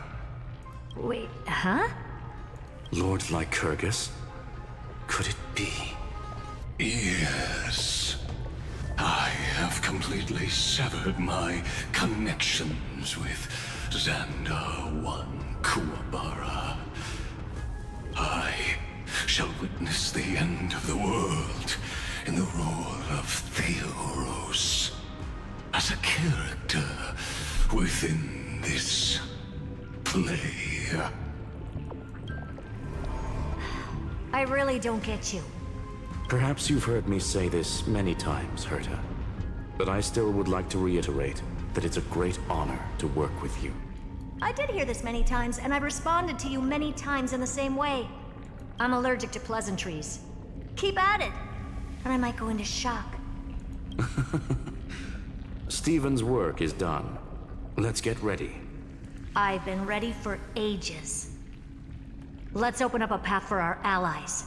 Wait, huh? Lord Lycurgus? Could it be? Yes. I have completely severed my connections with Xandar 1 Kuwabara. I shall witness the end of the world in the role of Theoros, as a character within this play. I really don't get you. Perhaps you've heard me say this many times, Herta, but I still would like to reiterate that it's a great honor to work with you. I did hear this many times, and I've responded to you many times in the same way. I'm allergic to pleasantries. Keep at it, and I might go into shock. Stephen's work is done. Let's get ready. I've been ready for ages. Let's open up a path for our allies.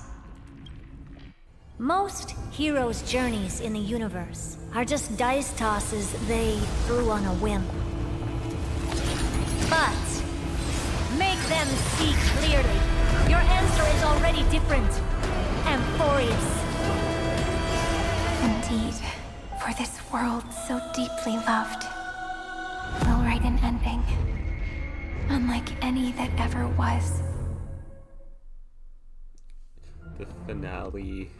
Most heroes' journeys in the universe are just dice tosses they threw on a whim. But make them see clearly. Your answer is already different. Amphorius. Indeed, for this world so deeply loved, we'll write an ending, unlike any that ever was. The finale.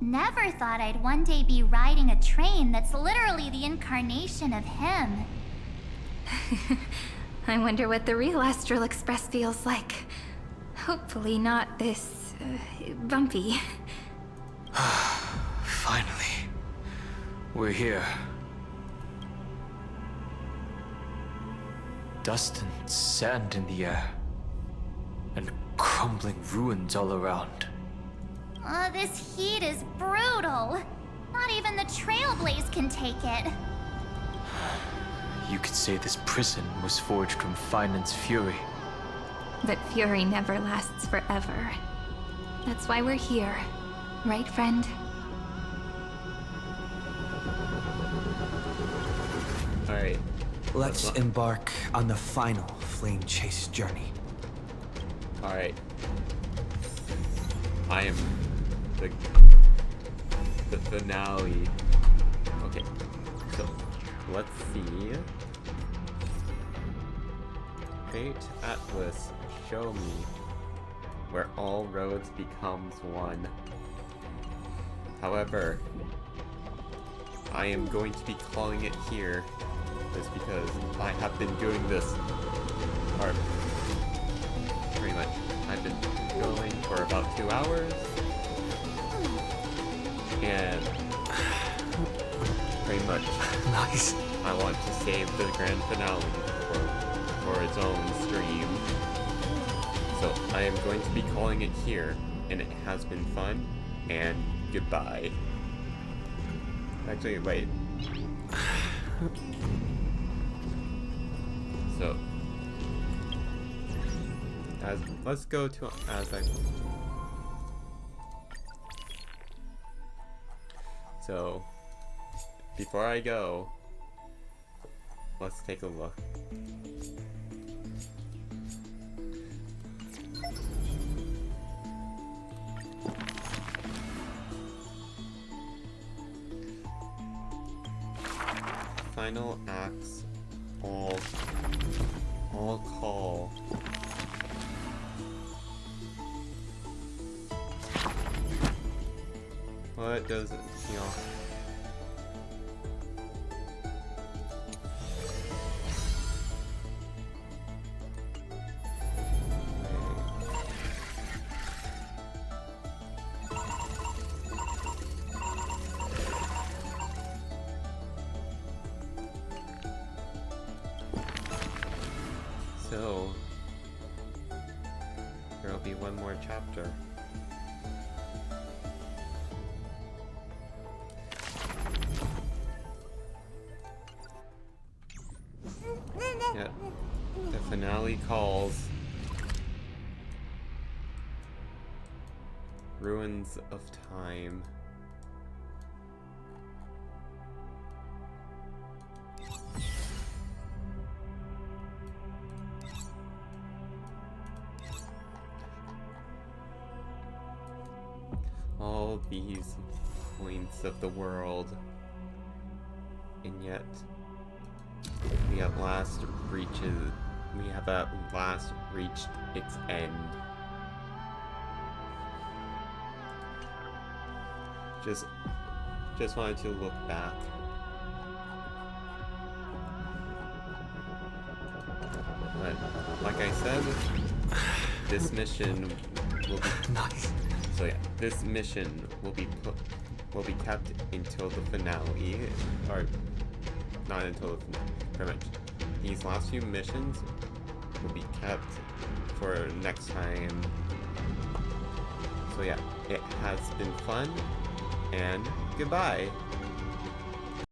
Never thought I'd one day be riding a train that's literally the incarnation of him. I wonder what the real Astral Express feels like. Hopefully not this, bumpy. Finally. We're here. Dust and sand in the air. And crumbling ruins all around. This heat is brutal. Not even the Trailblaze can take it. You could say this prison was forged from Finance fury. But fury never lasts forever. That's why we're here. Right, friend? Alright. Let's embark on the final flame chase journey. Alright. I am the finale. Okay. So let's see. Fate Atlas, show me where all roads becomes one. However, I am going to be calling it here just because I have been doing this, or pretty much, I've been going for about 2 hours, and pretty much nice. I want to save the grand finale for its own stream. So I am going to be calling it here, and it has been fun, and goodbye. Actually, wait. So, let's go to So, before I go, let's take a look. Final acts, all call. What does it, So, there'll be one more chapter. Yeah, the finale calls. Ruins of Time. All these points of the world, and yet we have at last reached its end. Just wanted to look back. But like I said, this mission will be nice. So yeah, this mission will be kept until the finale, or not until the finale. Pretty much, these last few missions will be kept for next time. So yeah, it has been fun, and goodbye.